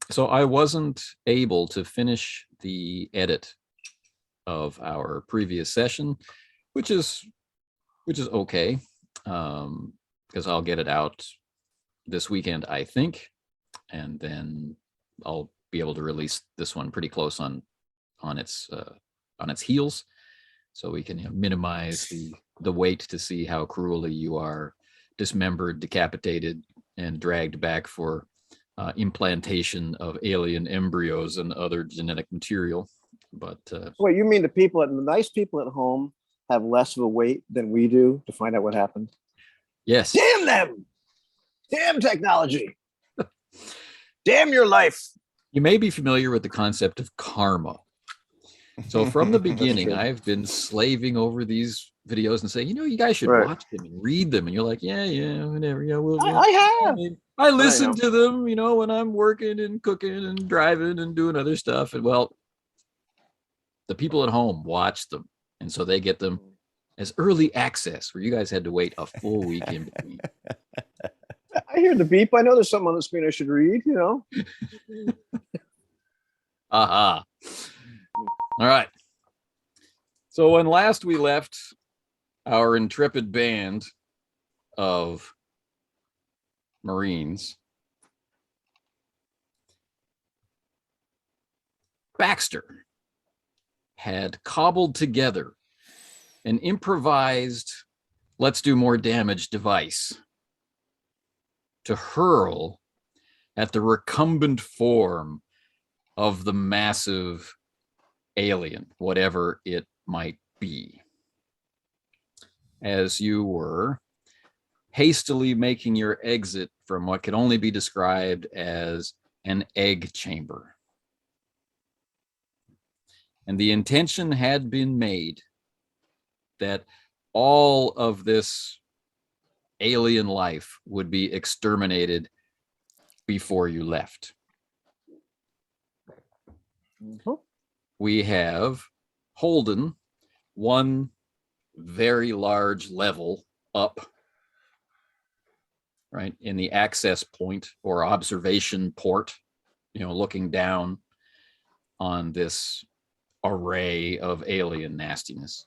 So I wasn't able to finish the edit of our previous session, which is okay, because I'll get it out this weekend, I think, and then I'll be able to release this one pretty close on its heels, so we can minimize the wait to see how cruelly you are dismembered, decapitated, and dragged back for implantation of alien embryos and other genetic material. But wait, you mean the nice people at home have less of a wait than we do to find out what happened? yes. Damn them! Damn technology! Damn your life! You may be familiar with the concept of karma. So from the beginning, I've been slaving over these videos and saying, you guys should watch them and read them. And you're like, yeah, whatever. Yeah, I have. I listen to them, when I'm working and cooking and driving and doing other stuff. And well, the people at home watch them. And so they get them as early access, where you guys had to wait a full week in between. I hear the beep. I know there's something on the screen I should read, Aha. All right. So when last we left our intrepid band of Marines, Baxter had cobbled together an improvised let's do more damage device to hurl at the recumbent form of the massive alien, whatever it might be. As you were hastily making your exit from what could only be described as an egg chamber. And the intention had been made that all of this alien life would be exterminated before you left. Mm-hmm. We have Holden one very large level up, right, in the access point or observation port, looking down on this array of alien nastiness.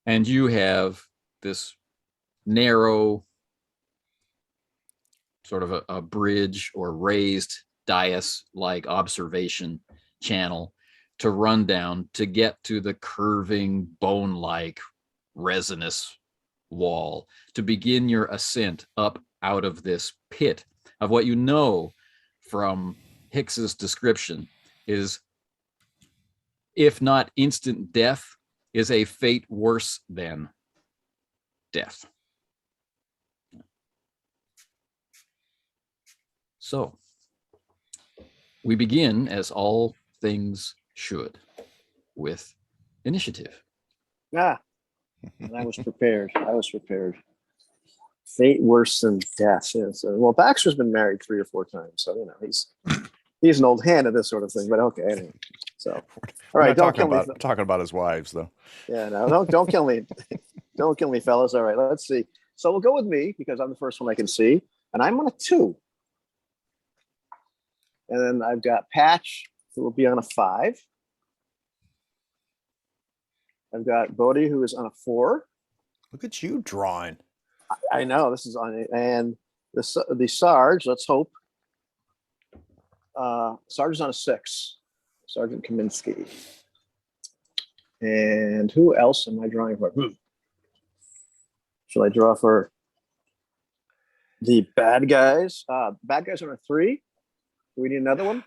And you have this narrow sort of a bridge or raised dais-like observation channel to run down to get to the curving bone-like resinous wall to begin your ascent up out of this pit of what you know from Hicks's description is, if not instant death, is a fate worse than death. So we begin, as all things should, with initiative. And I was prepared. Fate worse than death. Yeah, so, well, Baxter's been married 3 or 4 times, so he's an old hand at this sort of thing. But okay, anyway. So all right, don't kill me. Talking about his wives, though. Yeah, no, don't kill me. Don't kill me, fellas. All right, let's see. So we'll go with me because I'm the first one I can see, and I'm on a 2. And then I've got Patch, who will be on a 5. I've got Bodie, who is on a 4. Look at you drawing. I know, this is on it. And the Sarge, let's hope. Sarge is on a 6. Sergeant Kaminski. And who else am I drawing for? Shall I draw for the bad guys? Bad guys are on a 3. Do we need another one?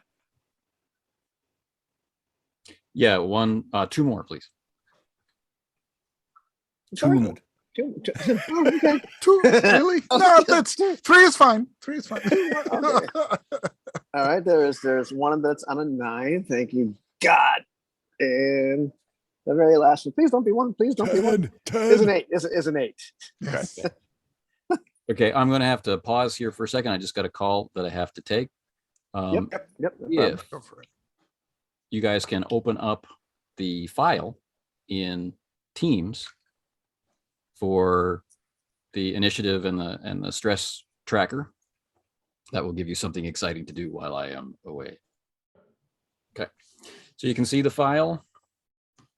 Yeah, 2 more, please. 2 more. 2. Okay. 2, really? No, that's 3 is fine. 3 is fine. Okay. All right, there's one that's on a 9. Thank you, God. And the very last one. Please don't be 1. Please don't be 1. 10. Is an 8. Is an 8. Yes. Okay, I'm going to have to pause here for a second. I just got a call that I have to take. Yep. If Go for it. you guys can open up the file in Teams for the initiative and the stress tracker, That will give you something exciting to do while I am away. Okay. So you can see the file.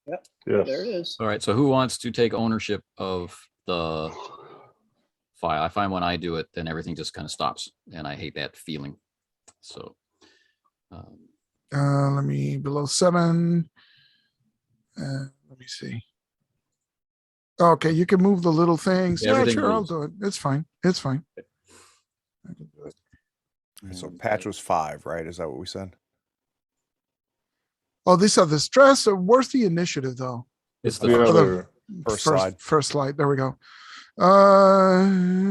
Yep. Yes. There it is. All right. So who wants to take ownership of the file? I find when I do it, then everything just kind of stops, and I hate that feeling. So Let me below 7. Let me see. Okay, you can move the little things. Yeah, Yeah, everything sure, I'll moves. do it. It's fine. It's fine. I can do it. So and, patch was 5, right? Is that what we said? Oh, these are the stress. Where's the initiative though? it's The the first. other. First slide. First slide. There we go.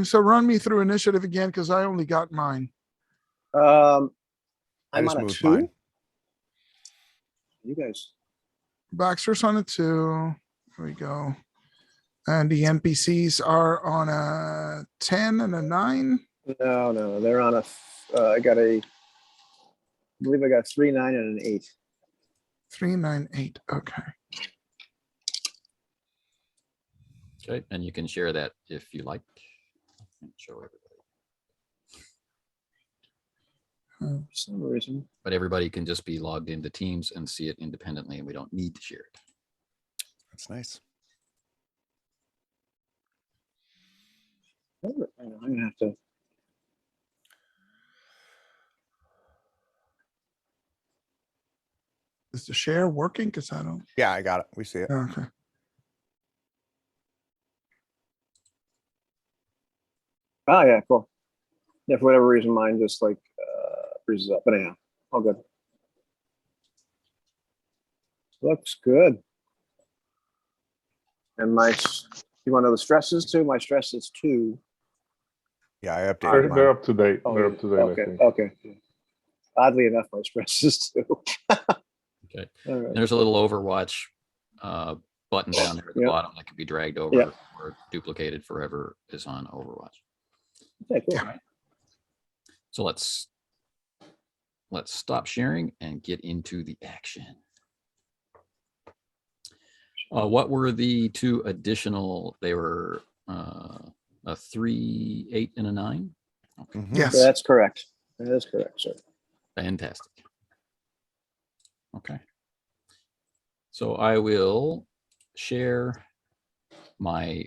So run me through initiative again because I only got mine. I I'm just on a moved 2. mine. You guys. Baxter's on a 2. There we go. And the NPCs are on a 10 and a 9. No, they're on a. I believe I got 3, 9, and an 8. 3, 9, 8. Okay. Okay, and you can share that if you like. And show everybody. For some reason. But everybody can just be logged into Teams and see it independently, and we don't need to share it. That's nice. I'm gonna have to. Is the share working? Because I don't. Yeah, I got it. We see it. Okay. Oh yeah, cool. Yeah, for whatever reason, mine just like freezes up. But anyhow, all good. Looks good. And you want to know the stresses too? My stress is 2. Yeah, I updated They're mine. up to date. Oh, They're yeah. up to date, Okay, I think. okay. Oddly enough, my stress is 2. Okay. All right. There's a little Overwatch button down there at the Yep. bottom that can be dragged over Yep. or duplicated forever is on Overwatch. Okay, cool. Yeah. So let's stop sharing and get into the action. What were the 2 additional? They were a 3, 8, and a 9. Okay, Mhm. Yes. That's correct. That is correct, sir. fantastic. Okay, so I will share my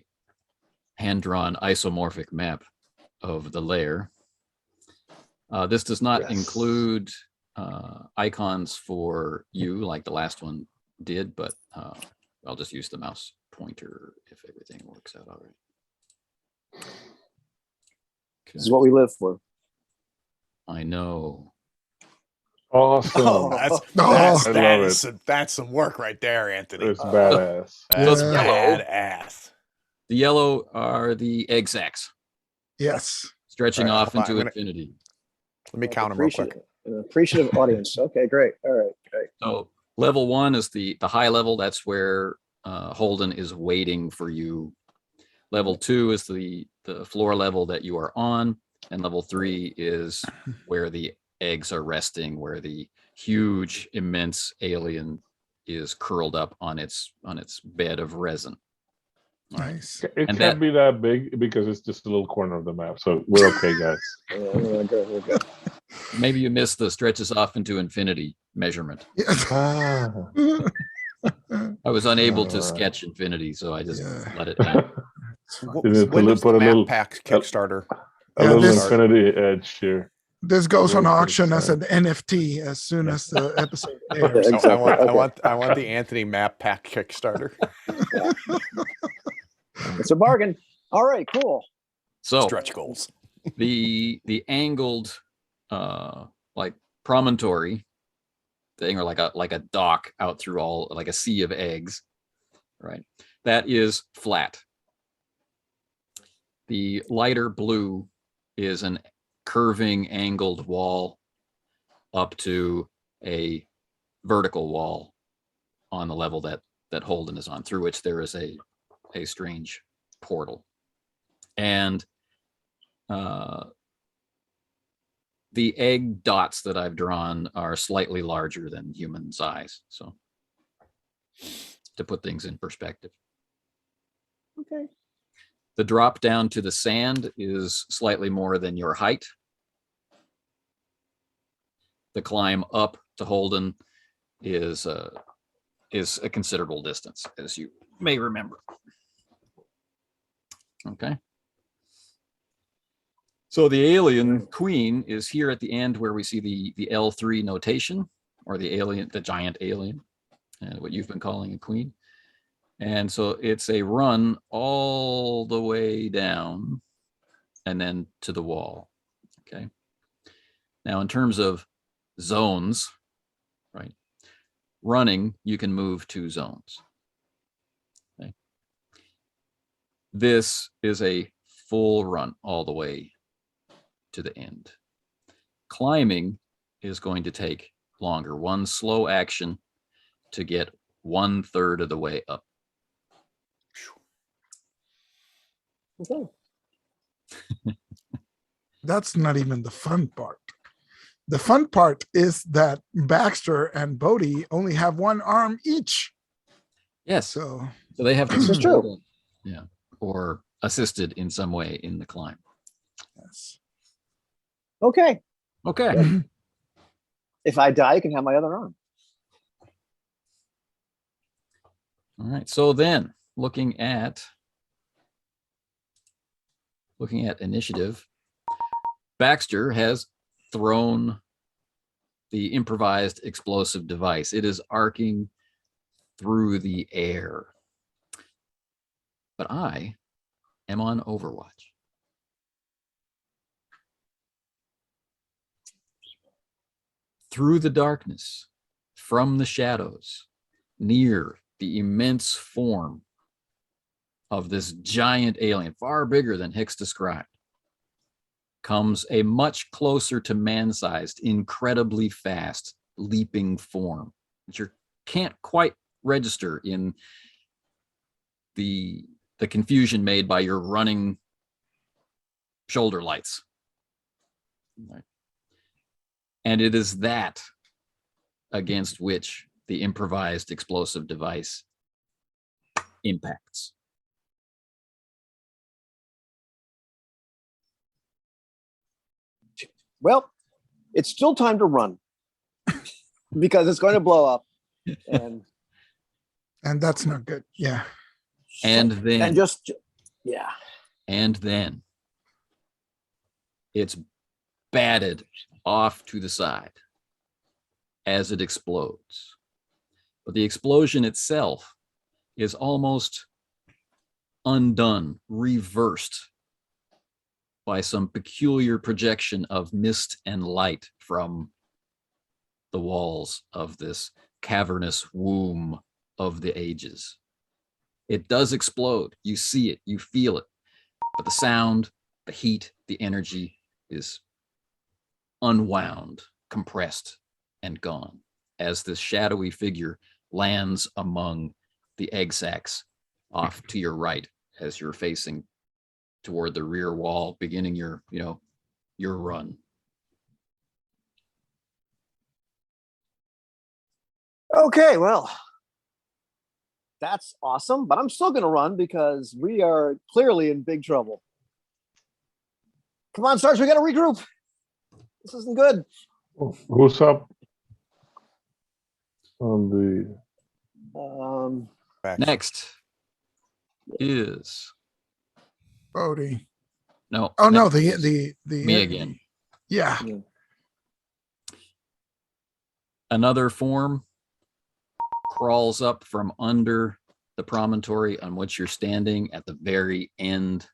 hand-drawn isomorphic map of the layer. This does not Yes. include icons for you like the last one did, but I'll just use the mouse pointer if everything works out all right. This is what we live for. I know. Awesome. Oh. Oh. That's some work right there, Anthony. It's badass. That's Yeah. badass. The yellow are the egg sacs Yes. stretching All right, off hold on, into I'm gonna- infinity. Let me count them real quick. An appreciative audience. Okay, great. All right, great. So level 1 is the high level. That's where Holden is waiting for you. Level 2 is the floor level that you are on, and level 3 is where the eggs are resting, where the huge, immense alien is curled up on its bed of resin. All right. Nice. It And can't that- be that big because it's just a little corner of the map. So we're okay, guys. Yeah, we're good. We're good. Maybe you missed the stretches off into infinity measurement. Yes. Ah. I was unable to Alright. sketch infinity, so I just Yeah. let it hang. What, You need to when does put the a map little- pack Kickstarter? A Yeah, little this- infinity edge here. This goes on Very auction as an exciting. NFT as soon as the episode Yeah, airs. exactly. I want the Anthony map pack Kickstarter. It's a bargain. All right, cool. So Stretch goals. the angled like promontory thing, or like a dock out through all like a sea of eggs, right? That is flat. The lighter blue is an curving angled wall up to a vertical wall on the level that Holden is on, through which there is a strange portal. And the egg dots that I've drawn are slightly larger than human size. So to put things in perspective. Okay. The drop down to the sand is slightly more than your height. the climb up to Holden is a considerable distance, as you may remember. Okay. So the alien queen is here at the end where we see the L3 notation, or the giant alien, and what you've been calling a queen. And so it's a run all the way down and then to the wall. Okay. Now, in terms of zones, right? Running, you can move 2 zones. Okay. This is a full run all the way to the end. Climbing is going to take longer. One slow action to get 1/3 of the way up. Okay. That's not even the fun part. The fun part is that Baxter and Bodhi only have 1 arm each. Yes. So So they have to This be is true. pulled in, yeah, or assisted in some way in the climb. yes. Okay. Okay. If I die, you can have my other arm. All right. So then, looking at initiative, Baxter has thrown the improvised explosive device. It is arcing through the air. But I am on Overwatch. Through the darkness, from the shadows, near the immense form of this giant alien, far bigger than Hicks described, comes a much closer to man-sized, incredibly fast, leaping form, which you can't quite register in the confusion made by your running shoulder lights. Right. And it is that against which the improvised explosive device impacts. Well, it's still time to run because it's going to blow up. And that's not good. Yeah. And then and just yeah. And then it's batted off to the side as it explodes. But the explosion itself is almost undone, reversed by some peculiar projection of mist and light from the walls of this cavernous womb of the ages. It does explode. You see it, you feel it, but the sound, the heat, the energy is unwound, compressed, and gone as this shadowy figure lands among the egg sacs off to your right as you're facing toward the rear wall, beginning your run. Okay, well, that's awesome, but I'm still going to run because we are clearly in big trouble. Come on, Sarge, we got to regroup. This isn't good. Who's up on the? Baxter. Next is Bodhi. no. Oh no, next the is the me again. Yeah. Another form crawls up from under the promontory on which you're standing at the very end,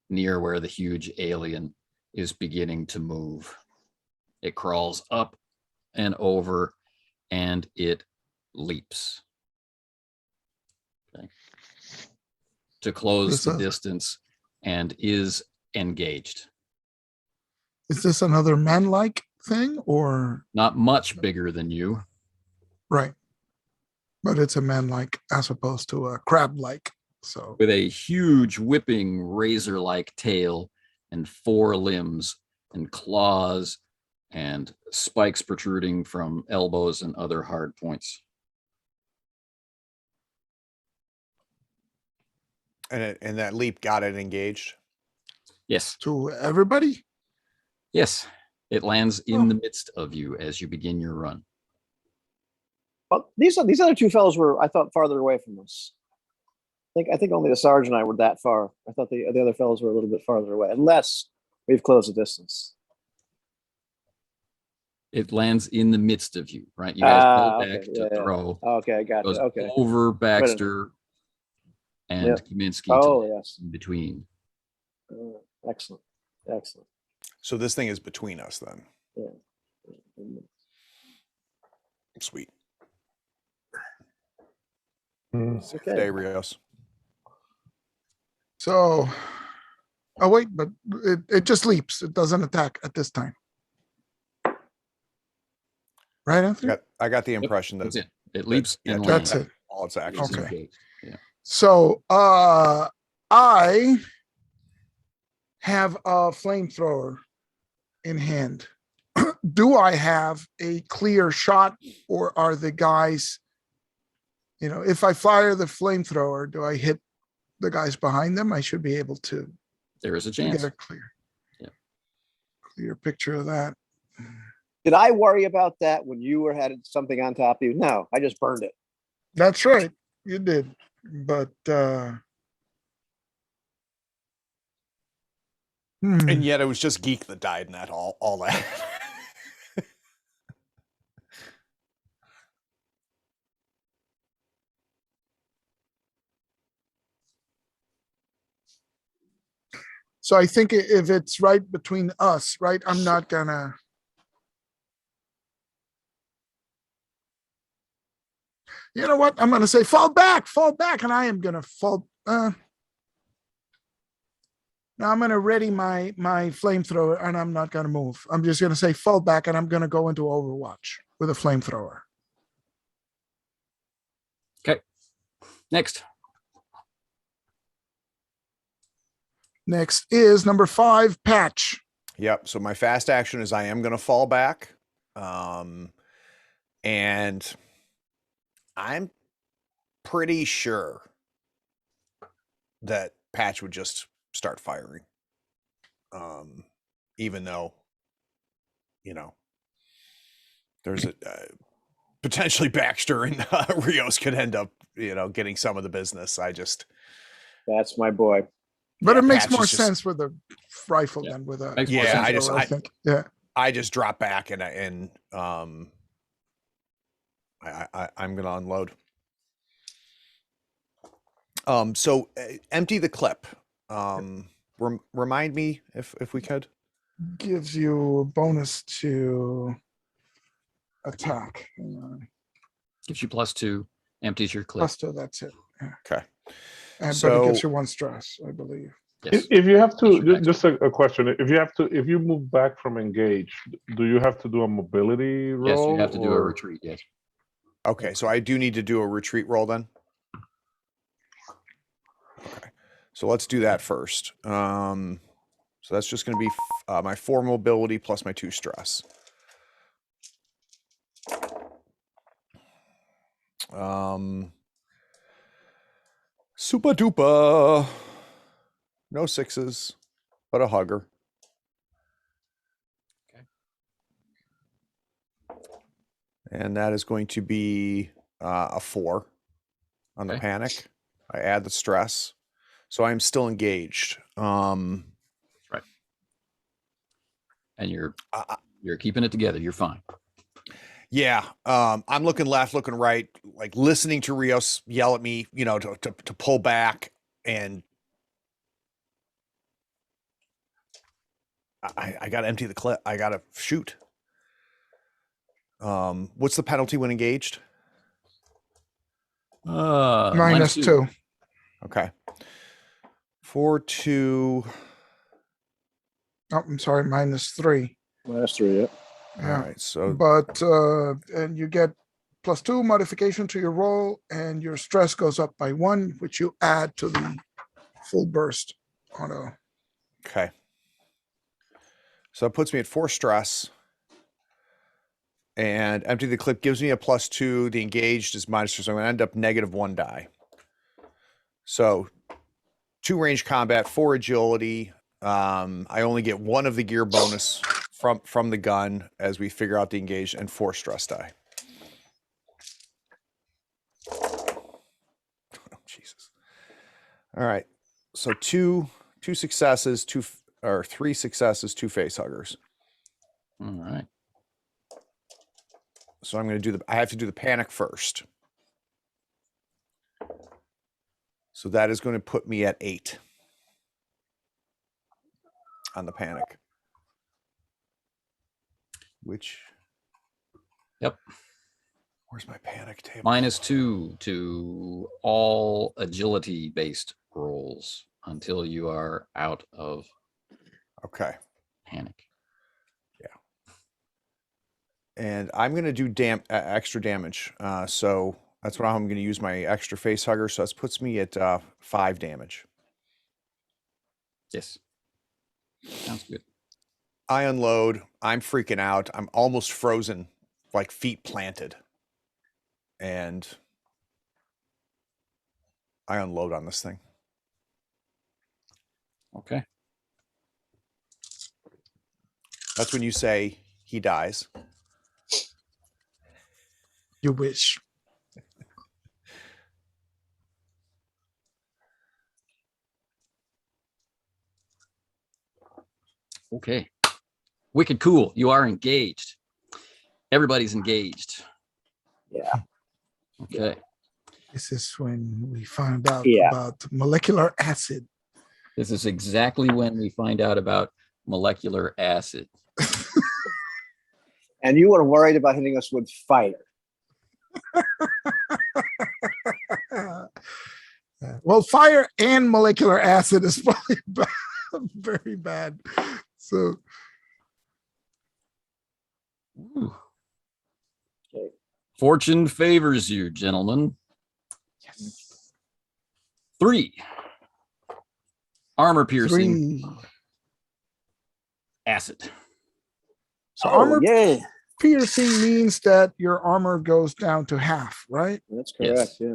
near where the huge alien is beginning to move. It crawls up and over, and it leaps. Okay. To close the distance and is engaged. Is this another man-like thing or Not much bigger than you. right? But it's a man-like as opposed to a crab-like. So With a huge whipping razor-like tail and 4 limbs and claws and spikes protruding from elbows and other hard points. And that leap got it engaged. Yes. to everybody. Yes. It lands in the midst of you as you begin your run. Well, these other two fellows were, I thought, farther away from us. I think only the sergeant and I were that far. I thought the other fellows were a little bit farther away, unless we've closed the distance. It lands in the midst of you, right? You guys pull back Okay. to Yeah. throw. Okay, I got it. Goes Okay. over Baxter and Yep. Kaminski Oh, to yes. in between. Excellent. Excellent. So this thing is between us then. Yeah. Sweet. Okay. Day, Rios. So, oh wait, but it just leaps. It doesn't attack at this time. Right, Anthony? I got the impression that That's it. It leaps yeah, and That's lands. it. all its actions. Okay. Engaged. Yeah. So, I have a flamethrower in hand. Do I have a clear shot, or are the guys, if I fire the flamethrower, do I hit the guys behind them? I should be able to There is a get chance. a clear Yeah. picture of that. Did I worry about that when you had something on top of you? No, I just burned it. That's right, you did. But And yet it was just Geek that died in that all that. so I think if it's right between us, right, I'm not gonna. You know what? I'm gonna say fall back, and I am gonna fall. Now I'm gonna ready my flamethrower, and I'm not gonna move. I'm just gonna say fall back, and I'm gonna go into Overwatch with a flamethrower. Okay. Next. Next is number 5, Patch. Yep. So my fast action is I am going to fall back. And I'm pretty sure that Patch would just start firing. Even though, there's a potentially Baxter and Rios could end up, getting some of the business. That's my boy. But Yeah, it makes Patch more is just- sense with a rifle Yeah. than with a. Makes more Yeah, sense. I think. Yeah. I just drop back and I'm gonna unload. So empty the clip. Remind me if we could. Gives you a bonus to attack. Hang on. Gives you +2. Empties your clip. +2, that's it. Yeah. Okay. But it gives So- you 1 stress, I believe. Yes. If you have That's to, your just a question. If you move back from engage, do you have to do a mobility roll? Yes, you have to do a or- retreat. Yes. Okay, so I do need to do a retreat roll then. Okay, so let's do that first. So that's just going to be my 4 mobility plus my 2 stress. Super duper. No 6s, but a hugger. Okay. And that is going to be a 4 on the Okay. panic. I add the stress. So I'm still engaged. And you're keeping it together. You're fine. Yeah. I'm looking left, looking right, like listening to Rios yell at me, to pull back, and I gotta empty the clip. I gotta shoot. What's the penalty when engaged? -2. Okay. 4, 2. Oh, I'm sorry, -3. -3, yeah. Yeah. All right. So But and you get +2 modification to your roll, and your stress goes up by 1, which you add to the full burst auto. okay. So it puts me at 4 stress. And empty the clip gives me a +2. The engaged is -2. So I'm going to end up -1 die. So 2 range combat, 4 agility. I only get 1 of the gear bonus from the gun as we figure out the engage, and 4 stress die. Oh, Jesus. All right. So 2 successes, 3 successes, 2 face huggers. All right. So I'm going to I have to do the panic first. So that is going to put me at 8 on the panic. Which, Yep. where's my panic table? -2 to all agility-based rolls until you are out of Okay. panic. And I'm going to do extra damage. So that's what I'm going to use my extra face hugger. So that puts me at 5 damage. Yes. Sounds good. I unload. I'm freaking out. I'm almost frozen, like feet planted. And I unload on this thing. Okay. That's when you say he dies. You wish. Okay. Wicked cool. You are engaged. Everybody's engaged. Yeah. Okay. This is when we find out Yeah. about molecular acid. This is exactly when we find out about molecular acid. And you were worried about hitting us with fire. Well, fire and molecular acid is probably very bad. So, Ooh. Okay. Fortune favors you, gentlemen. yes. 3 armor piercing 3. acid. So Oh, armor yeah. piercing means that your armor goes down to half, right? That's Yes. correct. Yeah.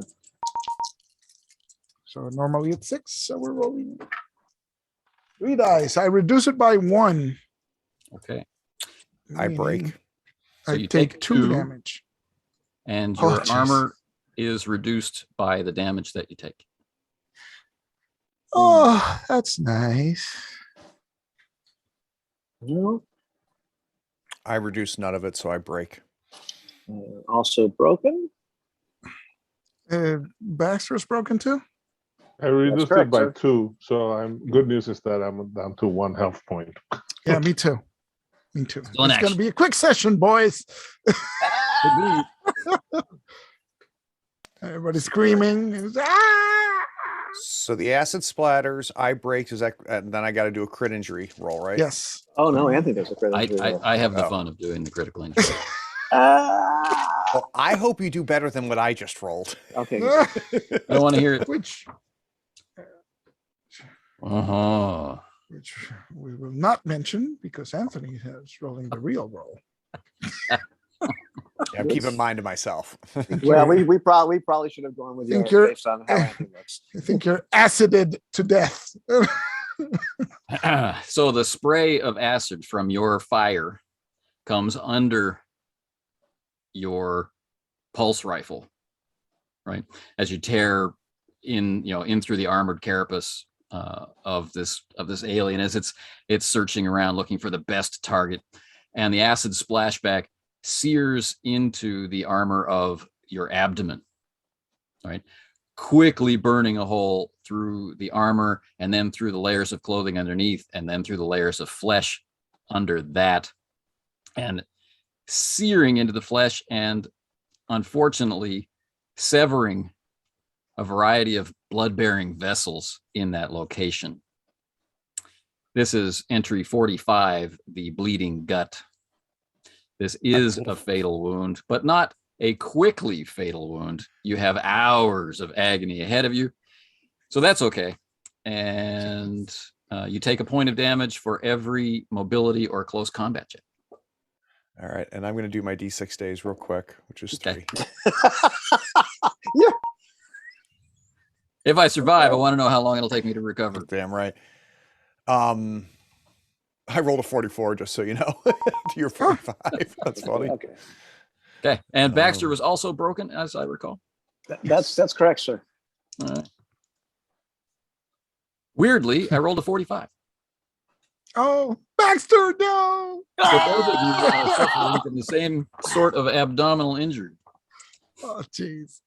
So normally it's 6. So we're rolling 3 dice. I reduce it by 1. Okay. I break. meaning So I you take take 2 2. damage. And Oh, your jeez. armor is reduced by the damage that you take. Oh, that's nice. No. I reduce none of it, so I break. Also broken. Baxter's broken too? I reduced correct, it by sir. 2, so good news is that I'm down to 1 health point. Yeah, me too. Me too. Still in It's going to action. be a quick session, boys. Everybody's screaming. Ah! So the acid splatters, I break, and then I got to do a crit injury roll, right? Yes. Oh no, Anthony does a credit. I have the Oh. fun of doing the critical injury. Well, I hope you do better than what I just rolled. Okay. I don't want to hear it. Which Uh-huh. we will not mention because Anthony is rolling the real roll. I'm keeping mine to myself. Well, we probably should have gone with Think yours you're- based on how Anthony looks. I think you're acided to death. So the spray of acid from your fire comes under your pulse rifle, right? As you tear in through the armored carapace of this alien, as it's searching around looking for the best target, and the acid splashback sears into the armor of your abdomen, right? Quickly burning a hole through the armor and then through the layers of clothing underneath and then through the layers of flesh under that, and searing into the flesh and unfortunately severing a variety of blood-bearing vessels in that location. This is entry 45, the bleeding gut. This is a fatal wound, but not a quickly fatal wound. You have hours of agony ahead of you, so that's okay. And you take a point of damage for every mobility or close combat check. All right, and I'm going to do my D6 days real quick, which is Okay. 3. If I survive, I want to know how long it'll take me to recover. Damn right. I rolled a 44, just so you know. To your 45. That's funny. Okay. Okay. And Baxter Um, was also broken, as I recall. That's correct, sir. All right. Weirdly, I rolled a 45. Oh, Baxter, no. So both of you are suffering from the same sort of abdominal injury. Oh, jeez.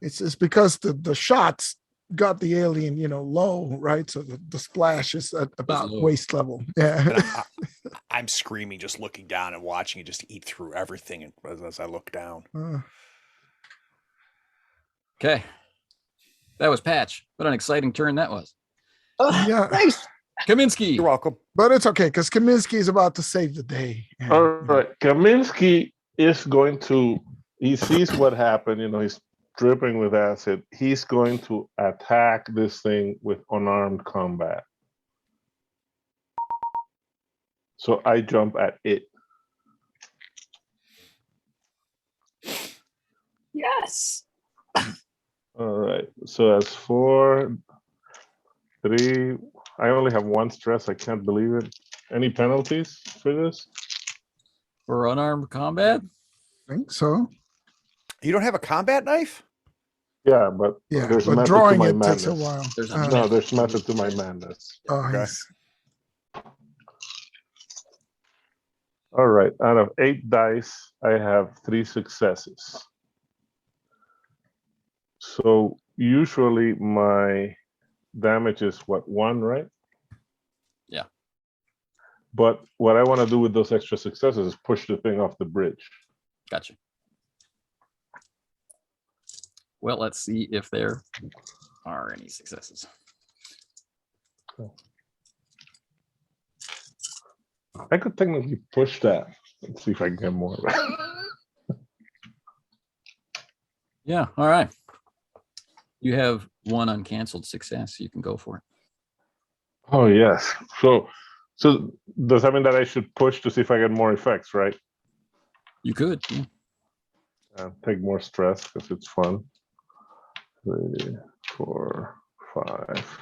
It's because the shots got the alien, low, right? So the splash is at about low. waist level. Yeah. And I'm screaming, just looking down and watching it just eat through everything as I look down. Okay. That was Patch. What an exciting turn that was. Yeah. Thanks. Kaminski. You're welcome. But it's okay because Kaminski is about to save the day. And, All right, Kaminski is going to. He sees what happened. He's dripping with acid. He's going to attack this thing with unarmed combat. So I jump at it. Yes. All right. So that's 4, 3. I only have 1 stress. I can't believe it. Any penalties for this? For unarmed combat? I think so. You don't have a combat knife? Yeah, but Yeah, there's but method drawing to my it takes a madness. while. There's a No, there's method to my madness. Oh, Okay. yes. All right. Out of 8 dice, I have 3 successes. So usually my damage is 1, right? Yeah. But what I want to do with those extra successes is push the thing off the bridge. Gotcha. Well, let's see if there are any successes. I could technically push that. Let's see if I can get more. Yeah. All right. You have 1 uncanceled success. You can go for it. Oh yes. So does that mean that I should push to see if I get more effects, right? You could. Yeah. Take more stress because it's fun. 3, 4, 5.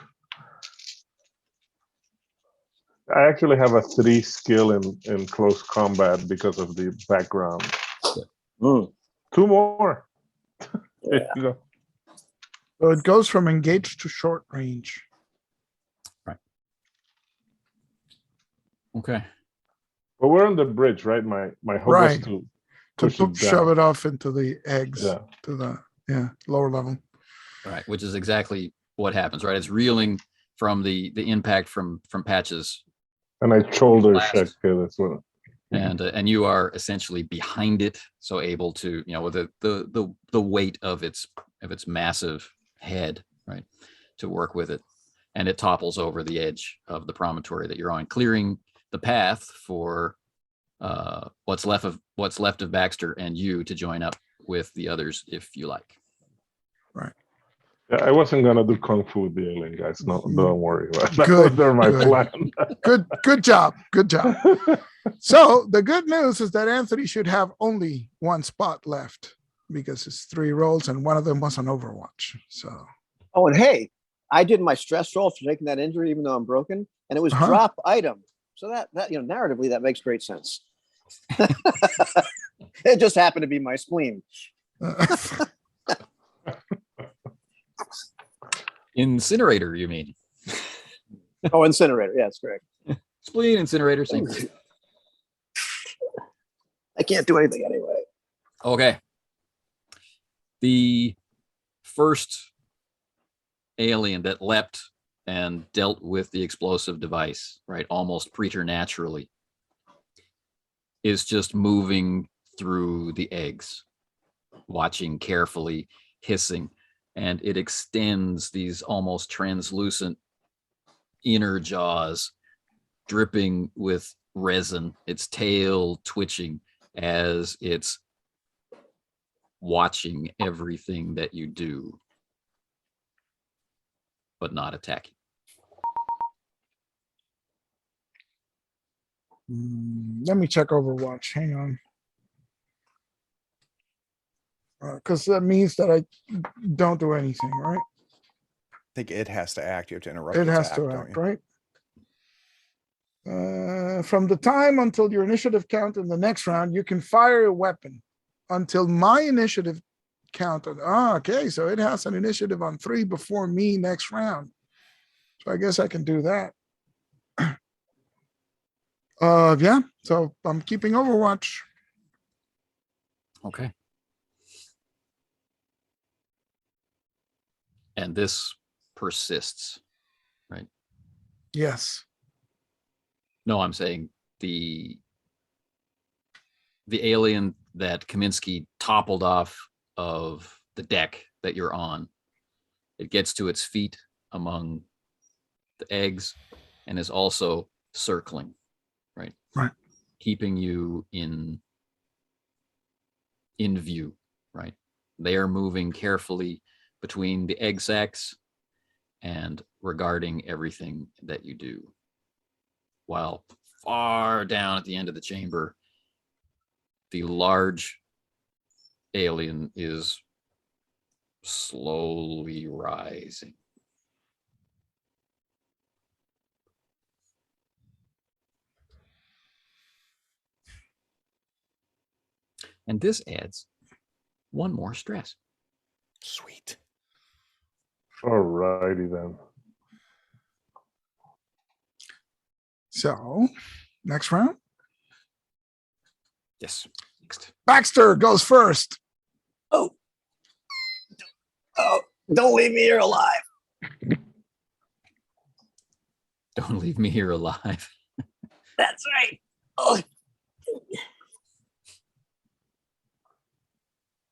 I actually have a 3 skill in close combat because of the background. 2 more. Yeah. You know. So it goes from engaged to short range. Okay. But we're on the bridge, right? My hope Right. was to To push it shove down. it off into the eggs Yeah. to the lower level. Right. Which is exactly what happens, right? It's reeling from the impact from Patch's, And I shoulder Blast. check it as well. and you are essentially behind it, so able to, with the weight of its massive head, right, to work with it, and it topples over the edge of the promontory that you're on, clearing the path for what's left of Baxter and you to join up with the others if you like. Yeah, I wasn't gonna do kung fu with the alien guys. No, don't worry. That Good, was my good. plan. Good job. Good job. So the good news is that Anthony should have only 1 spot left because it's 3 rolls and 1 of them was on Overwatch. So Oh, and hey, I did my stress roll for taking that injury, even though I'm broken, and it was Uh-huh. drop item. So that narratively that makes great sense. It just happened to be my spleen. Incinerator, you mean? Oh, incinerator. Yeah, that's correct. Spleen, incinerator, same thing. I can't do anything anyway. Okay. The first alien that leapt and dealt with the explosive device, right, almost preternaturally, is just moving through the eggs, watching carefully, hissing, and it extends these almost translucent inner jaws, dripping with resin, its tail twitching as it's watching everything that you do, but not attacking. Let me check Overwatch. Hang on. Because that means that I don't do anything, right? think it has to act. You have to interrupt. It its has to don't act, you? right? From the time until your initiative count in the next round, you can fire a weapon until my initiative count. Okay, so it has an initiative on 3 before me next round. So I guess I can do that. Yeah, so I'm keeping Overwatch. Okay. And this persists, right? Yes. No, I'm saying the alien that Kaminski toppled off of the deck that you're on, it gets to its feet among the eggs and is also circling, right? Right. Keeping you in view, right? They are moving carefully between the egg sacs and regarding everything that you do. While far down at the end of the chamber, the large alien is slowly rising. And this adds one more stress. Sweet. Alrighty then. So next round, Yes. Next. Baxter goes first. Oh, don't leave me here alive. Don't leave me here alive. That's right. Oh,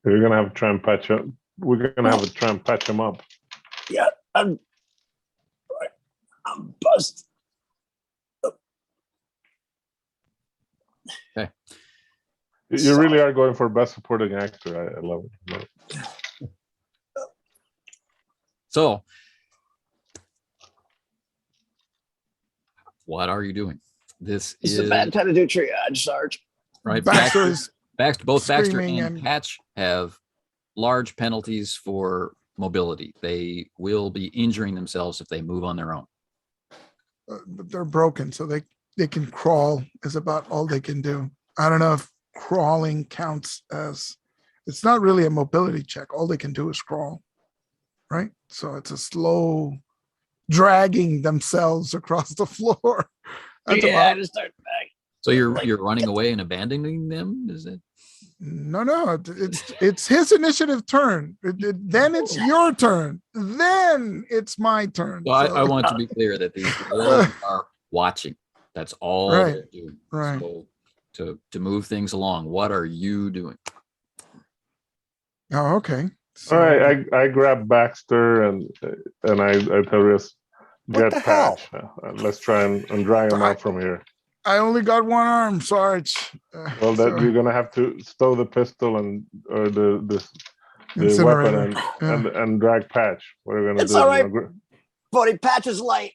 We're gonna have to try and patch up. We're gonna have to try and patch him up. yeah, I'm bust. You really are going for best supporting actor. I love it. So, what are you doing? This It's is a bad time to do triage, Sarge. right. Baxter is Both Baxter screaming and and- Patch have large penalties for mobility. They will be injuring themselves if they move on their own. but they're broken, so they can crawl is about all they can do. I don't know if crawling counts as, it's not really a mobility check. All they can do is crawl, right? So it's a slow dragging themselves across the floor. That's Yeah, I about, just start back. So you're running away and abandoning them? Is it? no, it's his initiative turn. Then it's your turn. Then it's my turn. So I So- want to be clear that these aliens are watching. That's all Right, they're doing. right. So to move things along, what are you doing? Oh, okay. So, All right, I grab Baxter and I tell us What get the hell? Patch. Let's try and drag him out from here. I only got one arm, Sarge. Well, So- that you're gonna have to stow the pistol and or the weapon Incinerator, and drag Patch. What are we gonna It's do? all You right. know, Buddy, patch is light.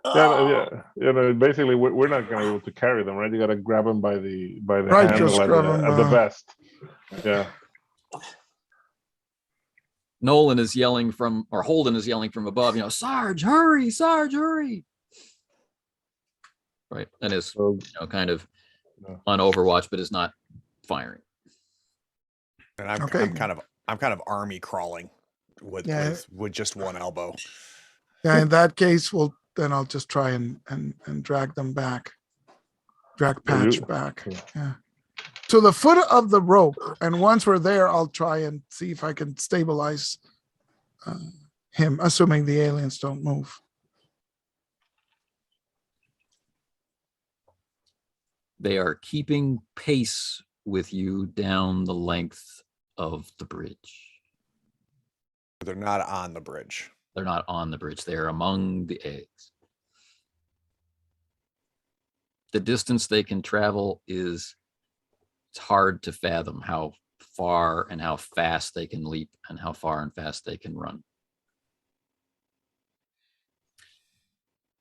yeah. You know, basically, we're not gonna be able to carry them, right? You gotta grab them by the Right, handle just at grab the, 'em, at the vest. Yeah. Nolan is yelling from, or Holden is yelling from above, Sarge, hurry, Sarge, hurry. Right. And is, So kind of Yeah. on Overwatch, but is not firing. And I'm Okay. kind of army crawling with Yeah. with just one elbow. Yeah, in that case, then I'll just try and drag them back. Drag Yeah, Patch back. Yeah. To the foot of the rope. And once we're there, I'll try and see if I can stabilize him, assuming the aliens don't move. They are keeping pace with you down the length of the bridge. They're not on the bridge. They're not on the bridge. They're among the eggs. The distance they can travel it's hard to fathom how far and how fast they can leap and how far and fast they can run.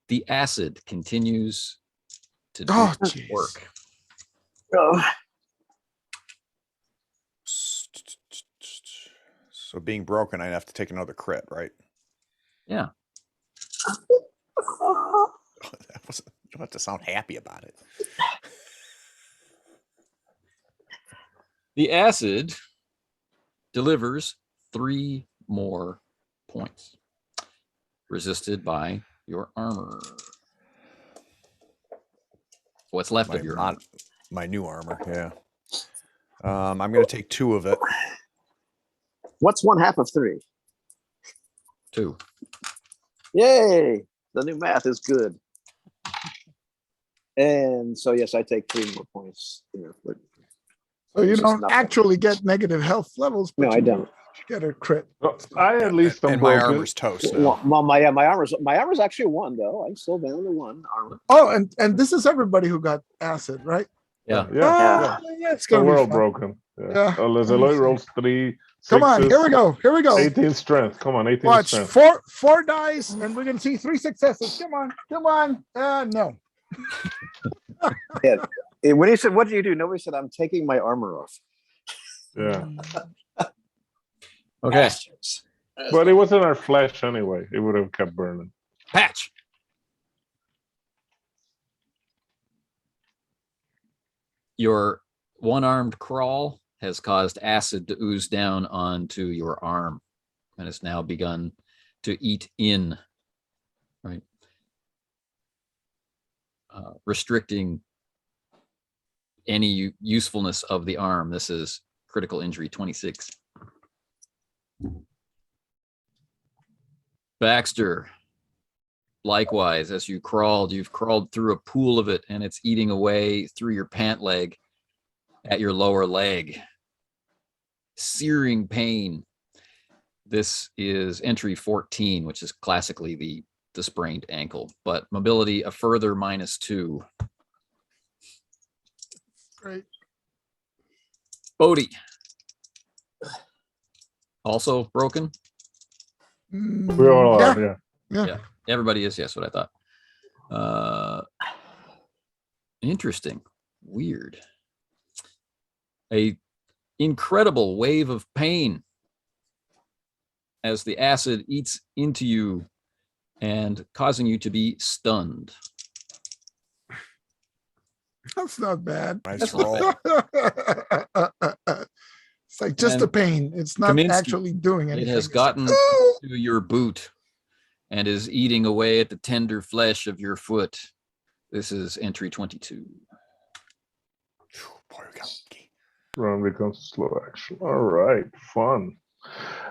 The acid continues to do Oh, its jeez. work. Oh, So being broken, I'd have to take another crit, right? Yeah. That wasn't, you don't have to sound happy about it. The acid delivers 3 more points, resisted by your armor. What's left of your armor? My new armor, yeah. I'm going to take 2 of it. What's 1/2 of 3? 2. Yay! The new math is good. And so, yes, I take 3 more points there. But So you It's just don't nothing. actually get negative health levels, but No, I you don't. get a crit. Well, I at least am And my broken. armor's toast Well, now. my armor's actually a 1 though. I'm still down to 1 armor. Oh, and this is everybody who got acid, right? Yeah. Yeah, Ah, yeah. yeah, it's So gonna we're be all fun. broken. Yeah. Yeah, Unless let me Eloy see. rolls 3 Come on, here we sixes, go. Here we go. 18 strength. Come on, 18 Watch strength. four dice, and we're gonna see 3 successes. Come on, come on. No. When he said, "What do you do?" Nobody said, "I'm taking my armor off." Yeah. Okay. Bastards. But it wasn't our flesh anyway. It would have kept burning. Patch. Your one-armed crawl has caused acid to ooze down onto your arm and has now begun to eat in, right? Restricting any usefulness of the arm. This is critical injury 26. Baxter, likewise, as you've crawled through a pool of it, and it's eating away through your pant leg at your lower leg. Searing pain. This is entry 14, which is classically the sprained ankle, but mobility a further -2. Great. Bodhi. Also broken? We all yeah, are, yeah. Yeah, everybody is. Yes, what I thought. Interesting. Weird. A incredible wave of pain as the acid eats into you and causing you to be stunned. That's not bad. Nice That's not roll. It's like just a And pain. It's not Kaminski, actually doing anything. It has It's like, gotten "Oh!" to your boot and is eating away at the tender flesh of your foot. This is entry 22. Boy, we got lucky. Round becomes slow action. All right, fun.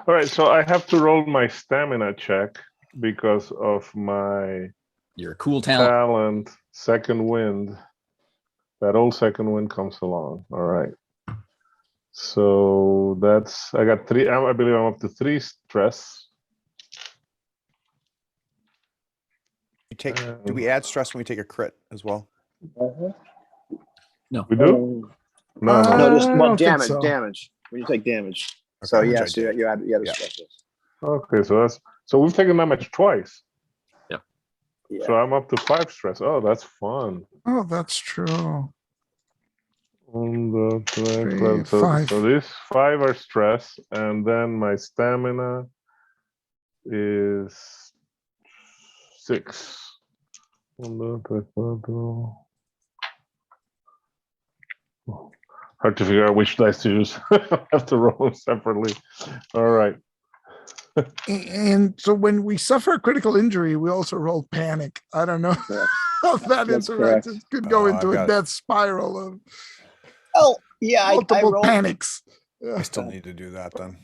All right, so I have to roll my stamina check because of my You're a cool talent. talent, second wind. That old second wind comes along. All right. So I got 3. I believe I'm up to 3 stress. Do we add stress when we take a crit as well? No. We do? No, Uh, no. No, just I well, don't think damage. so. Damage when you take damage. Okay, So which I yes, you did. add a Yeah. stress. Okay, so we've taken damage twice. Yeah. So I'm up to 5 stress. Oh, that's fun. Oh, that's true. On the Three, so five. these 5 are stress, and then my stamina is 6. Hard to figure out which dice to use. I have to roll them separately. All right. And so when we suffer a critical injury, we also roll panic. I don't know Correct. how that That's interacts. correct. It could go Oh, into I've a got- death spiral of Oh yeah, I multiple rolled. panics. Yeah. I still need to do that then.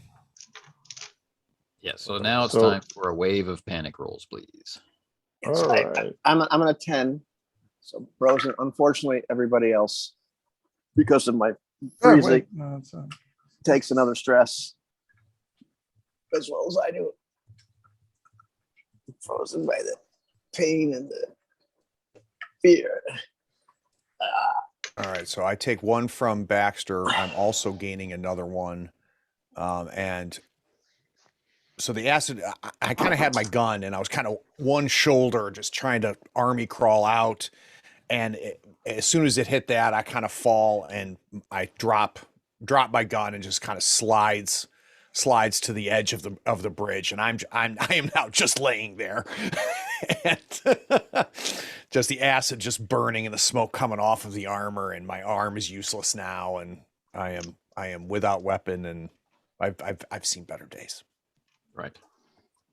Yeah, so now it's So- time for a wave of panic rolls, please. All right. I'm on a 10. So bros, unfortunately, everybody else, because of my Oh, freezing, wait, no, it's, takes another stress, as well as I do. Frozen by the pain and the fear. All right, so I take 1 from Baxter. I'm also gaining another 1. And so the acid, I kind of had my gun and I was kind of one shoulder just trying to army crawl out. And as soon as it hit that, I kind of fall and I drop my gun and just kind of slides slides to the edge of the bridge, and I am now just laying there, and just the acid just burning and the smoke coming off of the armor, and my arm is useless now, and I am without weapon, and I've seen better days. Right.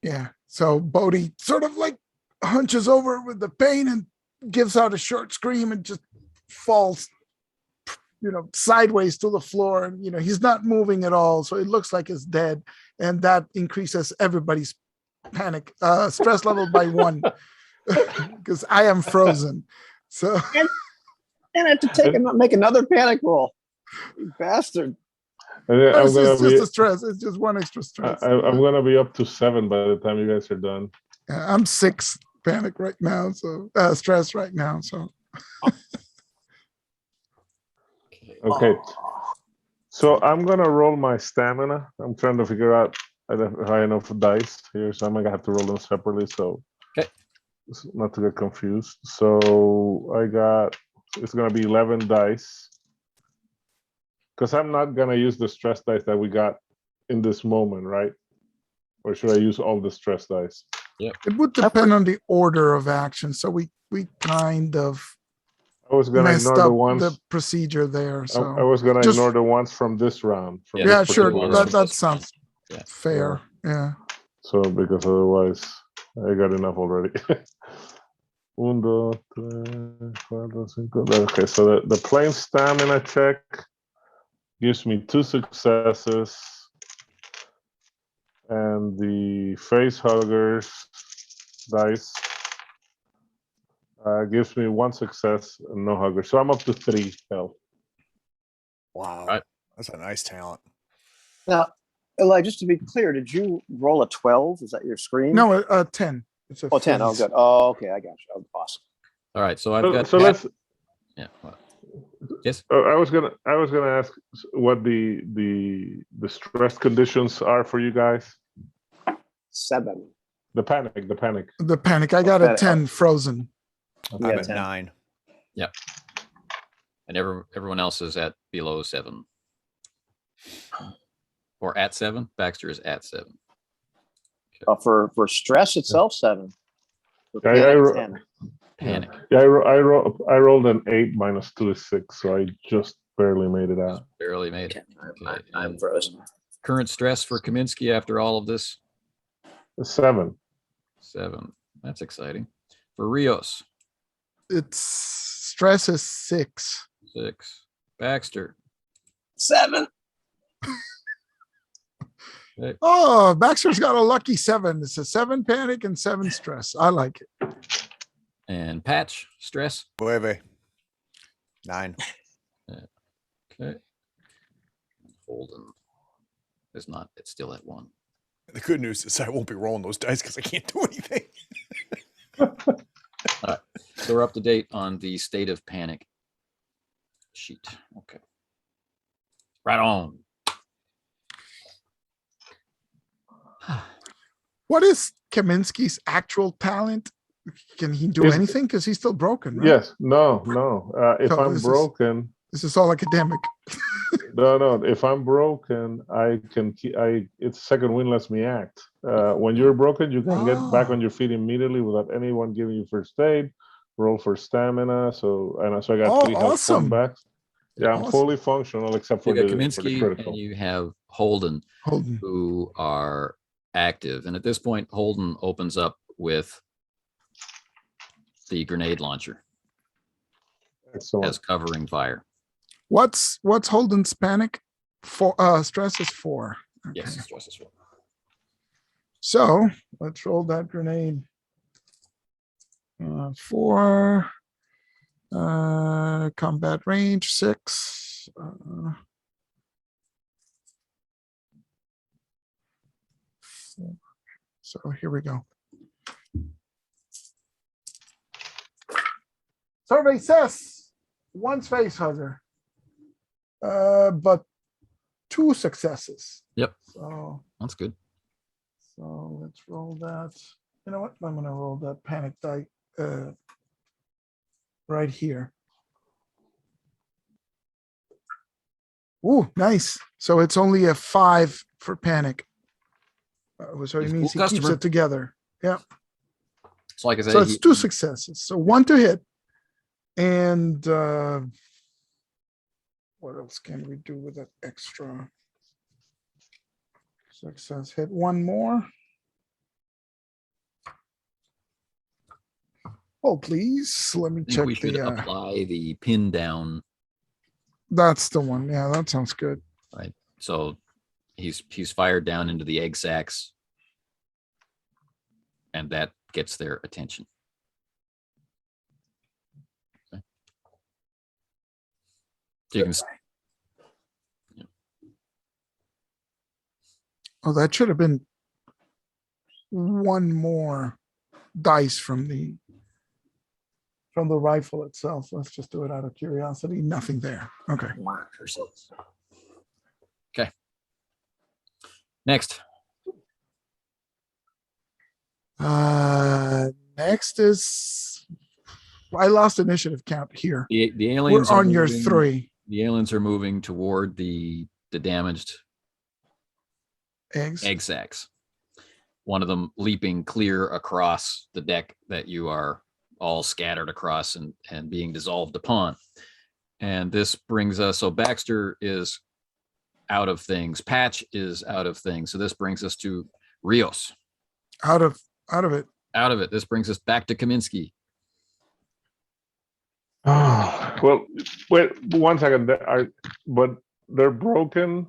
Yeah. So Bodhi sort of like hunches over with the pain and gives out a short scream and just falls, sideways to the floor. And, he's not moving at all. So it looks like he's dead. And that increases everybody's panic, stress level by 1 because I am frozen. So. And I have to make another panic roll. You bastard. It's just a stress. It's just 1 extra stress. I'm gonna be up to 7 by the time you guys are done. I'm 6 panic right now. So stress right now. So. Okay. So I'm gonna roll my stamina. I'm trying to figure out if I have enough dice here, so I'm gonna have to roll them separately. So okay, not to get confused. So it's gonna be 11 dice. Because I'm not gonna use the stress dice that we got in this moment, right? Or should I use all the stress dice? Yeah. It would depend on the order of action. So we kind of I was gonna messed ignore up the ones. the procedure there. So I was gonna just- ignore the ones from this round. From Yeah, yeah, this sure. particular round. That sounds Yeah. fair. Yeah. So because otherwise I got enough already. 1, 2, 3, 4, 5. Okay, so the plain stamina check gives me 2 successes, and the face huggers dice gives me 1 success and no hugger. So I'm up to 3 health. Wow, Right. That's a nice talent. Now, Eli, just to be clear, did you roll a 12? Is that your screen? No, 10. It's a 10. Oh, freeze. good. Oh, okay. I got you. Oh, awesome. All right. So I've got. So let's. Yeah. What? Yes. I was gonna ask what the stress conditions are for you guys. 7. The panic. The panic. I got a Panic. 10 frozen. I'm Yeah, at 10. 9. And everyone else is at below 7. Or at 7. Baxter is at 7. For stress itself, 7. For I panic, ro- 10. Panic. Yeah, I rolled an 8 minus 2 is 6, so I just barely made it out. Barely made it. Okay. I'm And frozen. current stress for Kaminski after all of this? 7. 7. That's exciting. For Rios, It's stress is 6. 6. Baxter. 7. Okay. Oh, Baxter's got a lucky 7. It's a 7 panic and 7 stress. I like it. And Patch, stress. 9. 9. Okay. Holden is not, it's still at 1. The good news is I won't be rolling those dice because I can't do anything. All right. So we're up to date on the state of panic sheet. Okay. Right on. What is Kaminski's actual talent? Can he do Is- anything? Because he's still broken, right? Yes. No. If So I'm this is- broken, This is all academic. no. If I'm broken, I can. It's second wind lets me act. When you're broken, you can get back on your feet immediately without anyone giving you first aid. Roll for stamina. So I got 3 health awesome. comebacks. Yeah, I'm Awesome. fully functional except for You got for the Kaminski critical. and you have Holden, Holden. who are active. And at this point, Holden opens up with the grenade launcher Excellent. as covering fire. What's Holden's panic? Stress is 4. Okay. Yes, stress is 4. So let's roll that grenade. 4. Combat range 6. So here we go. Survey says 1 face hugger, but 2 successes. Yep. So That's good. let's roll that. You know what? I'm gonna roll that panic die right here. Ooh, nice. So it's only a 5 for panic. So it He's a means he cool keeps customer. it together. Yeah. So like I said, So it's 2 successes. So 1 to hit. And what else can we do with that extra success? Hit 1 more. Oh, please. Let me I think check we should the. apply the pin down. That's the one. Yeah, that sounds good. Right. So he's fired down into the egg sacs, and that gets their attention. Okay. So you can Oh, that should have been 1 more dice from the rifle itself. Let's just do it out of curiosity. Nothing there. Okay. Okay. Next. Next is I lost initiative count here. The We're aliens are on your moving, 3 The aliens are moving toward the damaged eggs. egg sacs. One of them leaping clear across the deck that you are all scattered across and being dissolved upon. And this brings us, so Baxter is out of things. Patch is out of things. So this brings us to Rios. Out of it. Out of it. This brings us back to Kaminski. Well, wait 1 second. But they're broken,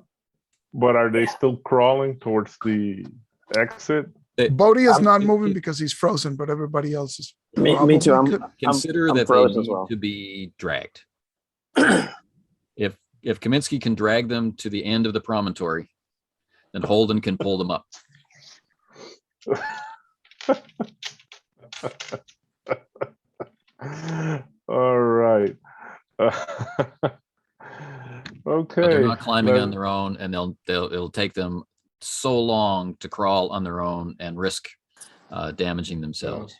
but are they still crawling towards the exit? Bodhi is not it- moving it- because he's frozen, but everybody else is. Me too. probably could- Consider I'm that they frozen as need well. to be dragged. If Kaminski can drag them to the end of the promontory, then Holden can pull them up. All right. Okay. But they're not climbing on let- their own, and it'll take them so long to crawl on their own and risk damaging themselves.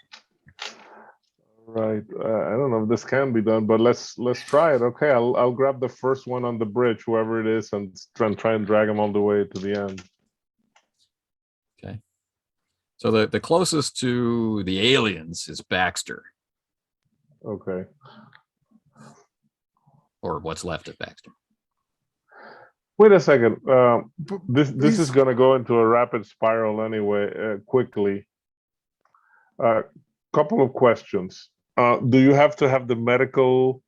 Right. I don't know if this can be done, but let's try it. Okay, I'll grab the first one on the bridge, whoever it is, and try and drag him all the way to the end. Okay. So the closest to the aliens is Baxter, Okay. or what's left of Baxter. Wait a second. but This is he's- going to go into a rapid spiral anyway. Quickly. Couple of questions. Do you have to have the medical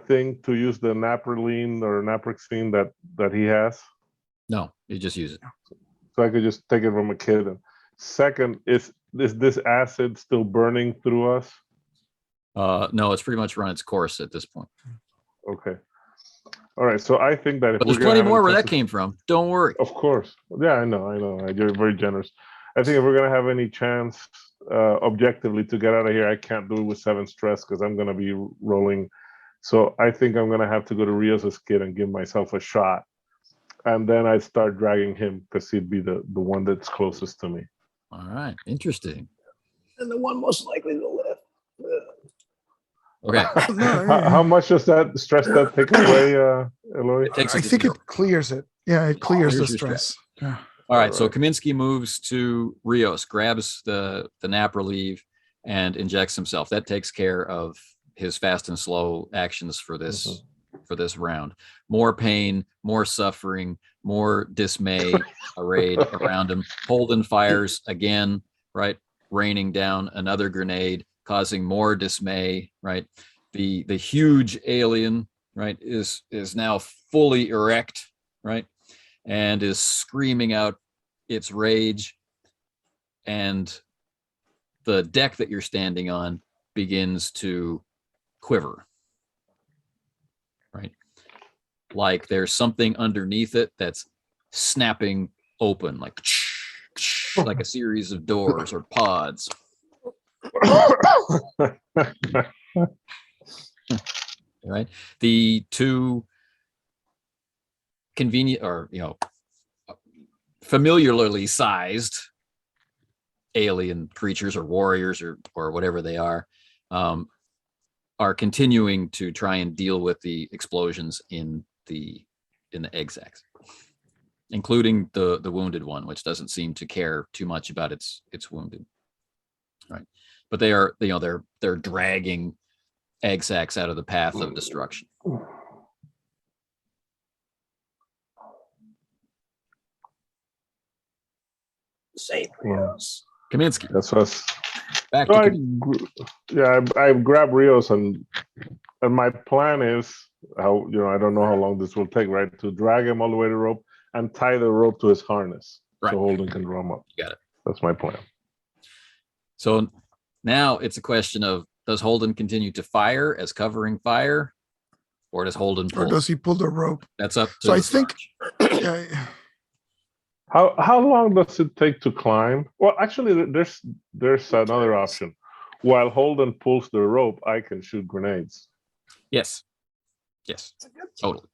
thing to use the naproxene or naproxene that he has? No, you just use it. So I could just take it from a kid. And second, is this acid still burning through us? No, it's pretty much run its course at this point. Okay. All right. So I think that if But we're there's gonna plenty have more any where that chances- came from. Don't worry. Of course. Yeah, I know. You're very generous. I think if we're gonna have any chance objectively to get out of here, I can't do it with 7 stress because I'm gonna be rolling. So I think I'm gonna have to go to Rios' kid and give myself a shot, and then I start dragging him because he'd be the one that's closest to me. All right, interesting. And the one most likely to live. Okay, How much does that stress that take away, Eloy? it takes I it to think zero. it clears it. Yeah, it clears the Clears your stress. Yeah. All right, so Alright. Kaminski moves to Rios, grabs the nap relief, and injects himself. That takes care of his fast and slow actions for this round. More pain, more suffering, more dismay arrayed around him. Holden fires again, right, raining down another grenade, causing more dismay. Right, the huge alien, right, is now fully erect, right, and is screaming out its rage, and the deck that you're standing on begins to quiver, right? Like there's something underneath it that's snapping open, like like a series of doors or pods. Right? The 2 convenient, or familiarly sized alien creatures or warriors or whatever they are continuing to try and deal with the explosions in the egg sacs. including the wounded one, which doesn't seem to care too much about its wounded. Right, but they are, you know, they're dragging egg sacs out of the path of destruction. Same. Yes. Kaminski, That's what's. back So to I grab Rios and my plan is how, you know, I don't know how long this will take, right? To drag him all the way to the rope and tie the rope to his harness, Right. so Holden can draw him up. You got it. That's my plan. So now it's a question of, does Holden continue to fire as covering fire, or does Holden Or pull? does he pull the rope? That's up to So I the think- Sarge. Yeah, How long does it take to climb? Well, actually, there's another option. While Holden pulls the rope, I can shoot grenades, Yes, totally.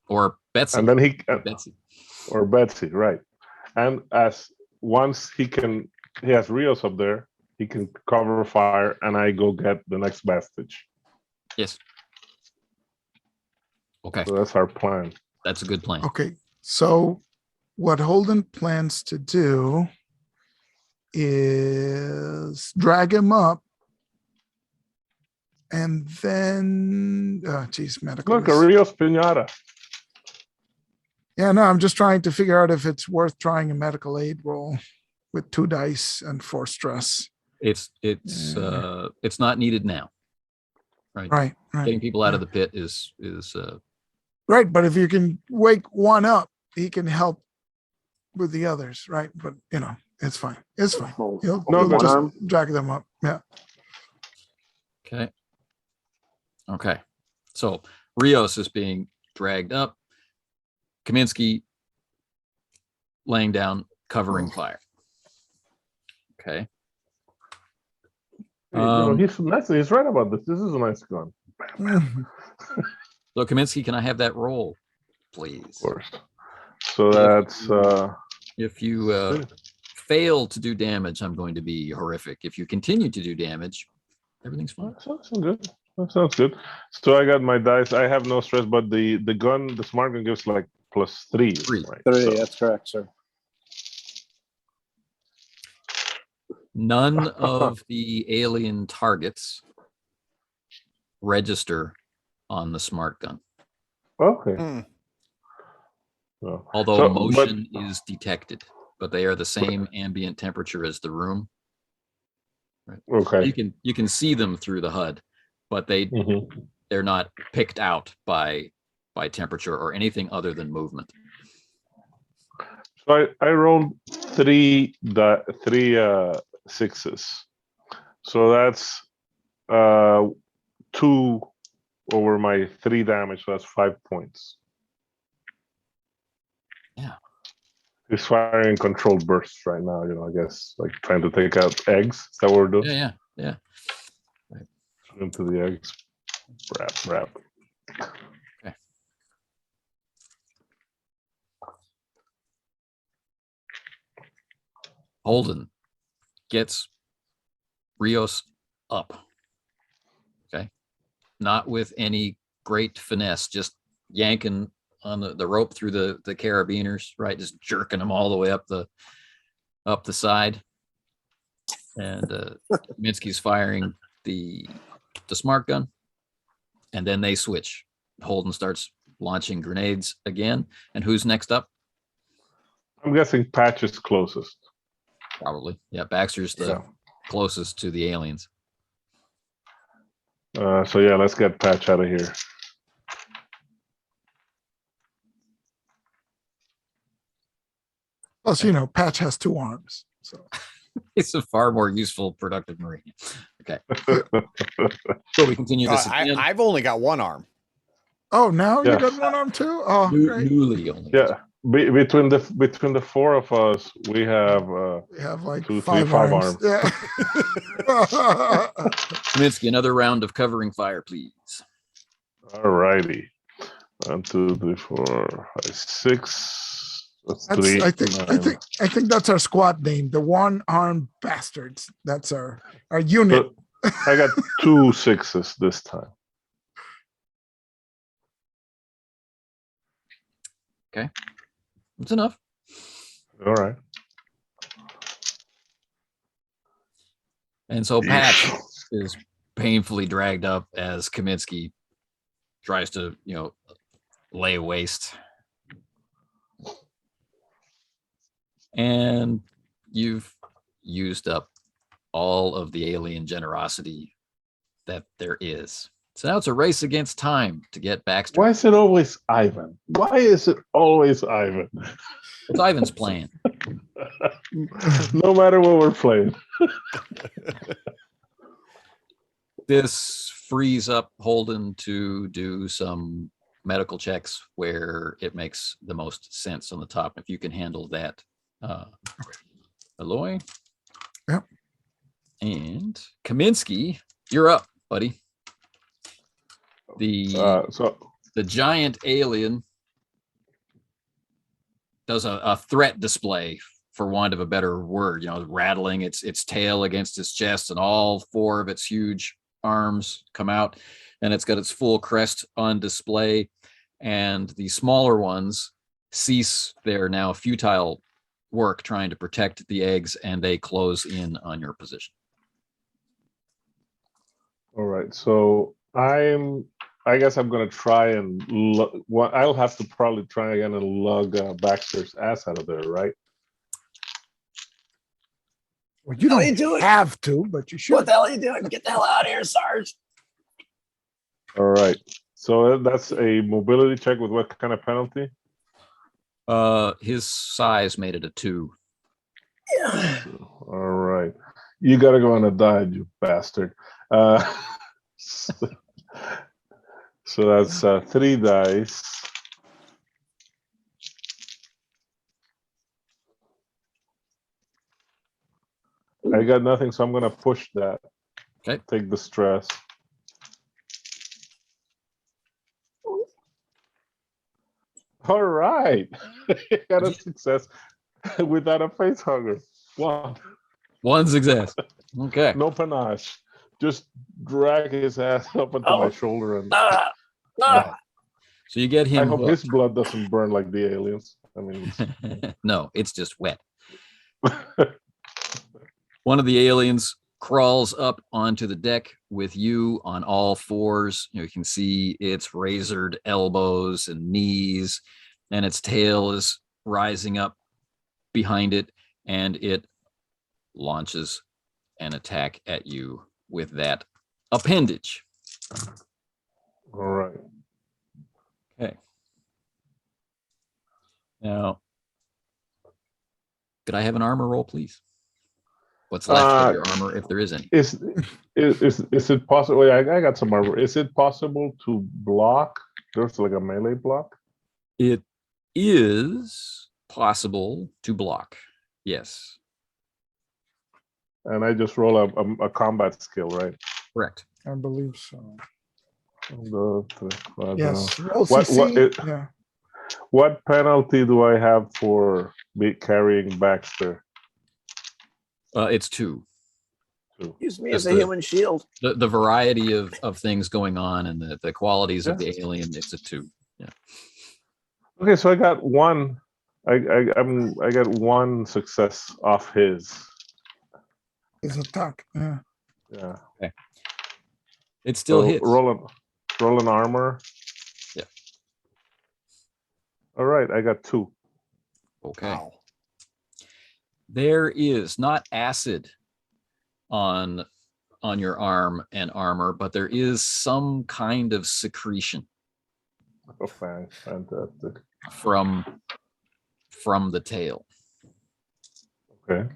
Or Betsy. and then Betsy. or Betsy, right? And as once he has Rios up there, he can cover fire, and I go get the next bastage. Yes. Okay, So that's our plan. that's a good plan. okay. So what Holden plans to do is drag him up and then, geez, medical. Look, a Rios Pinata. Yeah, no, I'm just trying to figure out if it's worth trying a medical aid roll with 2 dice and 4 stress. It's not needed now. Right. Getting people out of the pit is Right, but if you can wake one up, he can help with the others, right? But you know, it's fine. It's fine. He'll No, just arm. drag them up. Yeah. okay. So Rios is being dragged up. Kaminski laying down, covering fire. Okay. Hey, you know, he's right about this. This is a nice gun. So Kaminski, can I have that roll, please? Of course. So that's If you fail to do damage, I'm going to be horrific. If you continue to do damage, everything's fine. that sounds good. That sounds good. So I got my dice. I have no stress, but the gun, the smart gun gives like +3. 3. Right? 3, So- that's correct, sir. None of the alien targets register on the smart gun, okay. Hmm. So- although So, motion is detected, but they are the same ambient temperature as the room. okay. You can see them through the HUD, but Mhm. they're not picked out by temperature or anything other than movement. So I rolled 3 6s. So that's 2 over my 3 damage. So that's 5 points. Yeah. He's firing controlled bursts right now, you know, I guess, like trying to take out eggs. Is that what we're doing? Yeah. Into the eggs. Wrap. Holden gets Rios up. Okay. Not with any great finesse, just yanking on the rope through the carabiners, right? Just jerking them all the way up the side. And Minsky's firing the smart gun. And then they switch. Holden starts launching grenades again. And who's next up? I'm guessing Patch is closest. Probably. Yeah, Baxter's the Yeah. closest to the aliens. So yeah, let's get Patch out of here. Plus, you know, Patch has 2 arms. So It's a far more useful, productive Marine. Okay. So we continue this again. I've only got 1 arm. now Yeah. you got 1 arm too? Oh, great. Newly only. Yeah. Between the 4 of us, we have We have like 2, 3, 5 5 arms. arms. Yeah. Kaminsky, another round of covering fire, please. All righty. 1, 2, 3, 4, 5, 6. That's That's, 3. I think that's our squad name, the 1-armed bastards. That's our unit. But I got 2 6s this time. It's enough. All right. And so Patch is painfully dragged up as Kaminski tries to, lay waste. And you've used up all of the alien generosity that there is. So now it's a race against time to get Baxter. Why is it always Ivan? Why is it always Ivan? It's Ivan's plan. No matter what we're playing. This frees up Holden to do some medical checks where it makes the most sense on the top. If you can handle that, Aloy. Yep. And Kaminski, you're up, buddy. The giant alien does a threat display, for want of a better word, rattling its tail against its chest, and all four of its huge arms come out, and it's got its full crest on display, and the smaller ones cease their now futile work trying to protect the eggs, and they close in on your position. All right, so I guess I'm gonna try and I'll have to probably try again and lug Baxter's ass out of there, right? Well, you What are you don't doing? have to, but you should. What the hell are you doing? Get the hell out of here, Sarge. All right, so that's a mobility check with what kind of penalty? His size made it a 2. Yeah. All right, you gotta go on a diet, you bastard. So that's 3 dice. I got nothing, so I'm gonna push that. Okay. Take the stress. All right. Got a success without a face hugger. One success. Okay. No panache. Just drag his ass up into my shoulder and So you get I him. hope his blood doesn't burn like the aliens. I mean, No, it's just wet. One of the aliens crawls up onto the deck with you on all fours. You can see its razored elbows and knees, and its tail is rising up behind it, and it launches an attack at you with that appendage. all right. Okay. Now, could I have an armor roll, please? What's left of your armor, if there is any? Is it possible? I got some armor. Is it possible to block? There's like a melee block. It is possible to block. Yes, And I just roll a combat skill, right? correct. I believe so. Yes. Yes. Roll CC. Yeah. What penalty do I have for carrying Baxter? It's 2. Use me Just as a human shield. The variety of things going on and the qualities of the Yeah. alien, it's a 2. Yeah. Okay, so I got one. I got one success off his. His attack. Yeah. Yeah. It still So hits. roll an armor. Yeah. All right, I got 2. Okay. Wow. There is not acid on your arm and armor, but there is some kind of secretion Oh, fantastic. from the tail. Okay.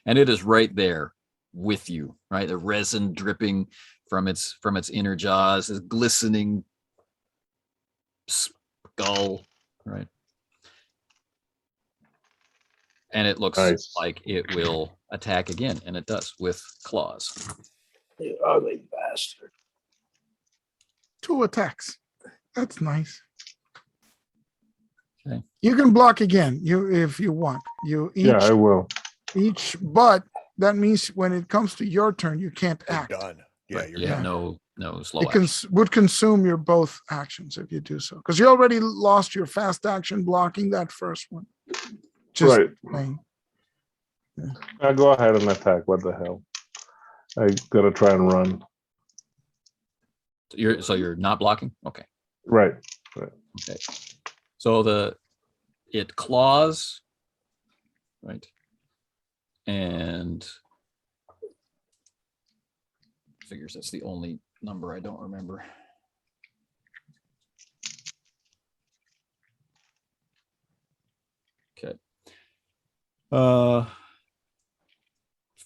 And it is right there with you, right? The resin dripping from its inner jaws, this glistening skull, right? And it looks Nice. like it will attack again, and it does with claws. You ugly bastard. 2 attacks. That's nice. Okay. You can block again, if you want. You Yeah, I will. each, but that means when it comes to your turn, you can't You're act. done. Yeah, Right, you're you have done. no no slow It action. would consume your both actions if you do so, because you already lost your fast action blocking that first one. Just Right. saying. I go ahead and attack. What the hell? I gotta try and run. So you're not blocking? Okay. Right. Okay. So it claws, right? And figures that's the only number I don't remember. Okay.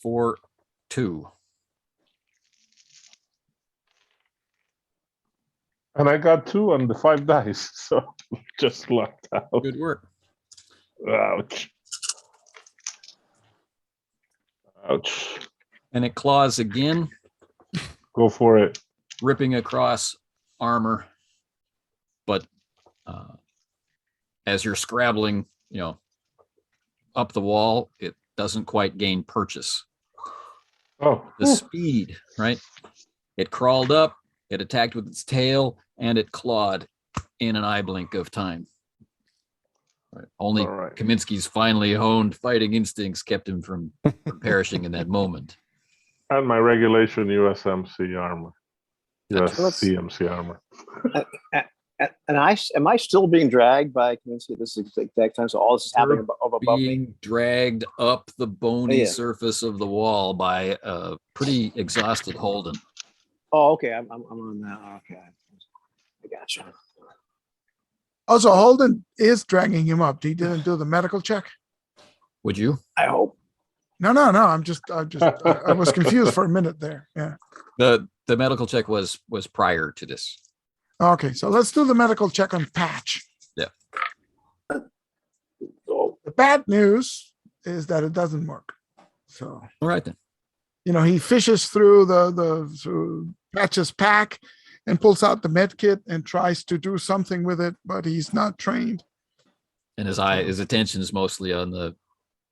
For 2. And I got 2 on the 5 dice, so just lucked out. Good work. Ouch. Ouch. And it claws again, Go for it. ripping across armor. But as you're scrabbling, up the wall, it doesn't quite gain purchase. Oh, The speed, right? It crawled up, it attacked with its tail, and it clawed in an eye blink of time. Right. Only all right. Kaminski's finely honed fighting instincts kept him from perishing in that moment. And my regulation USMC armor. That's- USCMC armor. And am I still being dragged by Kaminski at this exact time? So all this is happening above me. Being dragged up the bony Yeah. surface of the wall by a pretty exhausted Holden. Oh, okay. I'm on that. Okay, I gotcha. Also, Holden is dragging him up. He didn't do the medical check. Would you? I hope. No. I was confused for a minute there. Yeah. The medical check was prior to this. Okay, so let's do the medical check on Patch. Yeah. Oh, The bad news is that it doesn't work. So, All right then. he fishes through through Patch's pack and pulls out the med kit and tries to do something with it, but he's not trained. And his attention is mostly on the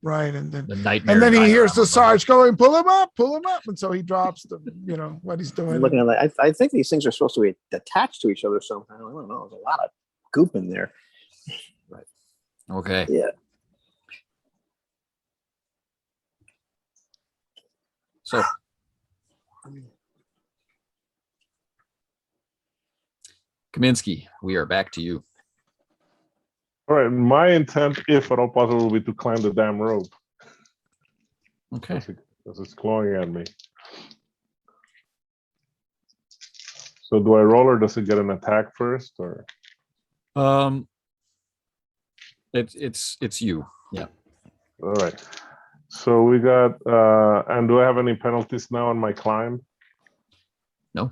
Right, and then nightmare. he hears the diagram Sarge going, pull him up, and so he drops the what he's doing. I'm looking at that. I think these things are supposed to be attached to each other somehow. I don't know. There's a lot of goop in there. above. Okay. Yeah. So Kaminski, we are back to you. All right. My intent, if at all possible, will be to climb the damn rope. Okay. Because it's clawing at me. So do I roll or does it get an attack first? Or It's you. Yeah. all right. So we got and do I have any penalties now on my climb? No.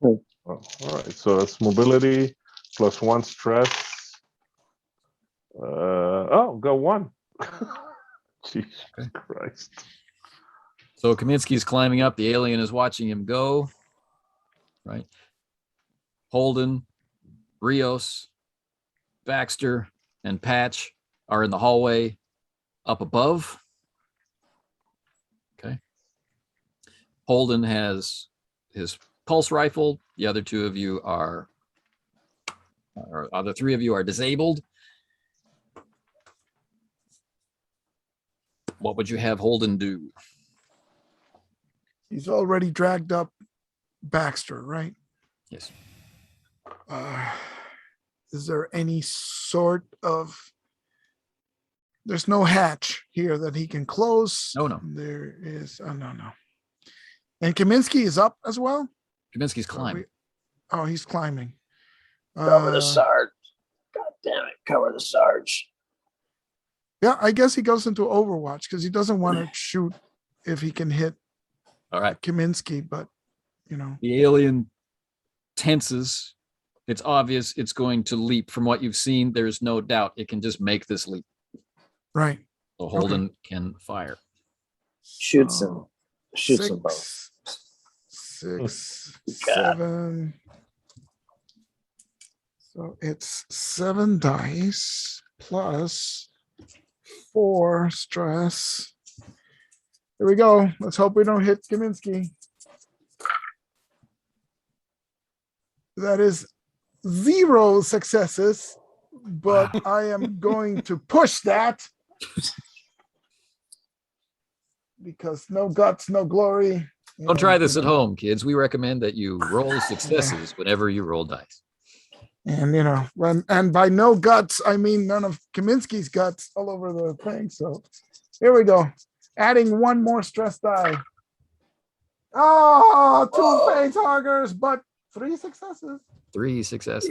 Oh, all right. So it's mobility plus 1 stress. Go 1. Jesus Okay. Christ. So Kaminski's climbing up. The alien is watching him go. Right. Holden, Rios, Baxter, and Patch are in the hallway up above. Okay. Holden has his pulse rifle. The other 2 of you are, or other 3 of you are disabled. What would you have Holden do? He's already dragged up Baxter, right? Yes. Is there any sort of? There's no hatch here that he can close. No. There is. Oh, no. And Kaminski is up as well. Kaminski's climbing. He's climbing. Cover the Sarge. God damn it. Cover the Sarge. Yeah, I guess he goes into Overwatch because he doesn't want to shoot if he can hit All right. Kaminski, but The alien tenses. It's obvious it's going to leap. From what you've seen, there's no doubt it can just make this leap. right. So Holden can fire. Shoots him. Shoots them Six, both. 6, God. 7. So it's 7 dice plus 4 stress. Here we go. Let's hope we don't hit Kaminski. That is 0 successes, but I am going to push that because no guts, no glory. Don't try and, this you at know, home, kids. We recommend that you roll successes whenever you roll dice. And and by no guts, I mean none of Kaminski's guts all over the thing. So here we go. Adding 1 more stress die. Oh, 2 face huggers, but 3 successes. 3 successes.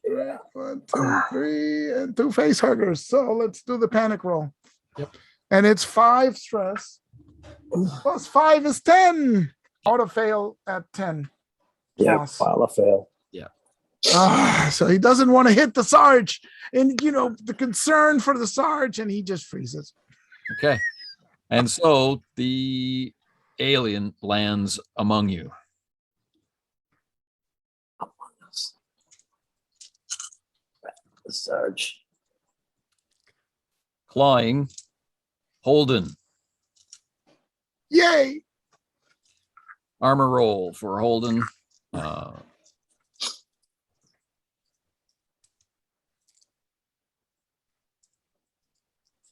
Yeah. 1, 2, 3, and 2 face huggers. So let's do the panic roll. Yep. And it's 5 stress. Plus 5 is 10. Auto fail at 10. Yeah, Plus. pile of fail. So he doesn't want to hit the Sarge. And, the concern for the Sarge, and he just freezes. Okay. And so the alien lands among you. The Sarge. Clawing Holden. Yay! Armor roll for Holden.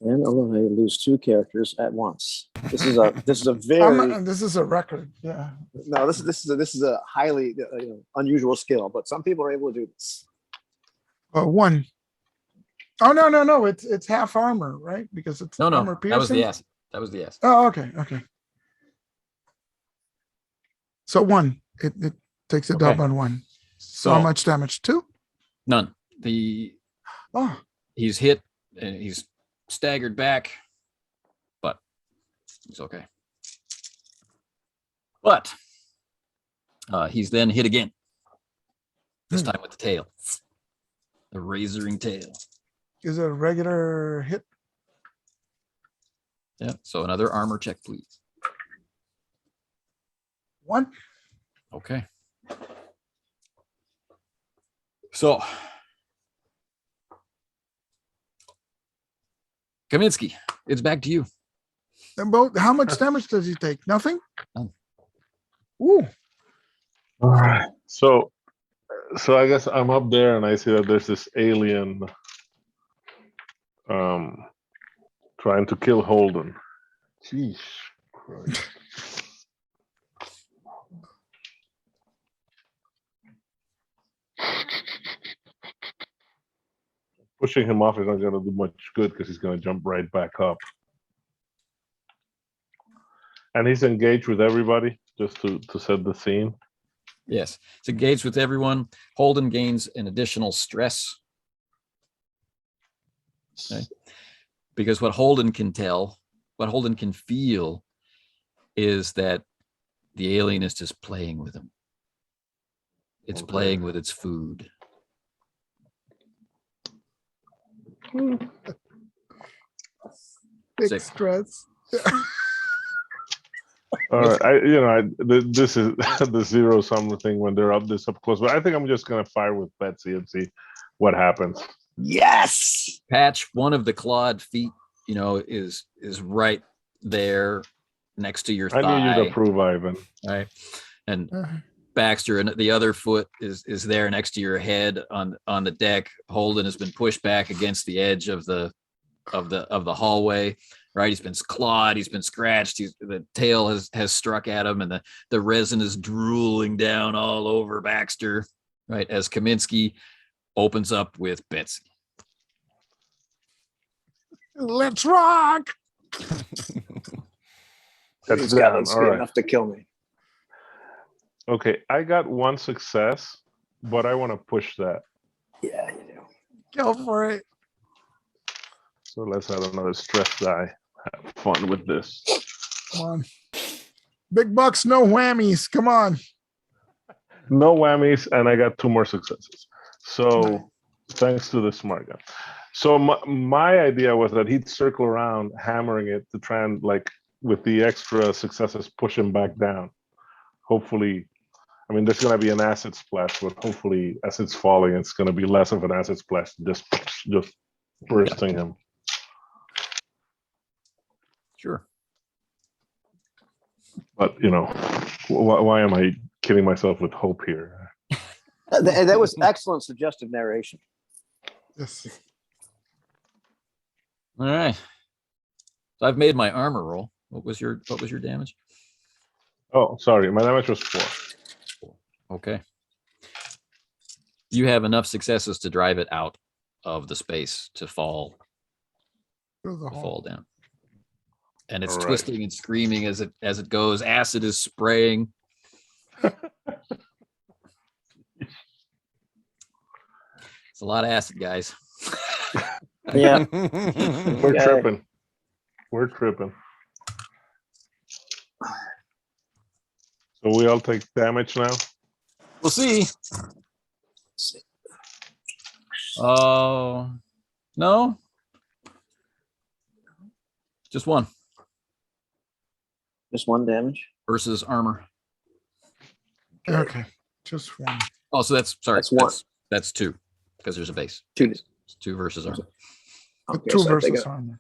And I lose 2 characters at once. This is a very This is a record. Yeah. no. This is a highly unusual skill, but some people are able to do this. 1. Oh no! It's half armor, right? Because it's No, armor that was the piercing. acid. That was the acid. Oh, okay. So 1. It takes a dub Okay. on 1. So how So- much damage? 2? None. Oh, He's hit and he's staggered back, but he's okay. But he's then hit again. This time with the tail. The razoring tail. is it a regular hit? Yeah. So another armor check, please. 1. Okay. So Kaminski, it's back to you. About how much damage does he take? Nothing? None. Ooh. All right. So I guess I'm up there and I see that there's this alien trying to kill Holden. Jeez Christ. Pushing him off is not going to do much good because he's going to jump right back up. And he's engaged with everybody just to set the scene. Yes. It's engaged with everyone. Holden gains an additional stress. Okay. Because what Holden can feel is that the alien is just playing with him. It's Okay. playing with its food. Big 6. stress. All right, this is the 0-sum thing when they're this up close. But I think I'm just gonna fire with Betsy and see what happens. Yes. Patch, one of the clawed feet, is right there next to your I thigh. knew you'd approve, Ivan. Right. And Uh, Baxter and the other foot is there next to your head on the deck. Holden has been pushed back against the edge of the hallway. Right, he's been clawed, he's been scratched. The tail has struck at him, and the resin is drooling down all over Baxter. Right, as Kaminski opens up with Betsy. Let's rock. That's These guys all be right. enough to kill me. Okay, I got 1 success, but I want to push that. Yeah, you do. Go for it. So let's add another stress die. Have fun with this. Come on. Big bucks, no whammies. Come on. No whammies, and I got 2 more successes. So Nice. thanks to the smart guy. So my idea was that he'd circle around, hammering it to try and, with the extra successes, push him back down. Hopefully, there's going to be an acid splash, but hopefully, as it's falling, it's going to be less of an acid splash, just bursting him. Sure. But why am I kidding myself with hope here? That was excellent suggestive narration. Yes. All right. So I've made my armor roll. What was your damage? Oh, sorry. My damage was 4. Okay. You have enough successes to drive it out of the space to fall Through the hole. fall down. And it's All right. twisting and screaming as it goes. Acid is spraying. It's a lot of acid, guys. Yeah. We're Yeah. tripping. We're tripping. So we all take damage now? We'll see. Oh, no. Just one Just 1 damage. versus armor. Okay. Just one. Oh, so that's sorry. That's one. That's 2 because there's a base. 2. It's 2 versus armor. Okay, Two so I take versus a- armor.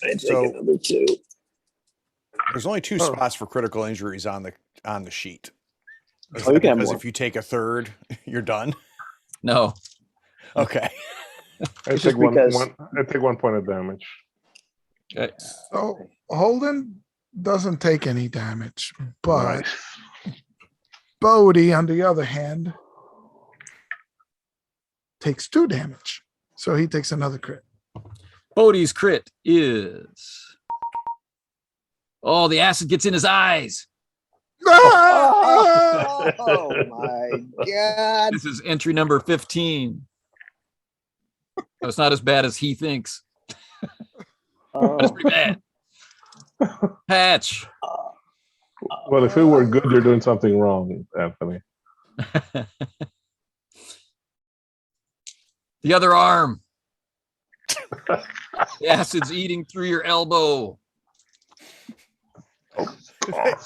I take So- another 2. There's only 2 spots for critical injuries on the sheet. Is Oh, you that can have because more. if you take a third, you're done? No. Okay. I It's take just because- I take 1 point of damage. Okay. So Holden doesn't take any damage, but Nice. Bodie, on the other hand, takes 2 damage. So he takes another crit. Bodie's crit is. Oh, the acid gets in his eyes. Oh my god. This is entry number 15. So it's not as bad as he thinks, but it's Oh. pretty bad. Patch. Well, if it were good, you're doing something wrong, Anthony. The other arm. The acid's eating through your elbow.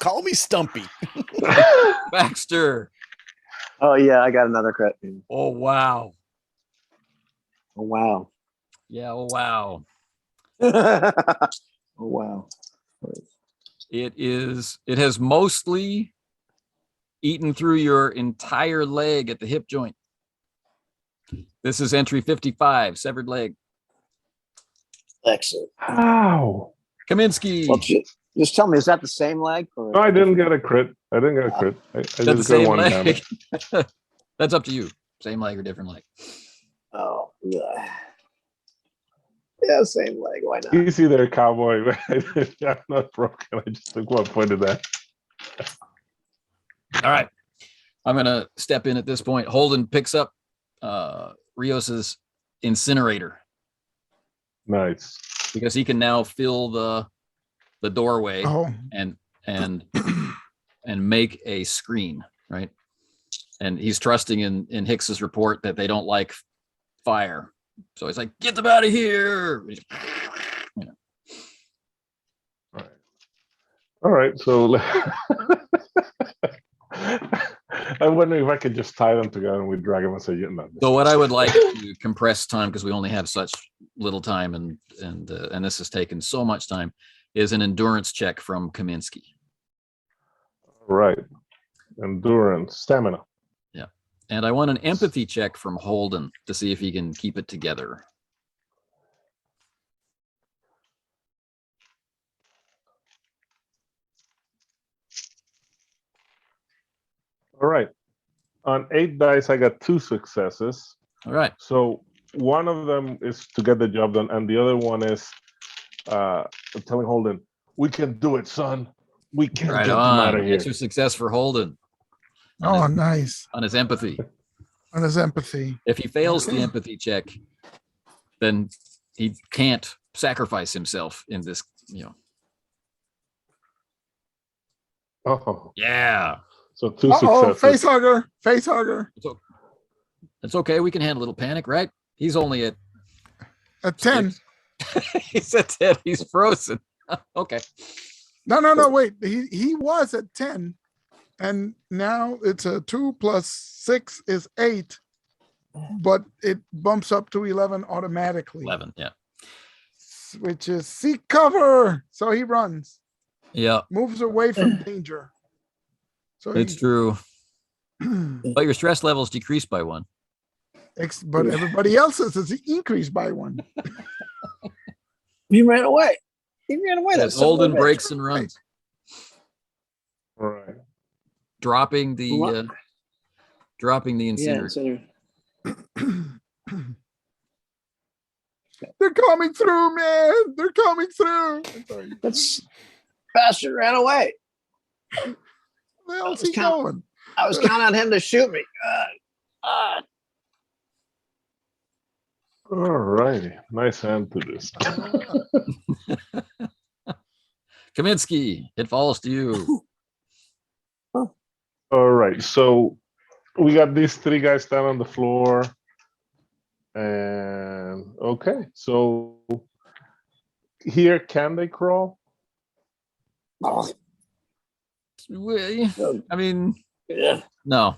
Call me Stumpy. Baxter. Oh yeah, I got another crit. Oh, wow. Oh wow. Yeah, oh, wow. Oh wow. It has mostly eaten through your entire leg at the hip joint. This is entry 55, severed leg. Excellent. Ow. Kaminski. Well, just tell me, is that the same leg? Or No, I didn't get a crit. I didn't get a crit. I Is that just the got same 1 leg? damage. That's up to you. Same leg or different leg. Oh yeah. Yeah, same leg. Why not? Easy there, cowboy. I'm not broken. I just took 1 point of that. All right. I'm going to step in at this point. Holden picks up Rios's incinerator Nice. because he can now fill the doorway Oh, and make a screen, right? And he's trusting in Hicks's report that they don't like fire. So he's like, get them out of here. You know. All right. So I'm wondering if I could just tie them together and we drag them and say, you know. So what I would like to compress time, because we only have such little time and this has taken so much time, is an endurance check from Kaminski. Right. Endurance, stamina. Yeah. And I want an empathy check from Holden to see if he can keep it together. All right. On 8 dice, I got 2 successes. All right. So one of them is to get the job done, and the other one is telling Holden, "We can do it, son. We can Right get them out on. of here." Extra success for Holden oh, nice. on his empathy. On his empathy. If he fails the empathy check, then he can't sacrifice himself in this, Oh, Yeah. so 2 Oh, successes. face hugger. Face hugger. It's okay. We can handle a little panic, right? He's only at At 10. he's at 10. He's frozen. Okay. No, wait. He was at 10. And now it's a 2 plus 6 is 8. But it bumps up to 11 automatically. 11. Yeah. Which is seek cover. So he runs. Yeah. Moves away from danger. So It's he true. But your stress levels decreased by 1. But everybody else's is increased by 1. He ran away. He ran away. As That's Holden breaks and runs, All right. dropping the What? incinerator. They're coming through, man. They're coming through. Sorry. That's bastard ran away. Where else was he count- going? I was counting on him to shoot me. All righty. Nice hand to this. Kaminski, it falls to you. All right. So we got these 3 guys down on the floor. And okay. So here, can they crawl? Oh, Well, I mean, yeah. no.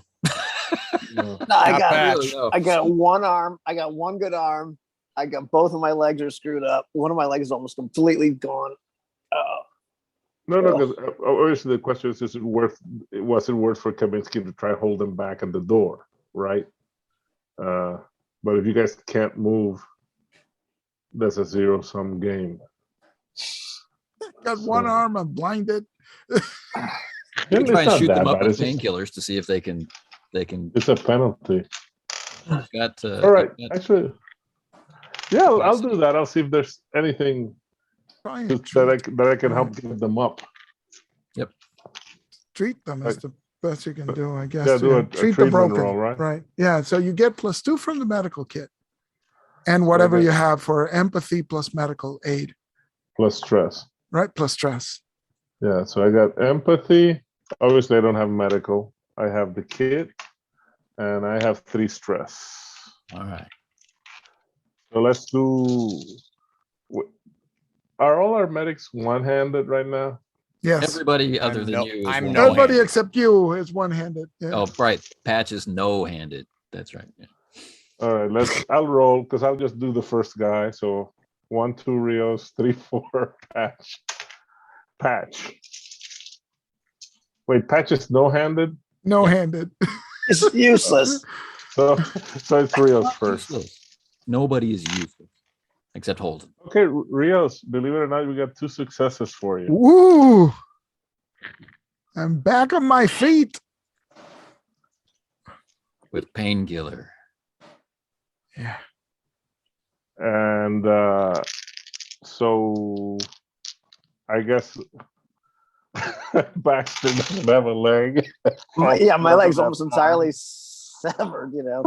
No. No, I Not got bad. Really, no. I got one arm. I got one good arm. I got both of my legs are screwed up. One of my legs is almost completely gone. No, because obviously the question is it was it worth for Kaminski to try hold them back at the door, right? But if you guys can't move, that's a zero-sum game. Got one So- arm. I'm blinded. You can It's try and not shoot that them up bad, with it's just- painkillers to see if they can. It's a penalty. Got All right, got- actually, yeah, I'll do that. I'll see if there's anything Try and that I can help get them up. treat them is the best you can do, I guess. Yeah, do a treat the treatment broken. roll, right? Right. Yeah. So you get +2 from the medical kit, and whatever Okay. you have for empathy plus medical aid. Plus stress. Right. Plus stress. Yeah, so I got empathy. Obviously, I don't have medical. I have the kit, and I have 3 stress. All right. So let's do. Are all our medics one-handed right now? Yes. Everybody other I'm than no- you. Is I'm one-handed. no Everybody handed. except you is one-handed. Yeah. Oh, right. Patch is no-handed. That's right. Yeah. All right, I'll roll because I'll just do the first guy. So 1, 2 Rios, 3, 4 Patch. Patch. Wait, Patch is no-handed. No-handed. It's useless. So it's Rios first. Useless. Nobody is useless except Holden. Okay, Rios, believe it or not, we got 2 successes for you. Woo! I'm back on my feet. With painkiller. Yeah. And so I guess Baxter doesn't have a leg. Yeah, my leg's almost entirely severed. You know.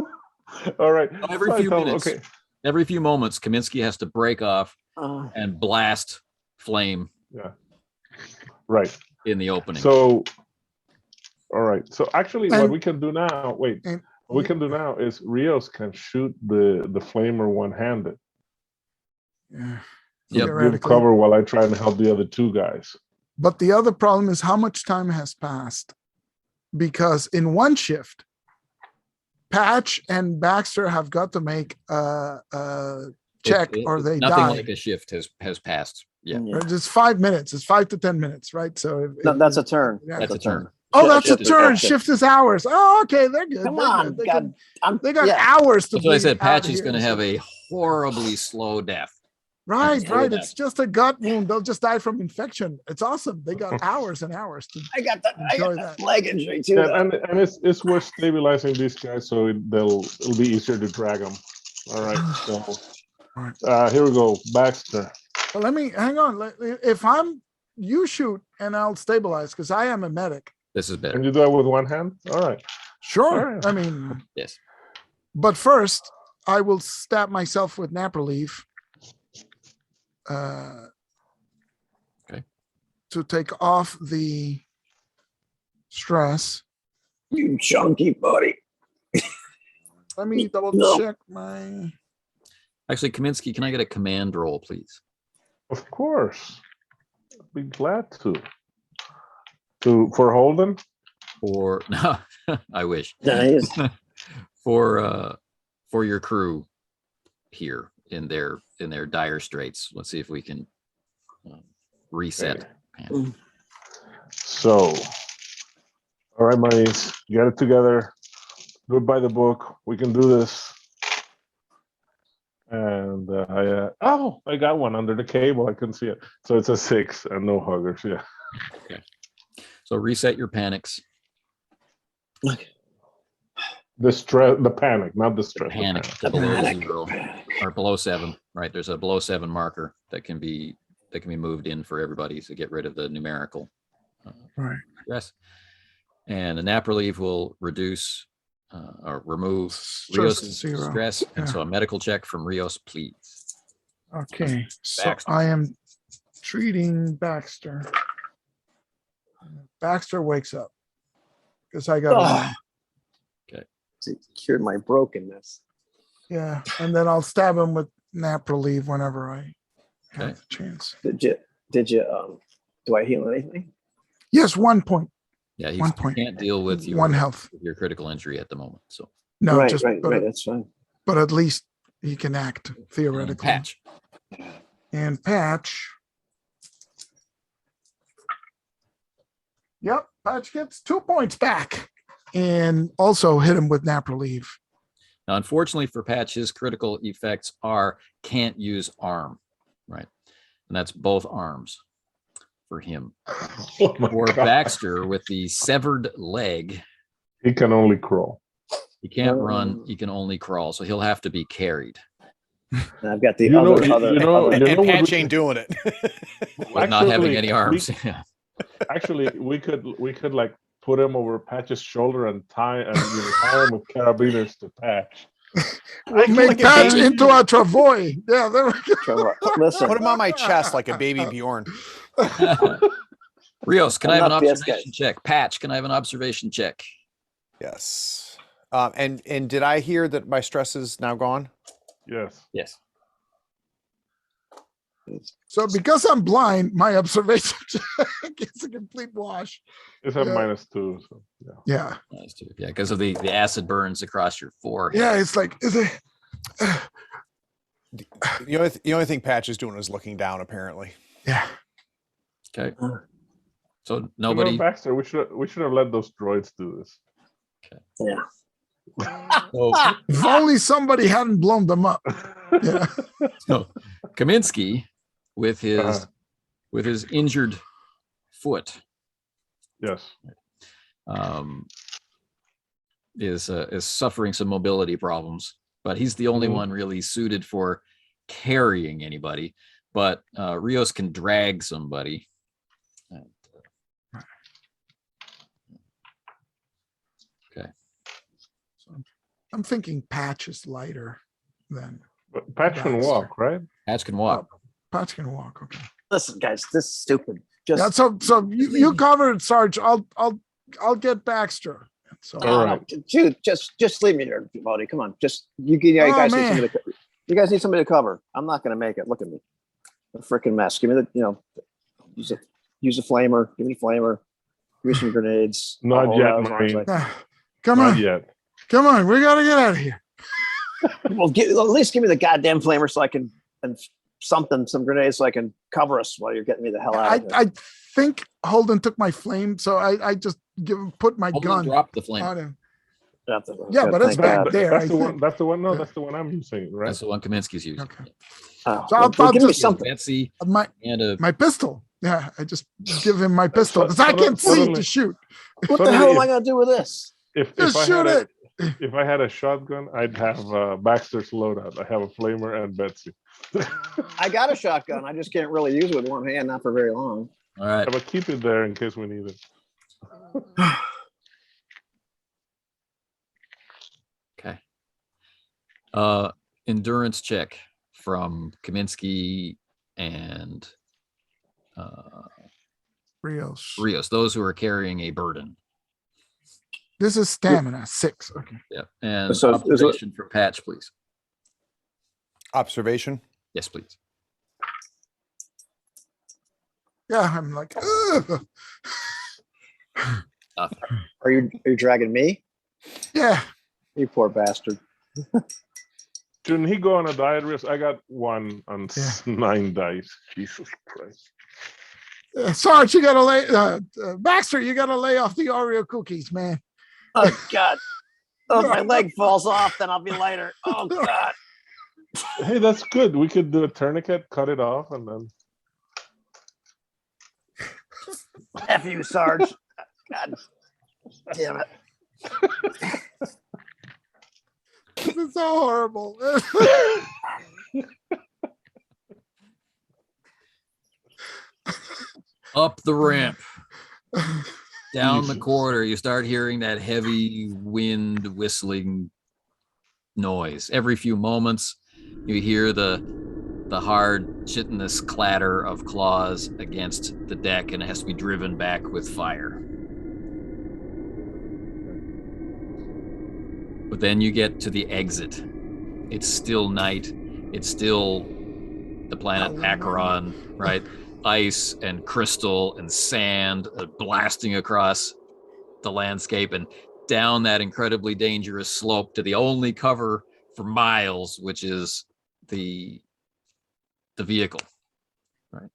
All right. Every So I few told him, minutes. Okay. Every few moments, Kaminski has to break off Uh, and blast flame Right. in the opening. So, all right. So actually, what And- we can do now, wait, and- what we can do now is Rios can shoot the flamer one-handed. Yeah. Yep. Give Theoretically. cover while I try and help the other 2 guys. But the other problem is how much time has passed. Because in one shift, Patch and Baxter have got to make a check or they nothing die. like a shift has passed. Yeah, yeah. Right? It's 5 minutes. It's 5 to 10 minutes, right? So No, that's a turn. yeah. that's a turn. Oh, that's a shift is turn. action. Shift is hours. Oh, okay, they're good. Come They're on, good. They God, they got yeah. hours to. That's what I bleed said. out Patch is here, going to so- have a horribly slow death. Right, Slow right. death. It's just a gut wound. They'll just die from infection. It's awesome. They got hours and hours to. I got that. I Enjoy got that that. leg injury too. Yeah, though. and it's worth stabilizing these guys so it'll be easier to drag them. All right. So here we go. Baxter. Well, let me hang on. If you shoot and I'll stabilize because I am a medic. This is Can better. you do that with one hand? All right. Sure. Alright. I mean, Yes. but first I will stab myself with nap relief. Okay. To take off the stress. You chunky buddy. Let me double No. check my. Actually, Kaminski, can I get a command roll, please? Of course. I'd be glad to. For Holden? Or no, I wish. Nice. For your crew here in their dire straits. Let's see if we can reset. Okay. So All right, Marines, get it together. Do it by the book. We can do this. And I got one under the cable. I couldn't see it. So it's a 6 and no huggers. Yeah. So reset your panics. The panic, not the stress. Panic to below 0 or below 7. Right. There's a below 7 marker that can be moved in for everybody to get rid of the numerical Right. stress. And the nap relief will reduce or remove Stress to Rios' 0. stress. And Yeah. so a medical check from Rios, please. Okay. So Baxter. I am treating Baxter. Baxter wakes up because I got Ugh. him. It cured my brokenness. Yeah, and then I'll stab him with nap relief whenever I have Okay. the chance. Did you do I heal anything? Yes, 1 point. Yeah, he 1 point. can't deal with your 1 health. critical injury at the moment. So No, right, just right, but, right. That's fine. but at least he can act theoretically. Patch. And Patch. Yep, Patch gets 2 points back. And also hit him with nap relief. Now, unfortunately for Patch, his critical effects are can't use arm, right? And that's both arms for him. Oh my For God. Baxter, with the severed leg, He can only crawl. he can't run, he can only crawl, so he'll have to be carried. And I've got the You know- other. you know- And what Patch we ain't could- doing it. With not having Actually, any arms. Yeah. Actually, we could like put him over Patch's shoulder and tie him with carabiners to Patch. We'll can make like a Patch baby- into a Travoy. Yeah, there we go. Trevor, listen, Put him on my chest like a baby Bjorn. Rios, can I'm I have an not BS observation guys. check? Patch, can I have an observation check? Yes. And did I hear that my stress is now gone? Yes. Yes. So because I'm blind, my observation gets a complete wash. It's a Yeah. -2. So yeah. Yeah. Nice too. Yeah, because of the acid burns across your forehead. Yeah, it's like is it The only thing Patch is doing is looking down, apparently. yeah. Okay. So You know, nobody. Baxter, we should have let those droids do this. yeah. So, If only somebody hadn't blown them up. Yeah. so Kaminski, with his Uh-huh. with his injured foot, Yes. is suffering some mobility problems, but he's the only Mhm. one really suited for carrying anybody. But Rios can drag somebody. Okay. I'm thinking Patch is lighter than But Patch can Baxter. walk, right? Patch can walk. Patch can walk. Okay. Listen, guys, this is stupid. Just Yeah, so you cover it, Sarge. I'll get Baxter. So All right. Dude, just leave me here, buddy. Come on, just you guys need man. somebody to, you guys need somebody to cover. I'm not gonna make it. Look at me, a freaking mess. Give me the use a flamer. Give me a flamer. Give me some grenades. I'll Not hold yet, out as long as Marine. come Not on, yet. come on. We gotta get out of here. Well, at least give me the goddamn flamer so I can some grenades so I can cover us while you're getting me the hell out of here. I think Holden took my flame, so I just put my Holden gun dropped the flame. on him. That's Yeah, but it's thank back God. there. That's I the one. think. That's the one. No, Yeah. that's the one I'm using, right? That's the one Kaminski's using. Okay. Oh, So well, I'll give me just- something. Betsy My and my pistol. Yeah, I just give him my pistol because I suddenly- can't see suddenly- to shoot. What the Suddenly hell am if- I gonna do with this? If Just I shoot had it. if I had a shotgun, I'd have Baxter's loadout. I have a flamer and Betsy. I got a shotgun. I just can't really use it with one hand, not for very long. all right. But keep it there in case we need it. Okay. Endurance check from Kaminski and Rios. Rios, those who are carrying a burden. This is stamina 6. Okay. Yeah. And So- observation from Patch, please. Observation. Yes, please. Yeah, I'm like, ugh. Are you dragging me? Yeah. You poor bastard. Shouldn't he go on a diet risk? I got 1 on Yeah. 9 dice. Jesus Christ. Sarge, you gotta lay Baxter, you gotta lay off the Oreo cookies, man. Oh God. Oh, if my leg falls off, then I'll be lighter. Oh God. Hey, that's good. We could do a tourniquet, cut it off, and then. F you, Sarge. God damn it. This is so horrible. Up the ramp, down the Jesus. corridor, you start hearing that heavy wind whistling noise. Every few moments, you hear the hard chitinous clatter of claws against the deck, and it has to be driven back with fire. But then you get to the exit. It's still night. It's still the planet Acheron, right? Ice and crystal and sand blasting across the landscape and down that incredibly dangerous slope to the only cover for miles, which is the vehicle, right?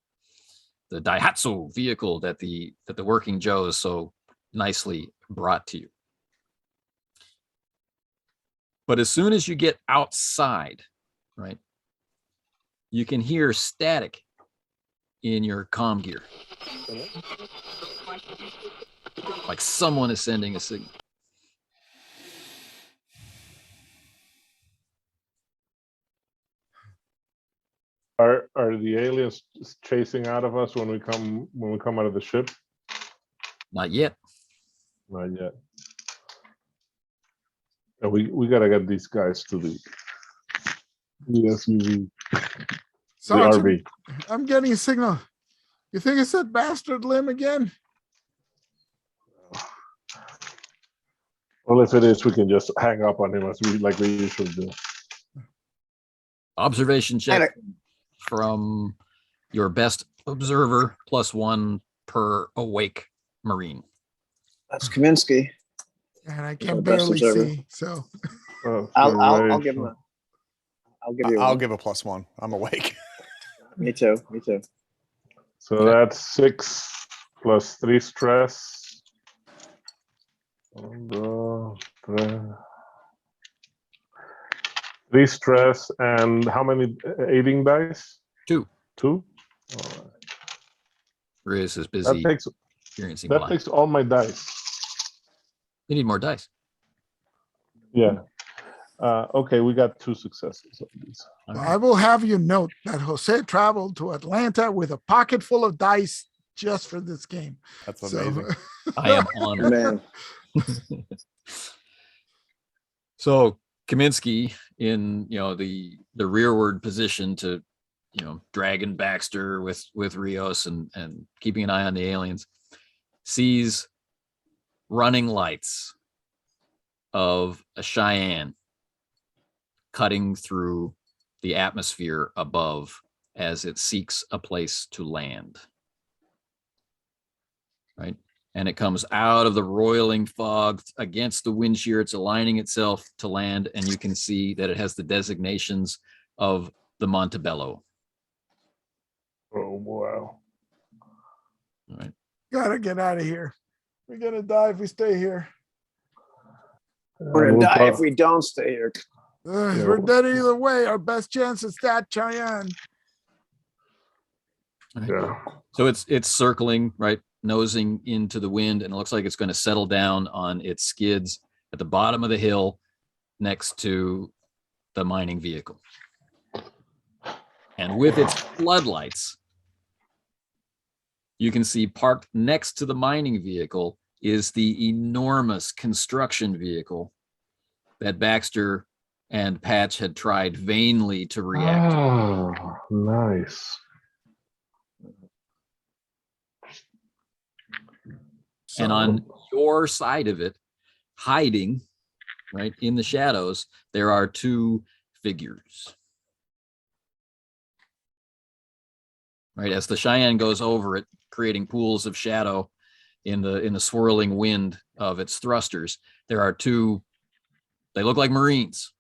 The Daihatsu vehicle that the Working Joes so nicely brought to you. But as soon as you get outside, right, you can hear static in your comm gear. Like someone is sending a signal. Are the aliens chasing out of us when we come out of the ship? Not yet. Not yet. And we gotta get these guys to the SUV, the Sarge, RV. I'm getting a signal. You think it's that bastard Lim again? Well, if it is, we can just hang up on him as we usually do. Observation check from your best observer, +1 per awake Marine. That's Kaminski. And I Our can best barely observer. see. So I'll give him a. I'll give you. I'll one. give a +1. I'm awake. Me too. Me too. So that's 6 plus 3 stress. And, 3 stress and how many aiding dice? 2. 2. All right. Riz is busy That takes experiencing that life. takes all my dice. You need more dice. Yeah. Okay, we got 2 successes on these. I will have you note that Jose traveled to Atlanta with a pocket full of dice just for this game. That's So, amazing. I am honored. Man. So Kaminski in the rearward position to dragging Baxter with Rios and keeping an eye on the aliens, sees running lights of a Cheyenne cutting through the atmosphere above as it seeks a place to land. Right? And it comes out of the roiling fog against the wind shear. It's aligning itself to land, and you can see that it has the designations of the Montebello. Oh wow. All right. gotta get out of here. We're gonna die if we stay here. We're gonna We'll die if talk- we don't stay here. We're dead either way. Our best chance is that Cheyenne. Yeah. So it's circling, right, nosing into the wind, and it looks like it's going to settle down on its skids at the bottom of the hill next to the mining vehicle. And with its floodlights, you can see parked next to the mining vehicle is the enormous construction vehicle that Baxter and Patch had tried vainly to react to. Oh, nice. And on your side of it, hiding, right, in the shadows, there are 2 figures. Right, as the Cheyenne goes over it, creating pools of shadow in the swirling wind of its thrusters, there are 2, they look like Marines.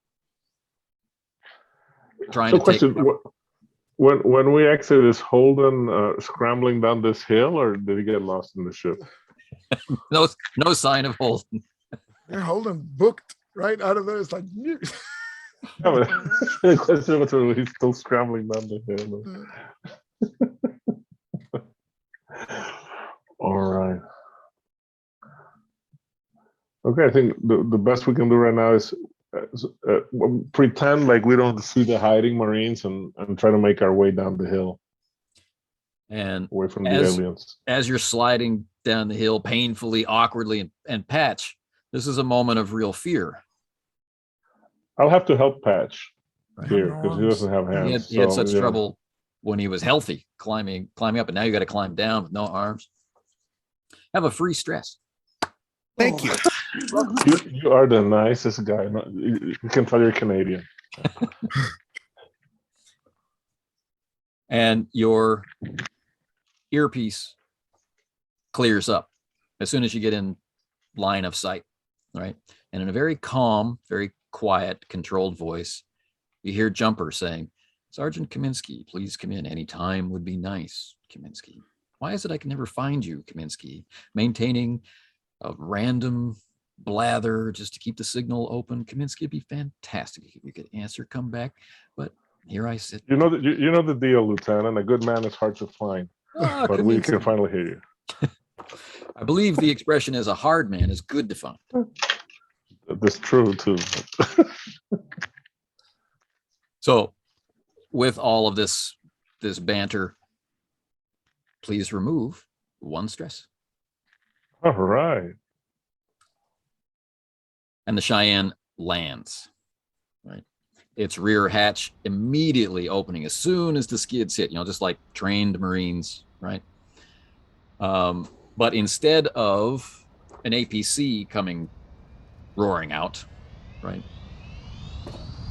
Trying So to take question, cover. when we exit, is Holden scrambling down this hill, or did he get lost in the ship? No sign of Holden. They're holding booked right out of there. It's like, Yeah, but the question was whether he's still scrambling down the hill. All right. Okay, I think the best we can do right now is pretend like we don't see the hiding Marines and try to make our way down the hill And away from the as aliens. as you're sliding down the hill painfully, awkwardly, and Patch, this is a moment of real fear. I'll have to help Patch Right. here because he doesn't have hands. He had so, such yeah. trouble when he was healthy climbing up, and now you got to climb down with no arms. Have a free stress. Thank you. You are the nicest guy. You can tell you're Canadian. And your earpiece clears up as soon as you get in line of sight, right? And in a very calm, very quiet, controlled voice, you hear Jumper saying, "Sergeant Kaminski, please come in. Any time would be nice, Kaminski. Why is it I can never find you, Kaminski? Maintaining a random blather just to keep the signal open. Kaminski, it'd be fantastic if you could answer, come back. But here I sit." You know the deal, Lieutenant. A good man is hard to find, but we can Kaminski. finally hear you. I believe the expression "as a hard man" is good to find. That's true too. So, with all of this banter, please remove one stress. All right. And the Cheyenne lands, right? Its rear hatch immediately opening as soon as the skids hit, just like trained Marines, right? But instead of an APC coming roaring out, right,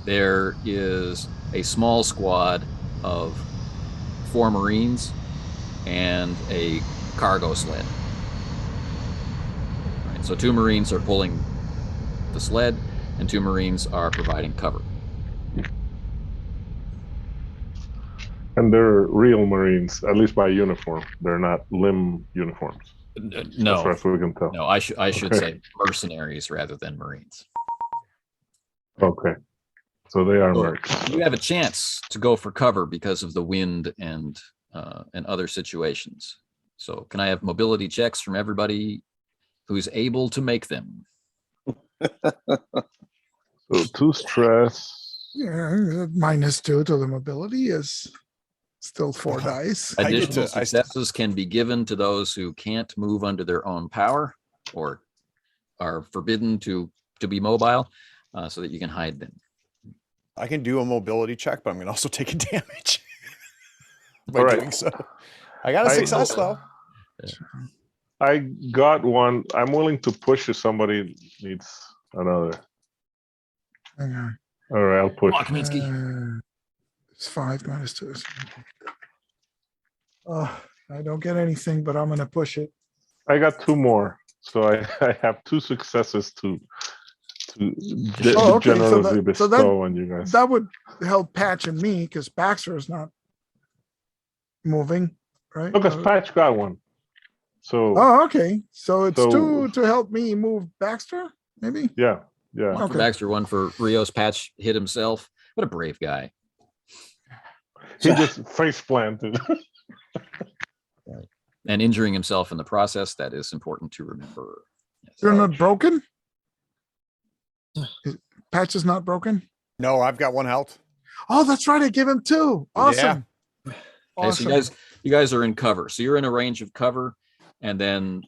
there is a small squad of 4 Marines and a cargo sled. Right, so 2 Marines are pulling the sled and 2 Marines are providing cover. And they're real Marines, at least by uniform. They're not limb uniforms. No, as far as we can tell. no, I should Okay. say mercenaries rather than Marines. Okay. So they are So mercs. you have a chance to go for cover because of the wind and other situations. So can I have mobility checks from everybody who's able to make them? So 2 stress. yeah, -2 to the mobility is still 4 dice. I get Additional to- I st- successes can be given to those who can't move under their own power or are forbidden to be mobile, so that you can hide them. I can do a mobility check, but I'm going to also take a damage by All right. doing so. I got a success though. I got one. I'm willing to push if somebody needs another. Hang on. All right, I'll push. Kaminski. It's 5 -2. Oh, I don't get anything, but I'm gonna push it. I got 2 more, so I have 2 successes to Oh, okay, so generously that- so bestow on you guys. That would help Patch and me because Baxter is not moving, right? Because Patch got one. So Oh, okay. So it's So- 2 to help me move Baxter, maybe? yeah. One for Okay. Baxter, one for Rios. Patch hit himself. What a brave guy. He just face planted. And injuring himself in the process, that is important to remember. Yes. You're not broken? Patch is not broken? No, I've got 1 health. Oh, that's right. I give him 2. Awesome. Okay, Awesome. so you guys are in cover. So you're in a range of cover, and then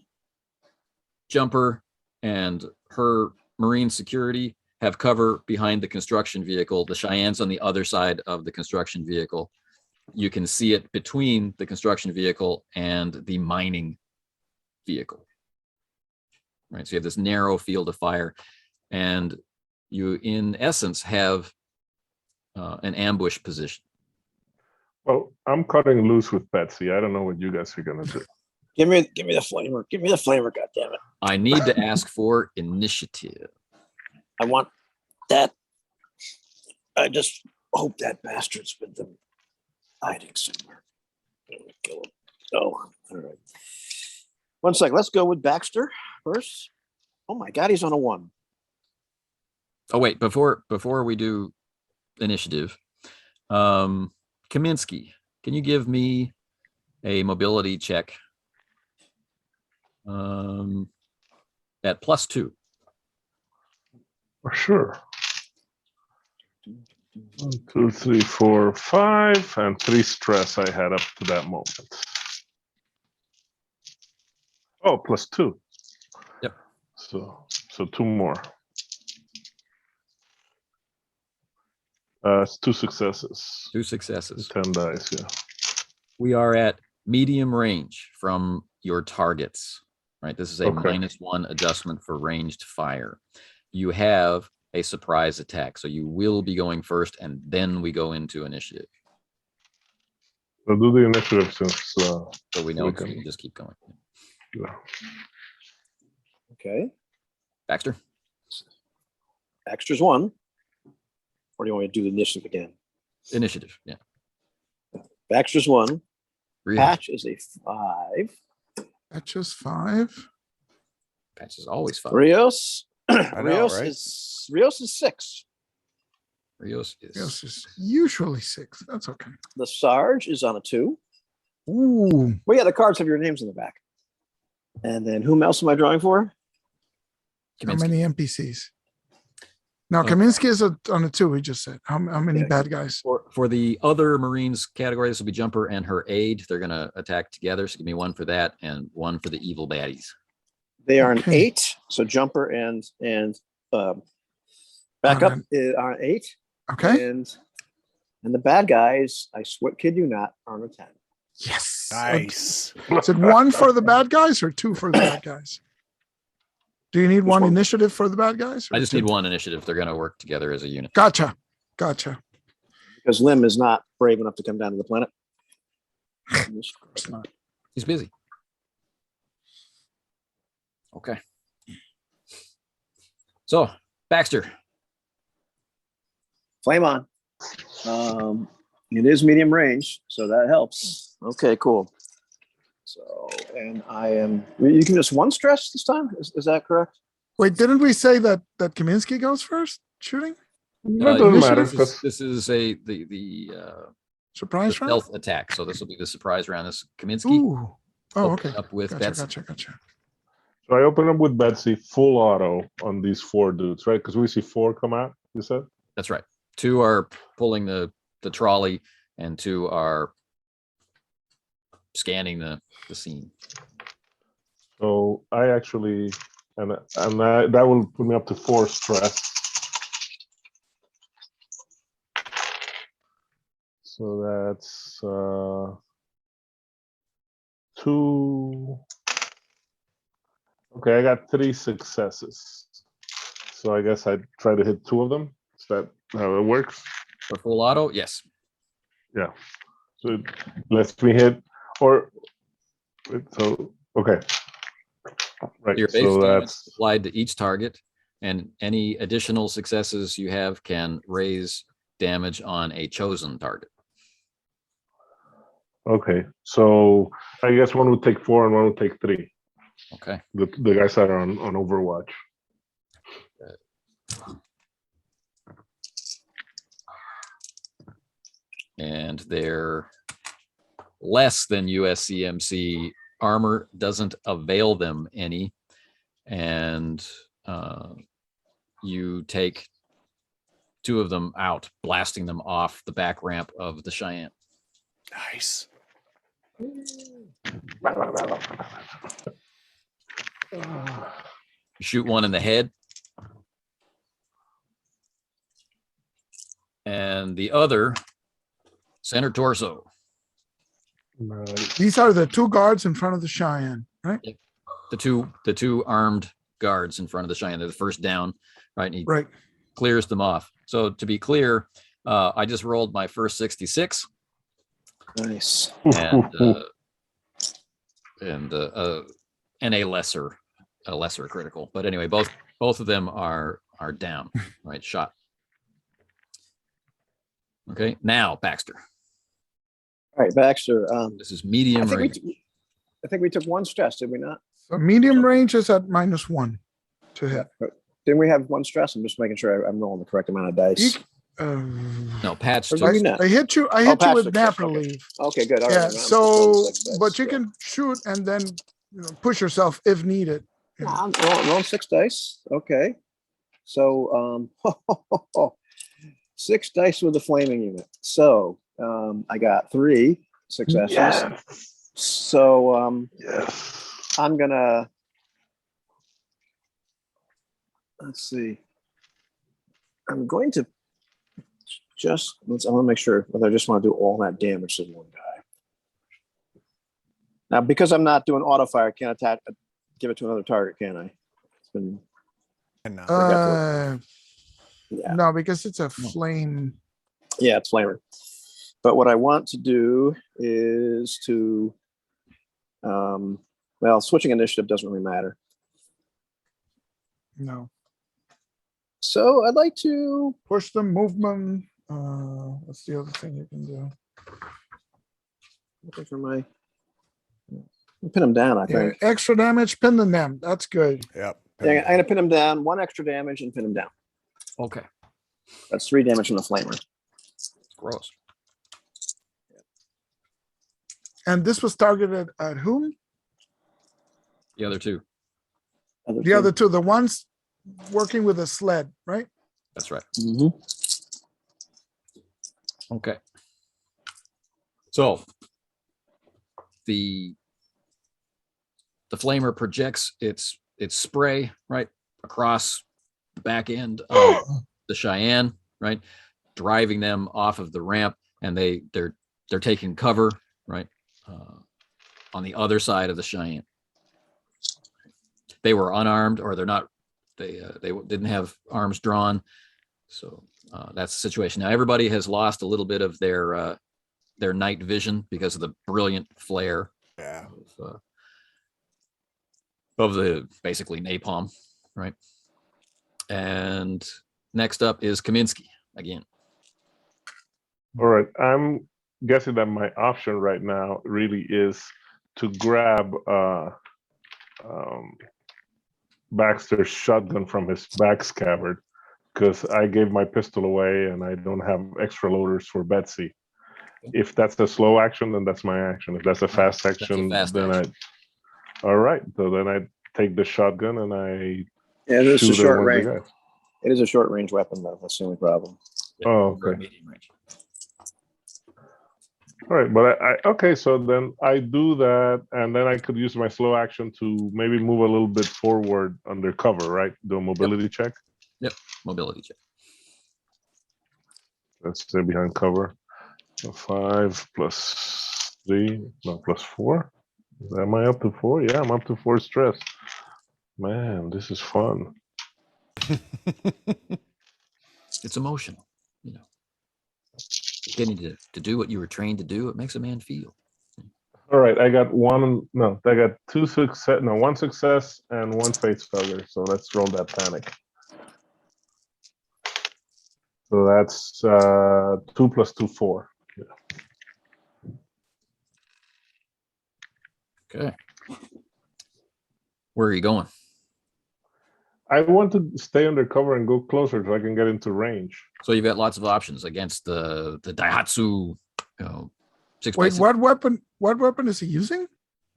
Jumper and her Marine security have cover behind the construction vehicle. The Cheyenne's on the other side of the construction vehicle. You can see it between the construction vehicle and the mining vehicle. Right, so you have this narrow field of fire, and you, in essence, have an ambush position. Well, I'm cutting loose with Betsy. I don't know what you guys are gonna do. Give me the flamer. Give me the flamer, goddammit. I need to ask for initiative. I want that. I just hope that bastard's with them. hiding somewhere. Kill him. Oh, all right. 1 second. Let's go with Baxter first. Oh my God, he's on a 1. Oh wait, before we do initiative, Kaminski, can you give me a mobility check at +2? For sure. 1, 2, 3, 4, 5, and 3 stress I had up to that moment. Oh, +2. Yep. So 2 more. It's 2 successes. 2 successes. 10 dice, yeah. We are at medium range from your targets, right? This is a Okay. -1 adjustment for ranged fire. You have a surprise attack, so you will be going first, and then we go into initiative. I'll do the initiative since So we know we we can- can just keep going. yeah. Okay. Baxter? Baxter's 1. Or do you want me to do the initiative again? Initiative, yeah. Baxter's 1. Rios. Patch is a 5. That's just 5. Patch is always 5. Rios. I know, Rios right? is 6. Rios is Yes, it's usually 6. That's okay. The Sarge is on a 2. Ooh. Well, yeah, the cards have your names in the back. And then whom else am I drawing for? How Kaminski. many NPCs? Now, Okay. Kaminski is on a 2, we just said. How many Yeah. bad guys? For the other Marines category, this will be Jumper and her aide. They're going to attack together. So give me 1 for that and 1 for the evil baddies. They are an Okay. 8. So Jumper and backup are an 8. Okay. And the bad guys, kid you not, are on a 10. Yes. Nice. Is it 1 for the bad guys or 2 for the bad guys? Do you need one one? initiative for the bad guys? I or just 2? need 1 initiative. They're going to work together as a unit. Gotcha. Because Lim is not brave enough to come down to the planet. It's not. He's busy. Okay. So, Baxter. Flame on. It is medium range, so that helps. Okay, cool. So, and I am. You can just 1 stress this time. Is that correct? Wait, didn't we say that Kaminski goes first shooting? That doesn't matter. This is, 'cause- this is the Surprise round? stealth attack. So this will be the surprise round. This is Kaminski. Ooh. Oh, open okay. Up with Gotcha, Betsy. gotcha. So I open up with Betsy, full auto on these 4 dudes, right? Because we see 4 come out, you said? That's right. 2 are pulling the trolley, and 2 are scanning the scene. So I actually, and that will put me up to 4 stress. So that's 2. Okay, I got 3 successes. So I guess I'd try to hit 2 of them. Is that how it works? For full auto, yes. Yeah. So it lets me hit, or so okay. Right. Your base So damage that's applied to each target, and any additional successes you have can raise damage on a chosen target. okay. So I guess one would take 4 and one would take 3. Okay. The guys that are on Overwatch. And they're less than USCMC. Armor doesn't avail them any, and you take 2 of them out, blasting them off the back ramp of the Cheyenne. Nice. You shoot 1 in the head, and the other center torso. These are the 2 guards in front of the Cheyenne, right? The two armed guards in front of the Cheyenne. They're the first down, right? And he Right. clears them off. So to be clear, I just rolled my first 66, Nice. and a lesser critical. But anyway, both of them are down, right? Shot. Okay, now Baxter. right, Baxter. This is I medium think range. I think we took one stress, did we not? So medium range is at -1 to hit. Didn't we have one stress? I'm just making sure I'm rolling the correct amount of dice. No, patch Or two. did we not? I hit you. I Oh, hit you patch with success, nap okay. relief. Okay, good. All right, Yeah. I'm just So, rolling 6 dice, but you yeah. can shoot and then push yourself if needed. Yeah, I'm rolling 6 dice. Okay. So 6 dice with the flaming unit. So I got 3 successes. Yes. So Yes. I'm gonna let's see. I'm going to I want to make sure whether I just want to do all that damage to one guy. Now, because I'm not doing auto fire, I can't give it to another target, can I? It's been And yeah. No, because it's a flame. Yeah, it's flamer. But what I want to do is to, well, switching initiative doesn't really matter. No. So I'd like to Push the movement. What's the other thing you can do? looking for my pin him down. I Yeah, think. extra damage, pin them. That's good. Yep. Yeah, I'm gonna pin him down. 1 extra damage and pin him down. Okay. That's 3 damage from the flamer. Gross. And this was targeted at whom? The other two. The other two, the ones working with a sled, right? That's right. Mhm. Okay. So the flamer projects its spray right across the back end of the Cheyenne, right, driving them off of the ramp, and they're taking cover right on the other side of the Cheyenne. They were unarmed, or they're not. They didn't have arms drawn, so that's the situation. Now everybody has lost a little bit of their night vision because of the brilliant flare. Yeah. Of the basically napalm, right? And next up is Kaminski again. All right. I'm guessing that my option right now really is to grab Baxter's shotgun from his back scabbard, because I gave my pistol away and I don't have extra loaders for Betsy. If that's a slow action, then that's my action. If that's a fast action, then action. all right. So then I take the shotgun and I Yeah, this is a shoot short at one of the range. guys. It is a short range weapon, though. That's the only problem. Oh, Very okay. medium range. All right, but okay, so then I do that, and then I could use my slow action to maybe move a little bit forward under cover, right? Do a mobility check. Yep, mobility check. Let's stay behind cover. So 5 plus 3, no, plus 4. Am I up to 4? Yeah, I'm up to 4 stress. Man, this is fun. It's emotional, you know. Getting to do what you were trained to do, it makes a man feel. All right, I got 1 success and 1 face failure. So let's roll that panic. So that's 2 plus 2, 4. Okay. Where are you going? I want to stay undercover and go closer so I can get into range. So you've got lots of options against the Daihatsu, 6x6. Wait, what weapon? What weapon is he using?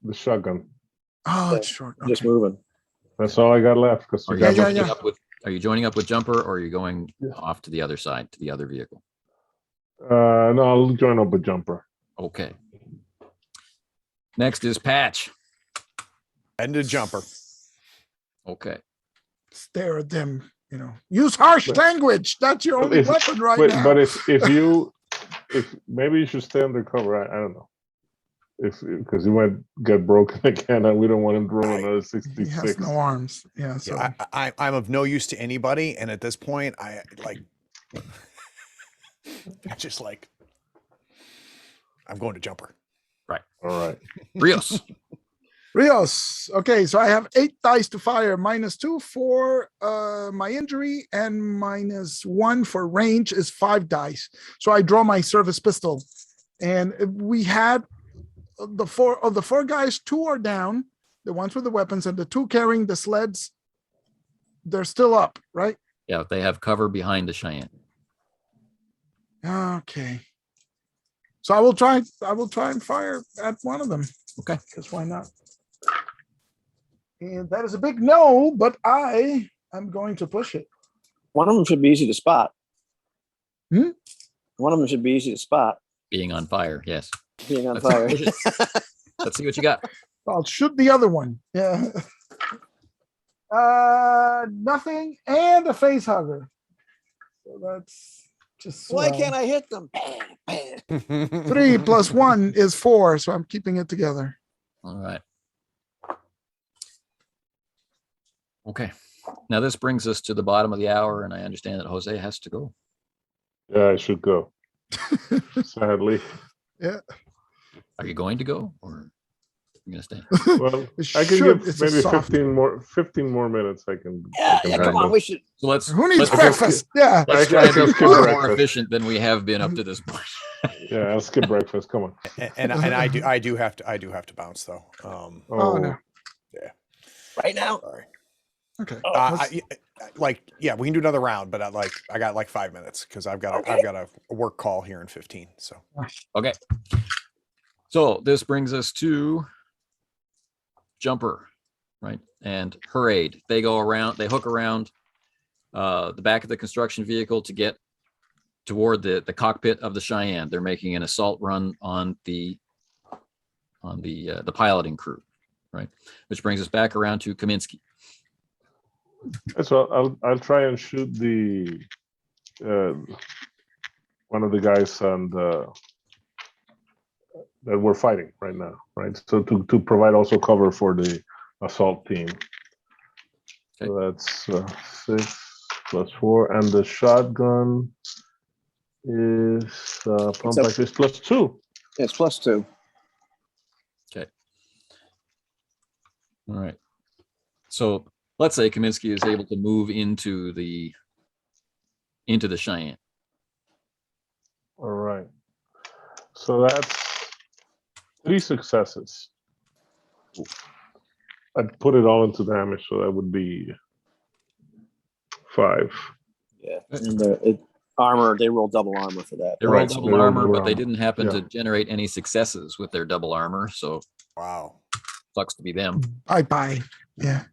The shotgun. Oh, Yeah, it's short. Just Okay. moving. That's all I got left. Because Are you joining up with? Are you joining up with Jumper, or are you going off to the other side, to the other vehicle? no, I'll join up with Jumper. Okay. Next is Patch. And a jumper. Okay. Stare at them. Use harsh language. That's your only weapon right now. But if maybe you should stay undercover. I don't know. Because he might get broken again, and we don't want him to roll another 66. He has no arms. Yeah. So Yeah, I'm of no use to anybody, and at this point, I just like I'm going to jumper. Right. All right. Rios. Rios. Okay, so I have 8 dice to fire, -2 for my injury, and -1 for range is 5 dice. So I draw my service pistol And we had the four guys, 2 are down, the ones with the weapons, and the 2 carrying the sleds, they're still up, right? Yeah, they have cover behind the Cheyenne. Okay. So I will try and fire at one of them. Okay. Because why not? And that is a big no, but I am going to push it. One of them should be easy to spot. Hmm? One of them should be easy to spot. Being on fire, yes. Being on Let's fire. push it. Let's see what you got. I'll shoot the other one. Yeah. Nothing and a face hugger. So that's just Why can't I hit them? Bam, bam. 3 plus 1 is 4, so I'm keeping it together. All right. Okay. Now this brings us to the bottom of the hour, and I understand that Jose has to go. Yeah, I should go. Sadly. Yeah. Are you going to go, or are you gonna stay? Well, It I can should. give It's a maybe soft- 15 more minutes. I can. Yeah, I can yeah, come handle. on. We should. So let's Who needs let's- breakfast? Yeah. Let's I try to can be skip more breakfast. efficient than we have been up to this point. Yeah, I'll skip breakfast. Come on. And I do have to bounce though. Oh, no. Right now. Sorry. Okay. Yeah, we can do another round, but I got like 5 minutes because I've got a work call here in 15. So Okay. So this brings us to Jumper, right? And her aid. They go around, they hook around the back of the construction vehicle to get toward the cockpit of the Cheyenne. They're making an assault run on the piloting crew, right? Which brings us back around to Kaminski. So I'll try and shoot the one of the guys on the that we're fighting right now, right? So to provide also cover for the assault team. Okay. So that's 6 plus 4, and the shotgun is pump a- action is plus 2. It's plus 2. Okay. All right. So let's say Kaminski is able to move into the Cheyenne. All right. So that's 3 successes. I'd put it all into damage, so that would be 5. Yeah. And armor, they roll double armor for that. They Right, rolled so double they rolled armor, double but they armor. didn't happen Yeah. to generate any successes with their double armor. So wow. sucks to be them. Bye. Yeah.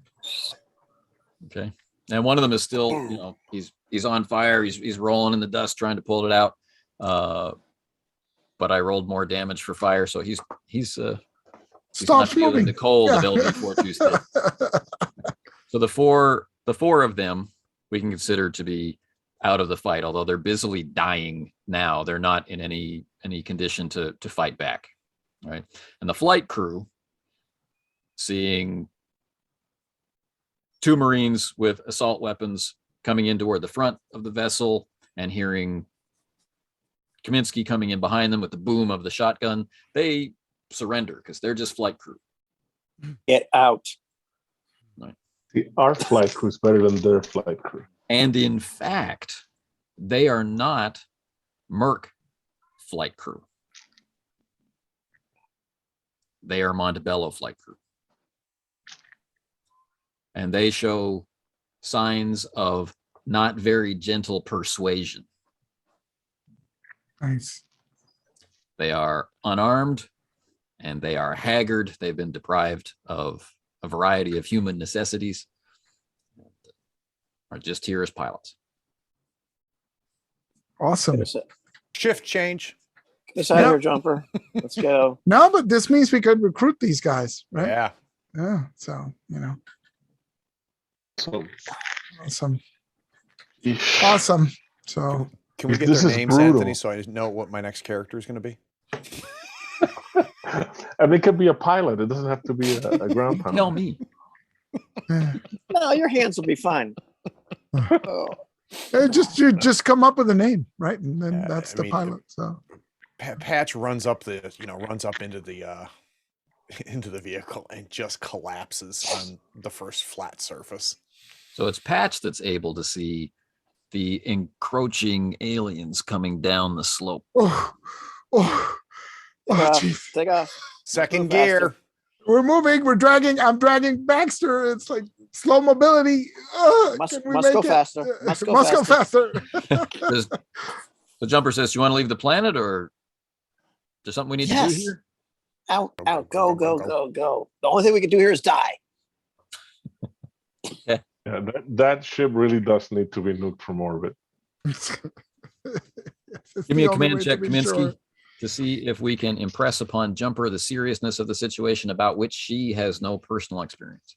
Okay. And one of them is still, he's on fire. He's rolling in the dust trying to pull it out. But I rolled more damage for fire, so he's not Stop feeling moving. the cold Yeah. of LV-426. So the four of them we can consider to be out of the fight, although they're busily dying now. They're not in any condition to fight back. Right. And the flight crew, seeing 2 Marines with assault weapons coming in toward the front of the vessel and hearing Kaminski coming in behind them with the boom of the shotgun, they surrender because they're just flight crew. Get out. Our flight crew is better than their flight crew. And in fact, they are not Merc flight crew. They are Montebello flight crew. And they show signs of not very gentle persuasion. Nice. They are unarmed and they are haggard. They've been deprived of a variety of human necessities, are just here as pilots. Awesome. Shift change. Get out of here, Jumper. Let's go. No, but this means we could recruit these guys, right? Yeah. Yeah. So, So awesome. So Can we get This their is names, brutal. Anthony, so I know what my next character is going to be? and it could be a pilot. It doesn't have to be a ground pilot. Tell me. yeah. No, your hands will be fine. Oh. You just come up with a name, right? And then Yeah, that's I the mean, pilot. So Patch runs up into the into the vehicle and just collapses on the first flat surface. So it's Patch that's able to see the encroaching aliens coming down the slope. oh, Take Oh, off. jeez. Take off. Second Move faster. gear. We're moving. We're dragging. I'm dragging Baxter. It's like slow mobility. Must Can we go make it? faster. Must go Must go faster. The jumper says, "Do you want to leave the planet, or there's something we need to do Yes. here?" Out, out, go, go, go, go. The only thing we can do here is die. Yeah, that ship really does need to be nuked from orbit. Give me a command check, Kaminski, to see if we can impress upon Jumper the seriousness of the situation about which she has no personal experience.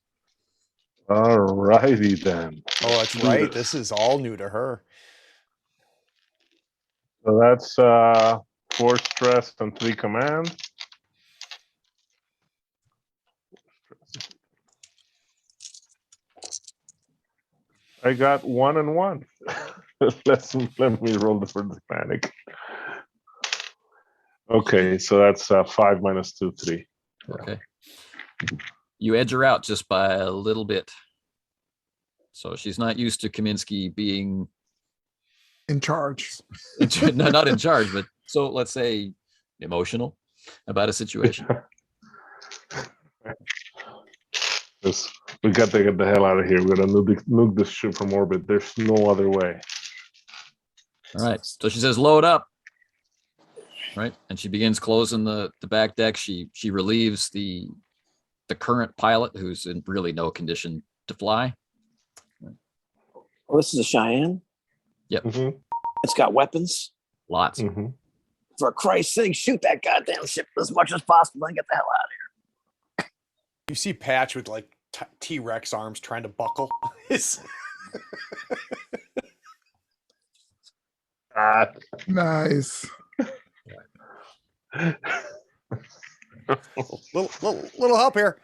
All righty then. Oh, that's Do right. this. This is all new to her. So that's 4 stress and 3 command. I got 1 and 1. Let me roll the first panic. Okay, so that's 5 minus 2, 3. Okay. You edge her out just by a little bit. So she's not used to Kaminski being In charge. no, not in charge, but so let's say emotional about a situation. Yes, we got to get the hell out of here. We're gonna nuke this ship from orbit. There's no other way. All right. So she says, "Load up." Right, and she begins closing the back deck. She relieves the current pilot, who's in really no condition to fly. Oh, this is a Cheyenne. Yep, Mhm, It's got weapons. lots. mhm. For Christ's sake, shoot that goddamn ship as much as possible and get the hell out of You see Patch with like T-Rex arms trying to buckle. Ah, Nice. little help here.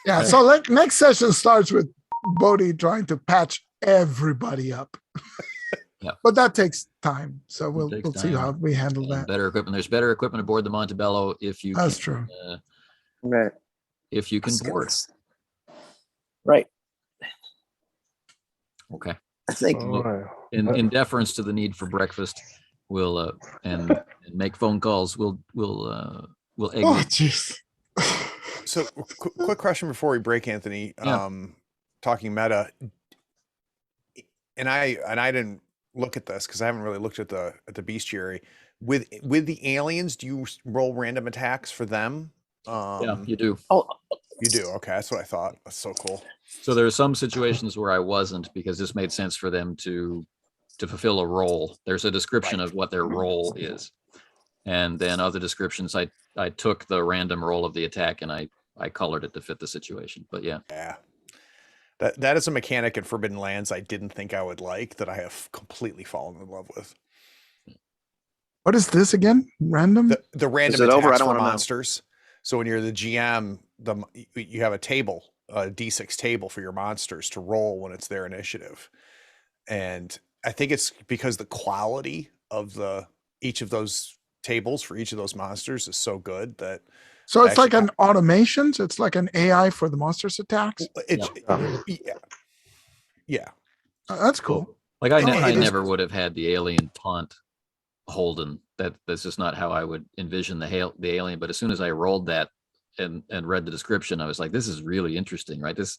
Yeah. So next session starts with Bodhi trying to patch everybody up. Yeah. But that takes time. So we'll takes see how time. we handle And that. better equipment. There's better equipment aboard the Montebello if you That's can, true. here. if you can board. Right. Okay. I think all right. In deference to the need for breakfast, we'll and make phone calls. We'll Oh, exit. jeez. So, quick question before we break, Anthony. Yeah. Talking meta, and I didn't look at this because I haven't really looked at the bestiary. With the aliens, do you roll random attacks for them? Yeah, you do. oh, You do. Okay, that's what I thought. That's so cool. So there are some situations where I wasn't, because this made sense for them to fulfill a role. There's a description Right. of what their role is, and then other descriptions I took the random roll of the attack and I colored it to fit the situation. But yeah, Yeah. That is a mechanic in Forbidden Lands I didn't think I would like, that I have completely fallen in love with. What is this again? Random? The random it over? I attacks don't for wanna know. monsters. So when you're the GM, you have a table, a D6 table for your monsters to roll when it's their initiative. And I think it's because the quality of each of those tables for each of those monsters is so good that So it's like actually- an automation. So it's like an AI for the monsters attacks. Yeah. That's cool. like I It is- never would have had the alien taunt Holden. That's just not how I would envision the alien. But as soon as I rolled that and read the description, I was like, this is really interesting, right? This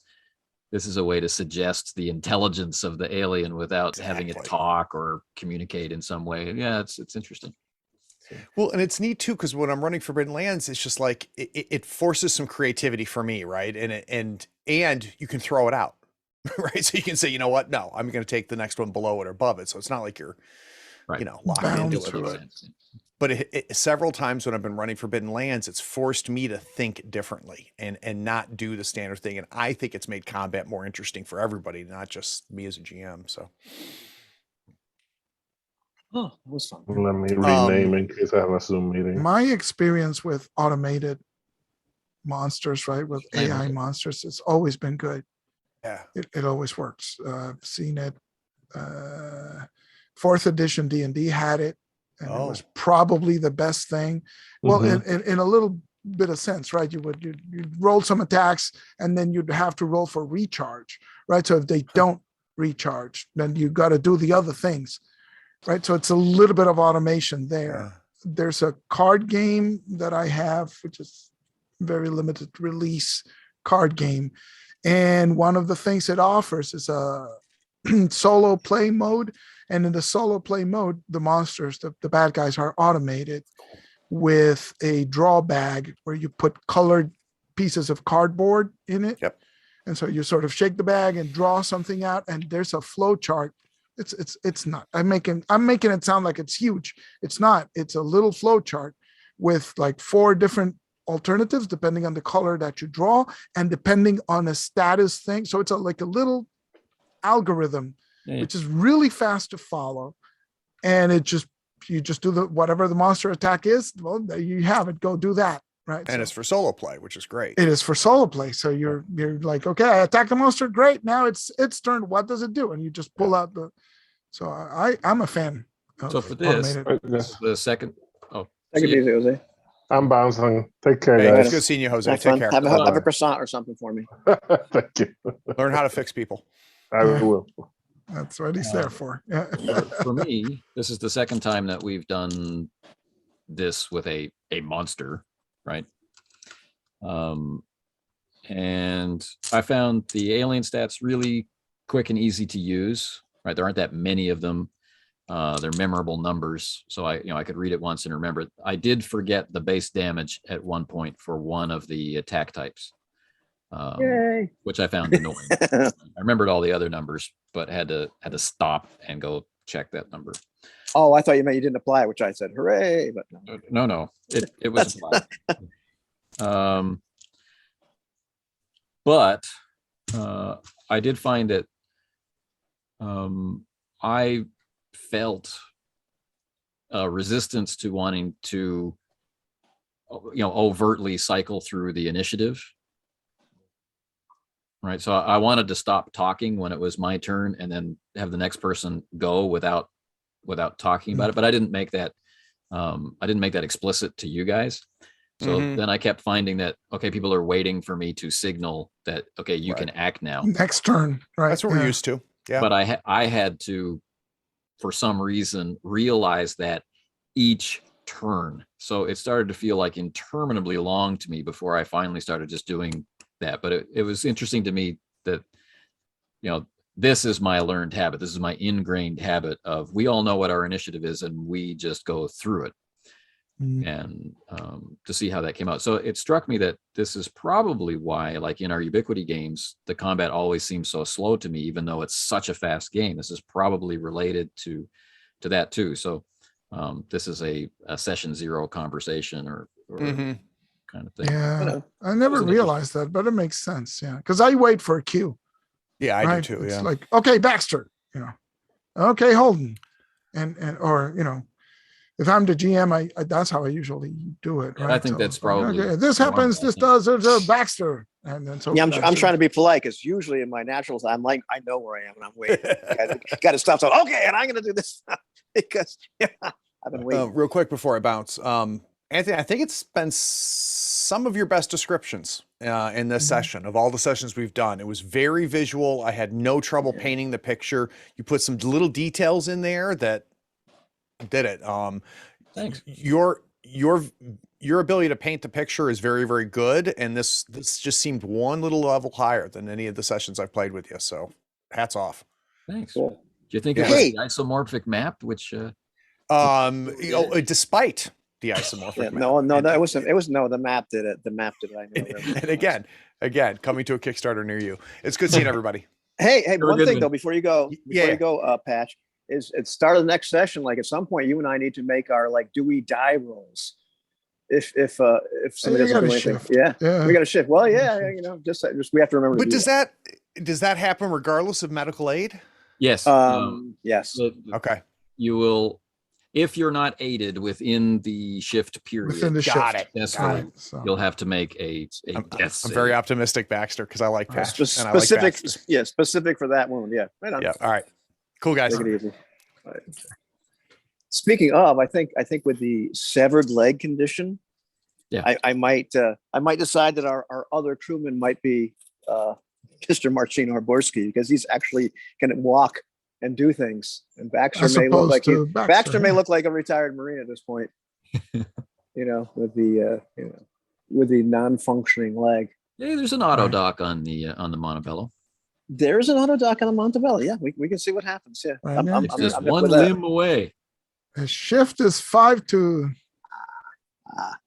is a way to suggest the intelligence of the alien without having it Exactly. talk or communicate in some way. Yeah, it's interesting. Well, and it's neat too, because when I'm running Forbidden Lands, it's just like it forces some creativity for me, right? And you can throw it out, right? So you can say, you know what? No, I'm going to take the next one below it or above it. So it's not like you're, Right. locked Bound into to it. it. But several times when I've been running Forbidden Lands, it's forced me to think differently and not do the standard thing. And I think it's made combat more interesting for everybody, not just me as a GM. So. Oh, that was fun. Let me rename in case I have a Zoom meeting. My experience with automated monsters, right, with Same AI here. monsters, it's always been good. Yeah. It always works. I've seen it. 4th edition D&D had it, and it was Oh. probably the best thing. Well, Mhm. in a little bit of sense, right? You'd roll some attacks, and then you'd have to roll for recharge, right? So if they don't recharge, then you got to do the other things, right? So it's a little bit of automation there. there's a card game that I have, which is very limited release card game. And one of the things it offers is a solo play mode. And in the solo play mode, the monsters, the bad guys are automated with a draw bag where you put colored pieces of cardboard in it. Yep. And so you sort of shake the bag and draw something out, and there's a flow chart. It's not. I'm making it sound like it's huge. It's not. It's a little flow chart with like 4 different alternatives depending on the color that you draw and depending on a status thing. So it's like a little algorithm, which is really fast to follow, and you just do whatever the monster attack is. Well, there you have it. Go do that. Right. And it's for solo play, which is great. It is for solo play. So you're like, okay, I attack the monster. Great. Now it's turn. What does it do? And you just pull out the. So I'm a fan. So for this, automated. this is the second. Oh, Take it see you. easy, Jose. I'm bouncing. Take care, Hey, guys. it's good seeing you, Jose. Have Take fun. care. Have a Bye-bye. croissant or something for me. Thank you. Learn how to fix people. I will. That's what he's there for. Yeah. For me, this is the second time that we've done this with a monster, right? And I found the alien stats really quick and easy to use, right? There aren't that many of them. They're memorable numbers. So I could read it once and remember it. I did forget the base damage at one point for one of the attack types, Yay. which I found annoying. I remembered all the other numbers, but had to stop and go check that number. Oh, I thought you meant you didn't apply, which I said, hooray. But no. No, it was applied. But I did find that I felt resistance to wanting to, overtly cycle through the initiative. Right. So I wanted to stop talking when it was my turn and then have the next person go without talking about it. But I didn't make that explicit to you guys. So then I kept finding that, okay, people are waiting for me to signal that, okay, you can act now. Next turn. Right. That's what we're used to. Yeah. But I had to, for some reason, realize that each turn. So it started to feel like interminably long to me before I finally started just doing that. But it was interesting to me that, this is my learned habit. This is my ingrained habit of, we all know what our initiative is and we just go through it. And to see how that came out. So it struck me that this is probably why, like in our Ubiquity games, the combat always seems so slow to me, even though it's such a fast game. This is probably related to that too. So this is a session 0 conversation or kind of thing. Yeah. I never realized that, but it makes sense. Yeah. Because I wait for a cue. Yeah, I right? do too. It's Yeah. like, okay, Baxter, okay, Holden. Or if I'm the GM, I that's how I usually do it. Right? I think that's probably okay. This happens. This does. There's a Baxter, and then so yeah, I'm trying to be polite because usually in my naturals, I'm like, I know where I am and I'm waiting. Got to stop. So okay, and I'm going to do this because I've been waiting. Real quick before I bounce, Anthony, I think it's been some of your best descriptions in this session of all the sessions we've done. It was very visual. I had no trouble painting the picture. You put some little details in there that did it. Thanks. Your ability to paint the picture is very, very good. And this just seemed one little level higher than any of the sessions I've played with you. So hats off. Thanks. Cool. Do you think it was the isomorphic map, which despite the isomorphic map. No, it was no, the map did it. The map did it. I know. And again, coming to a Kickstarter near you. It's good seeing everybody. Hey, one thing man. though, before you go, Patch, is at the start of the next session, like at some point you and I need to make our like do we die rolls. If somebody doesn't do anything. Yeah. We got to shift. Well, just we have to remember. But does that happen regardless of medical aid? yes. Yes. Okay. You will, if you're not aided within the shift period, within the Got shift. it. that's Got right. it. So. You'll have to make a I'm death very save. optimistic, Baxter, because I like Patch. and I Specific, like Baxter. specific for that wound. Yeah. Right on. Yeah. All right. Cool, guys. Take it easy. All right. Speaking of, I think with the severed leg condition, I might decide that our other crewman might be Mr. Marcin Orborski because he's actually going to walk and do things. And Baxter As may look opposed like to Baxter may yeah. look like a retired Marine at this point. with the with the non-functioning leg. Hey, there's an auto Right. dock on the Montebello. There's an auto dock on the Montebello. Yeah, we can see what happens. Yeah, Right now, It's just I'm up one with that. limb away. The shift is 5 to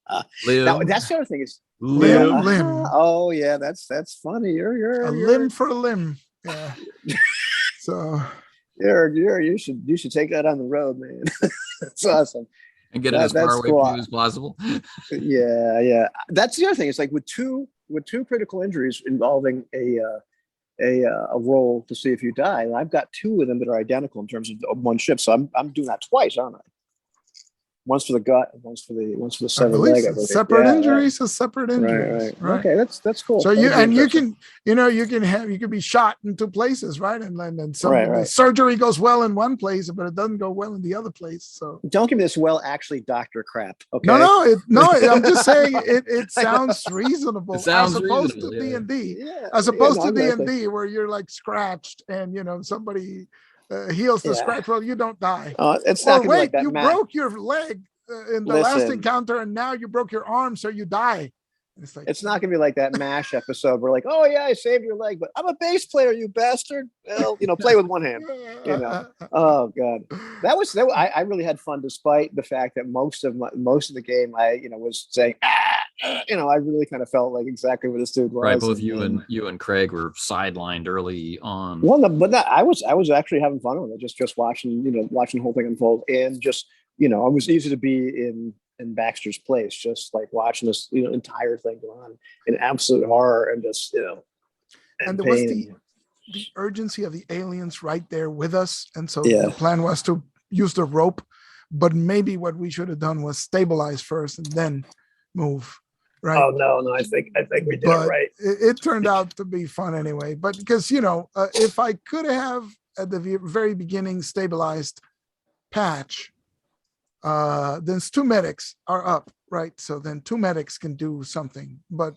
Now Limb, that's the other thing is Limb, limb. limb. Oh yeah, that's funny. a limb for a limb. Yeah. So You should take that on the road, man. That's awesome. And get it as far That's away cool. from you as possible. Yeah. That's the other thing. It's like with two critical injuries involving a roll to see if you die. And I've got two of them that are identical in terms of one ship. So I'm doing that twice, aren't I? Once for the gut, and once for the I severed believe leg. I so. believe. Separate Yeah, injuries is separate injuries. Right. Okay, that's cool. So That you would be and you interesting. can you can be shot in two places, right? And then some Right, the right. surgery goes well in one place, but it doesn't go well in the other place. So Don't give me this actually doctor crap. Okay. no, I'm just saying it sounds reasonable It sounds as opposed reasonable, to yeah. D&D. Yeah, As opposed to exactly. D&D where you're like scratched and somebody heals the Yeah. scratch. Well, you don't die. It's not Or gonna be like wait, that, you Matt. broke your leg in the last Listen. encounter, and now you broke your arm, so you die. It's like It's not gonna be like that MASH episode where like, oh yeah, I saved your leg, but I'm a bass player, you bastard. Well, play with one hand. Oh god, I really had fun despite the fact that most of the game I was saying I really kind of felt like exactly what this dude was. Right, both you and Craig were sidelined early on. Well, I was actually having fun with it, just watching watching the whole thing unfold, and just I was easy to be in Baxter's place, just like watching this entire thing go on in absolute horror and just and there was pain. the urgency of the aliens right there with us, and so Yeah. the plan was to use the rope, but maybe what we should have done was stabilize first and then move. Right. Oh no, I think we did But it right. it turned out to be fun anyway. But because if I could have at the very beginning stabilized Patch, then 2 medics are up, right? So then 2 medics can do something. But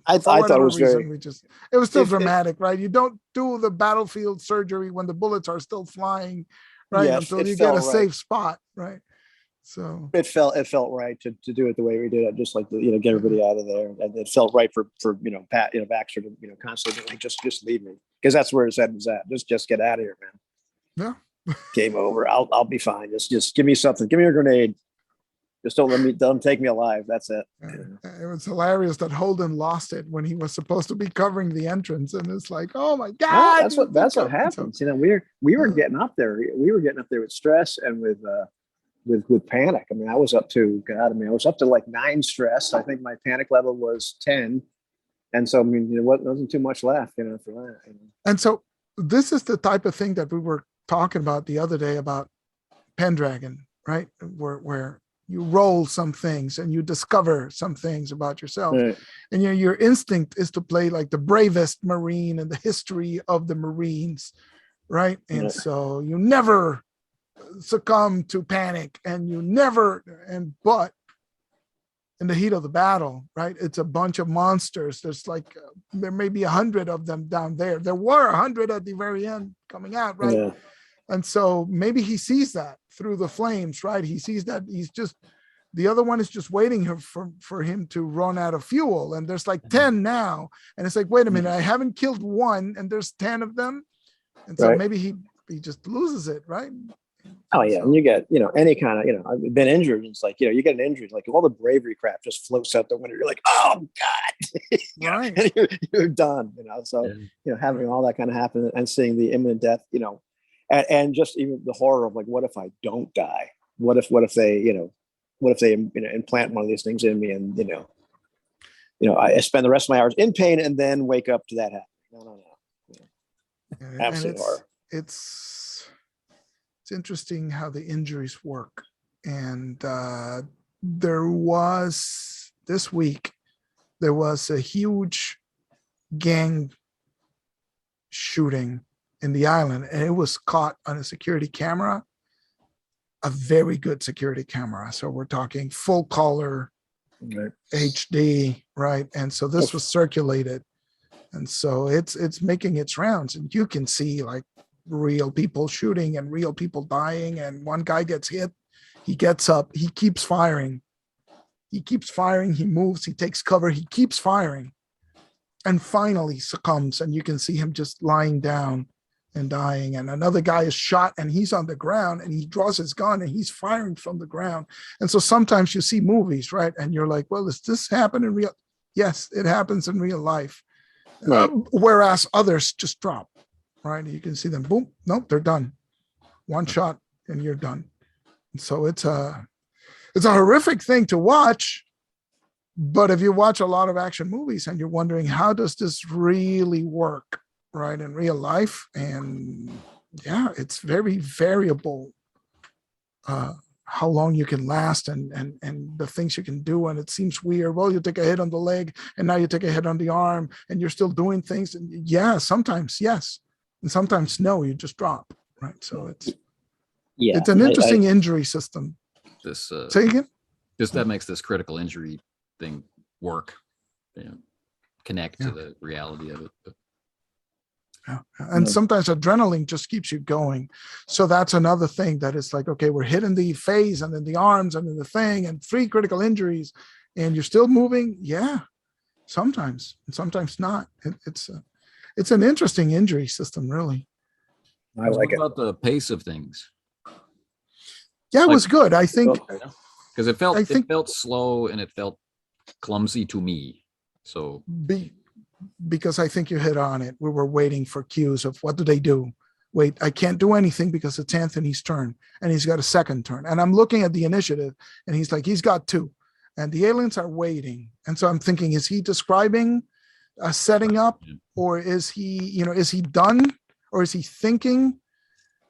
I for thought it whatever was reason, very. it was still if- dramatic, right? You don't do the battlefield surgery when the bullets are still flying, right? Yeah, Until it you get a felt right. safe spot, right? So It felt right to do it the way we did it, just like get everybody out of there, and it felt right for Pat Baxter to constantly like just leave me, because that's where his head was at. Just get out of here, man. yeah. Game over. I'll be fine. Just give me something. Give me a grenade. Just don't take me alive. That's it. It was hilarious that Holden lost it when he was supposed to be covering the entrance, and it's like, oh my god! Well, that's what happens. We were getting up there. We were getting up there with stress and with panic. I mean, I was up to like 9 stress. I think my panic level was 10, and so there wasn't too much left, for that. And so this is the type of thing that we were talking about the other day about Pendragon, right? Where you roll some things and you discover some things about yourself, Right. and your instinct is to play like the bravest Marine in the history of the Marines, right? And Yeah. so you never succumb to panic, and but in the heat of the battle, right, it's a bunch of monsters. There's like there may be 100 of them down there. There were 100 at the very end coming out, right? Yeah. And so maybe he sees that through the flames, right? He sees that the other one is just waiting for him to run out of fuel, and there's like 10 now, and it's like, wait a minute, I haven't killed one and there's 10 of them, and so Right. maybe he just loses it, right? Oh yeah, So- and you get any kind of I've been injured. It's like you get an injury, like all the bravery crap just floats out the window. You're like, oh god, Right. and you're done. So having all that kind of happen and seeing the imminent death, and just even the horror of like, what if I don't die? What if they implant one of these things in me, and I spend the rest of my hours in pain and then wake up to that happening. No. And Absolute horror. it's interesting how the injuries work. And this week there was a huge gang shooting in the island, and it was caught on a security camera, a very good security camera. So we're talking full color Right. HD, right? And so this was circulated, and so it's making its rounds, and you can see like real people shooting and real people dying, and one guy gets hit, He gets up, he keeps firing. He keeps firing, he moves, he takes cover, he keeps firing. And finally succumbs, and you can see him just lying down and dying. And another guy is shot and he's on the ground and he draws his gun and he's firing from the ground. And so sometimes you see movies, right? And you're like, well, does this happen in real? Yes, it happens in real life. Right. Whereas others just drop, right? You can see them, boom, nope, they're done. One shot and you're done. And so it's a horrific thing to watch. But if you watch a lot of action movies and you're wondering, how does this really work, right, in real life? And yeah, it's very variable how long you can last and the things you can do. And it seems weird. Well, you take a hit on the leg and now you take a hit on the arm and you're still doing things. And yeah, sometimes yes. And sometimes no, you just drop, right? So it's an interesting injury system. This Say again? that makes this critical injury thing work, connect to the reality of it. But Yeah. And sometimes adrenaline just keeps you going. So that's another thing that it's like, okay, we're hitting the face and then the arms and then the thing and 3 critical injuries and you're still moving. Yeah, sometimes, and sometimes not. It's an interesting injury system, really. I like it. What about the pace of things? Yeah, it was good. I think Because it felt slow and it felt clumsy to me. So because I think you hit on it. We were waiting for cues of what do they do? Wait, I can't do anything because it's Anthony's turn and he's got a second turn. And I'm looking at the initiative and he's like, he's got 2 and the aliens are waiting. And so I'm thinking, is he describing a setting up or is he, is he done or is he thinking?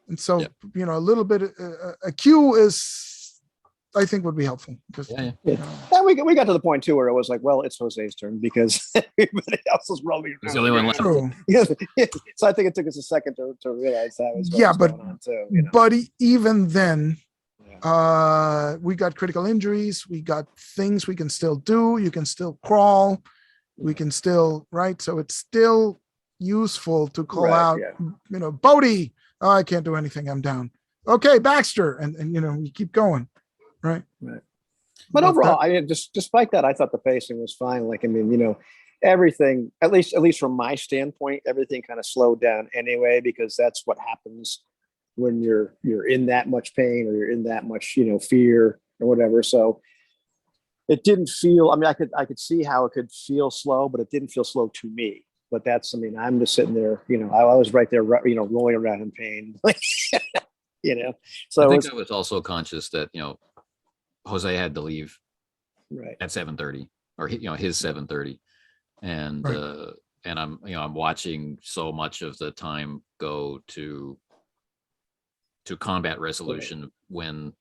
And so, a little bit, a cue is, I think would be helpful. Because, And we got to the point too where it was like, well, it's Jose's turn because everybody else is rolling. He's the only one left. True. So I think it took us a second to realize that was what Yeah, was but going on too. but even then, we got critical injuries. We got things we can still do. You can still crawl. We can still, right? So it's still useful to call out, Bodie, oh, I can't do anything. I'm down. Okay, Baxter. And we keep going. Right. But overall, I mean, just despite that, I thought the pacing was fine. Like, I mean, everything, at least from my standpoint, everything kind of slowed down anyway, because that's what happens when you're in that much pain or you're in that much, fear or whatever. So it didn't feel, I mean, I could see how it could feel slow, but it didn't feel slow to me. But that's, I mean, I'm just sitting there, I was right there, rolling around in pain. So I think I was also conscious that, Jose had to leave at 7:30 or his 7:30 and I'm watching so much of the time go to combat resolution when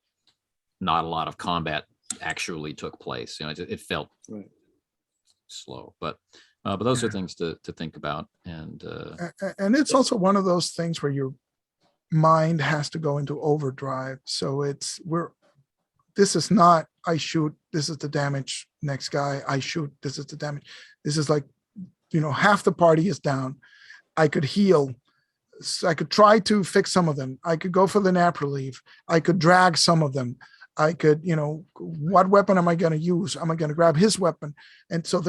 not a lot of combat actually took place. It felt slow, but those are things to think about. And it's also one of those things where your mind has to go into overdrive. So this is not, I shoot, this is the damage, next guy, I shoot, this is the damage. This is like, half the party is down. I could heal. I could try to fix some of them. I could go for the nap relief. I could drag some of them. I could, what weapon am I going to use? Am I going to grab his weapon? And so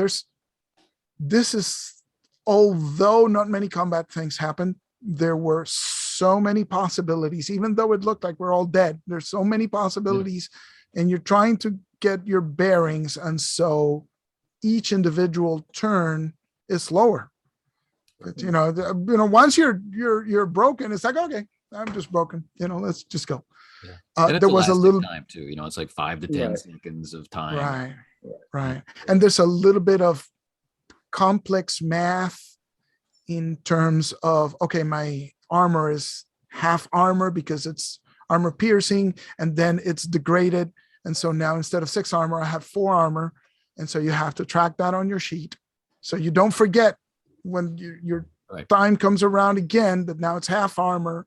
although not many combat things happened, there were so many possibilities, even though it looked like we're all dead. There's so many possibilities. And you're trying to get your bearings, and so each individual turn is slower. But once you're broken, it's like, okay, I'm just broken. Let's just go. There was a little time too. It's like 5 to 10 seconds of time. Right. And there's a little bit of complex math in terms of, okay, my armor is half armor because it's armor piercing, and then it's degraded. And so now instead of 6 armor, I have 4 armor. And so you have to track that on your sheet. So you don't forget when your time comes around again, that now it's half armor,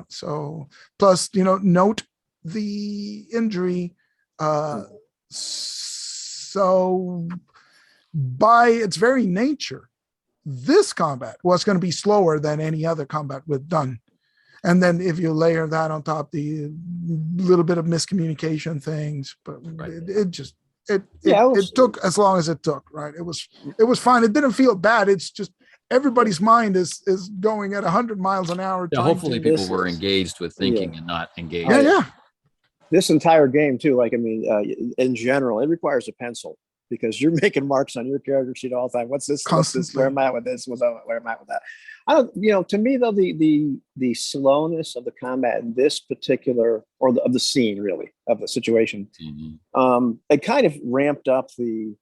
so plus, note the injury. So by its very nature, this combat was going to be slower than any other combat we've done. And then if you layer that on top, the little bit of miscommunication things, but Right. it just Yeah, it was- it took as long as it took, right? It was fine. It didn't feel bad. It's just everybody's mind is going at 100 miles an hour. Yeah, trying hopefully to- people This were is- engaged with thinking and not engaged. Yeah, yeah. yeah. This entire game too, like, I mean, in general, it requires a pencil because you're making marks on your character sheet all the time. What's this? What's this? Where am I with this? Where am I with that? I don't, to me though, the slowness of the combat in this particular, or of the scene really, of the situation, Mhm. it kind of ramped up the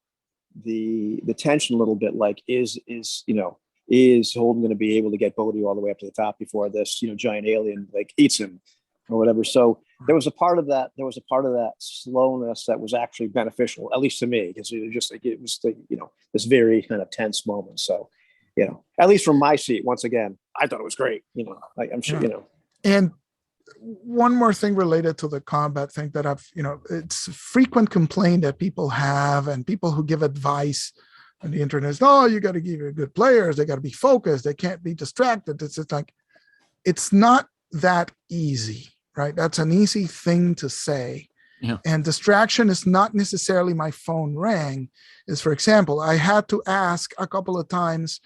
tension a little bit. Like, is Holden going to be able to get Bodhi all the way up to the top before this, giant alien like eats him or whatever? So there was a part of that slowness that was actually beneficial, at least to me, because it was this very kind of tense moment. So, at least from my seat, once again, I thought it was great. I'm sure, Yeah. And one more thing related to the combat thing that it's a frequent complaint that people have, and people who give advice on the internet is, oh, you got to give your good players, they got to be focused, they can't be distracted. It's like, it's not that easy, right? That's an easy thing to say. Yeah. And distraction is not necessarily my phone rang. Is, for example, I had to ask a couple of times,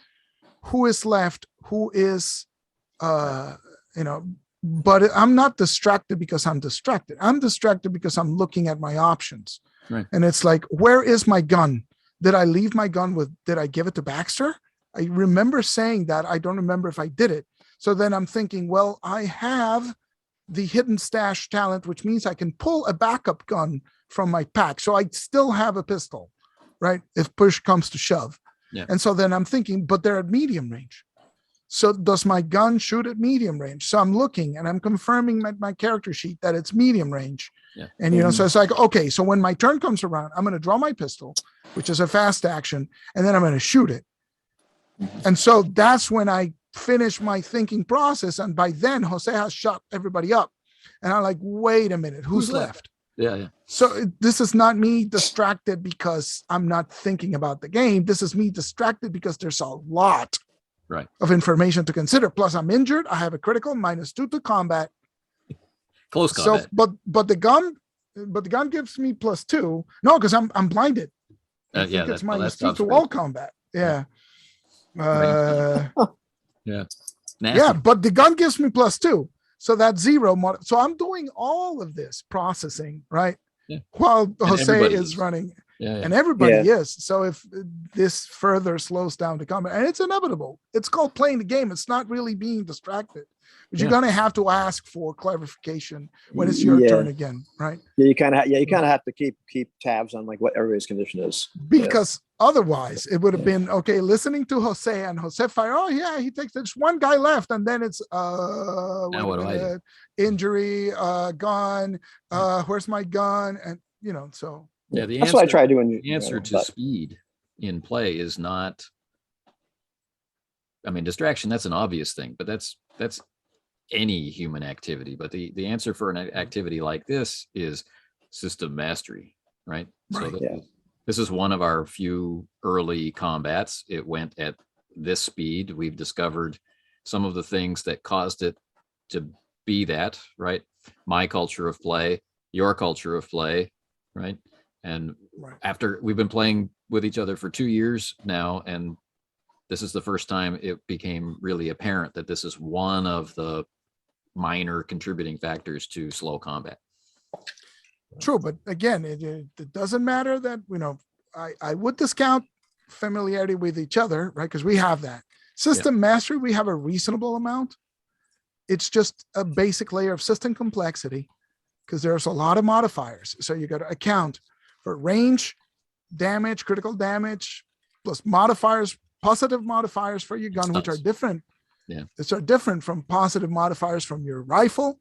who is left, who is, but I'm not distracted because I'm distracted. I'm distracted because I'm looking at my options. Right. And it's like, where is my gun? Did I leave my gun did I give it to Baxter? I remember saying that. I don't remember if I did it. So then I'm thinking, well, I have the hidden stash talent, which means I can pull a backup gun from my pack. So I still have a pistol, right? If push comes to shove. Yeah. And so then I'm thinking, but they're at medium range. So does my gun shoot at medium range? So I'm looking and I'm confirming my character sheet that it's medium range. Yeah. And, so it's like, okay, so when my turn comes around, I'm going to draw my pistol, which is a fast action, and then I'm going to shoot it. And so that's when I finish my thinking process. And by then, Jose has shot everybody up. And I'm like, wait a minute, who's left? Yeah. So this is not me distracted because I'm not thinking about the game. This is me distracted because there's a lot of information to consider. Plus, I'm injured. I have a critical -2 to combat. Close combat. So, but the gun gives me +2. No, because I'm blinded. I think it's -2 to all combat. Yeah. Yeah. Yeah, but the gun gives me +2. So that's 0. So I'm doing all of this processing, right? Yeah. While And Jose everybody is is. running. Yeah. And everybody is. So if this further slows down the combat, and it's inevitable, it's called playing the game. It's not really being distracted. But you're going to have to ask for clarification when it's your turn again, right? Yeah, you kind of have to keep tabs on like what everybody's condition is. Because otherwise it would have been okay listening to Jose and Jose fire. Oh yeah, he takes there's one guy left, and then it's Now what do I do? Injury, gun, where's my gun? And so Yeah, that's what I try doing. The answer to speed in play is not, I mean, distraction, that's an obvious thing, but that's any human activity. But the answer for an activity like this is system mastery, right? So this is one of our few early combats. It went at this speed. We've discovered some of the things that caused it to be that, right? My culture of play, your culture of play, right? And after we've been playing with each other for 2 years now, and this is the first time it became really apparent that this is one of the minor contributing factors to slow combat. True, but again, it doesn't matter that I would discount familiarity with each other, right? Because we have that system mastery. We have a reasonable amount. It's just a basic layer of system complexity because there's a lot of modifiers. So you got to account for range, damage, critical damage, plus modifiers, positive modifiers for your gun, which are different. Yeah, it's different from positive modifiers from your rifle,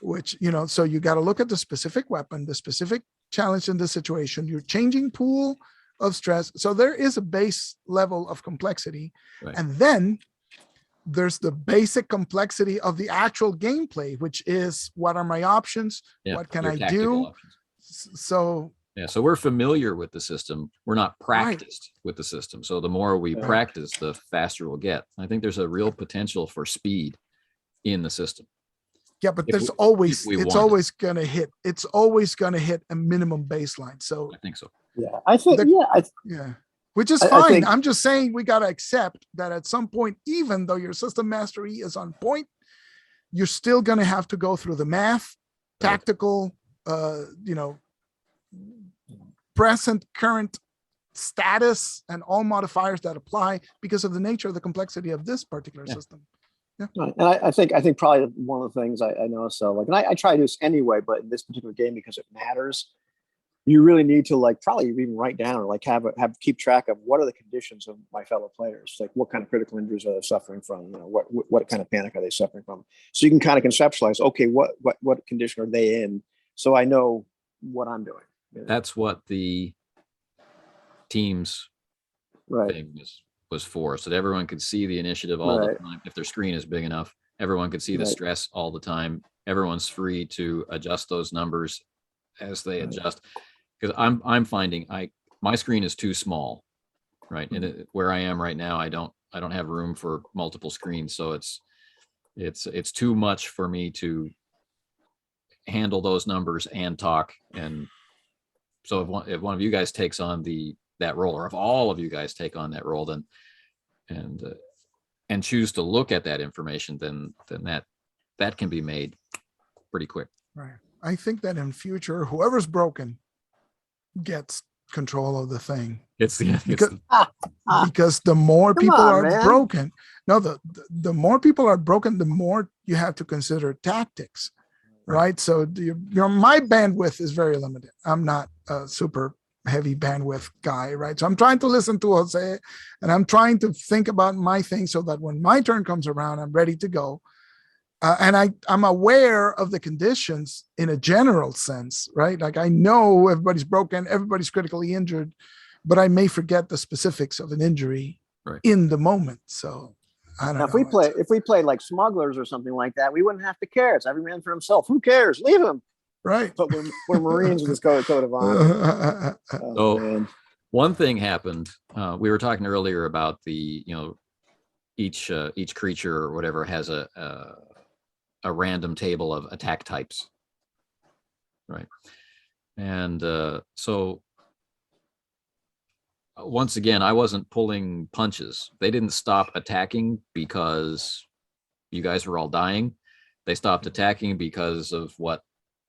which, so you got to look at the specific weapon, the specific challenge in the situation, your changing pool of stress. So there is a base level of complexity. And then there's the basic complexity of the actual gameplay, which is what are my options? What can I do? So we're familiar with the system. We're not practiced with the system. So the more we practice, the faster we'll get. I think there's a real potential for speed in the system. Yeah, but If there's we- always, we it's wanted. always gonna hit. It's always gonna hit a minimum baseline. So I think so. Yeah, I think. The- yeah, which is I fine. think- I'm just saying we gotta accept that at some point, even though your system mastery is on point, you're still gonna have to go through the math, Right. tactical, present, current status, and all modifiers that apply because of the nature of the complexity of this particular Yeah. system. Right. And I think probably one of the things I know, so like, and I try to do this anyway, but in this particular game, because it matters, you really need to like probably even write down or like have keep track of what are the conditions of my fellow players, like what kind of critical injuries are they suffering from, what kind of panic are they suffering from, so you can kind of conceptualize, okay, what condition are they in, so I know what I'm doing. That's what the teams Right. thing was for, so that everyone could see the initiative all the Right. time. If their screen is big enough, everyone could see the Right. stress all the time. Everyone's free to adjust those numbers as they Right. adjust. Because I'm finding my screen is too small, right? And where I am right now, I don't have room for multiple screens, so it's too much for me to handle those numbers and talk. And so if one of you guys takes on that role, or if all of you guys take on that role, then and choose to look at that information, then that can be made pretty quick. Right. I think that in future, whoever's broken gets control of the thing. It's the Because- Because the more Come people on, are man. broken, no, the more people are broken, the more you have to consider tactics, right? So my bandwidth is very limited. I'm not a super heavy bandwidth guy, right? So I'm trying to listen to Jose, and I'm trying to think about my thing so that when my turn comes around, I'm ready to go. And I'm aware of the conditions in a general sense, right? Like I know everybody's broken, everybody's critically injured, but I may forget the specifics of an injury Right. in the moment. So I don't Now, know. if we played like smugglers or something like that, we wouldn't have to care. It's every man for himself. Who cares? Leave him. Right. But we're Marines with this code of honor. Oh, So- man. One thing happened. We were talking earlier about the each creature or whatever has a random table of attack types, right? And so once again, I wasn't pulling punches. They didn't stop attacking because you guys were all dying. They stopped attacking because of what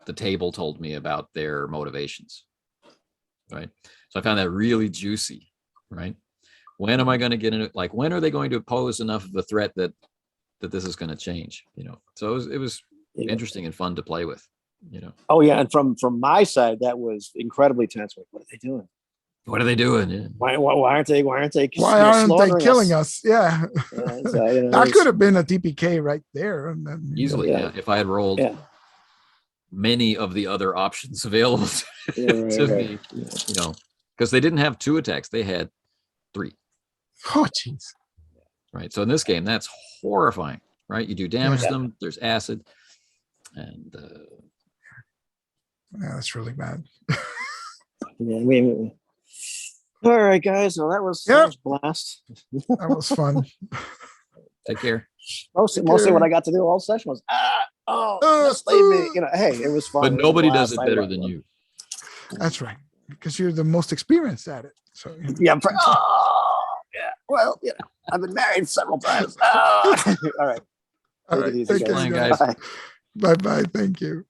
the table told me about their motivations, right? So I found that really juicy, right? When am I going to get in it? Like, when are they going to pose enough of a threat that this is going to change? So it was Yeah. interesting and fun to play with. Oh yeah, and from my side, that was incredibly tense. Like, what are they doing? What are they doing? Yeah. Why aren't they? Why aren't they killing us? Yeah. Yeah, so, That could have been a TPK right there. And then, Easily, Yeah. yeah. If I had rolled Yeah. many of the other options available Yeah, right, to right. me, because they didn't have 2 attacks, they had 3, Oh, jeez. right? So in this game, that's horrifying, right? You do damage Yeah. to them, there's acid, and Yeah, that's really bad. Yeah, all right, guys. Well, that was a blast. That was fun. take care. Mostly what I got to do all session was slave me. Hey, it was fun. But It was a nobody does it blast. I better loved than it. you. That's right. Because you're the most experienced at it. So Yeah. Yeah. Well, I've been married several times. All right. All Take it right. easy, Take care, Fine, guys. guys. Bye. Bye-bye. Thank you.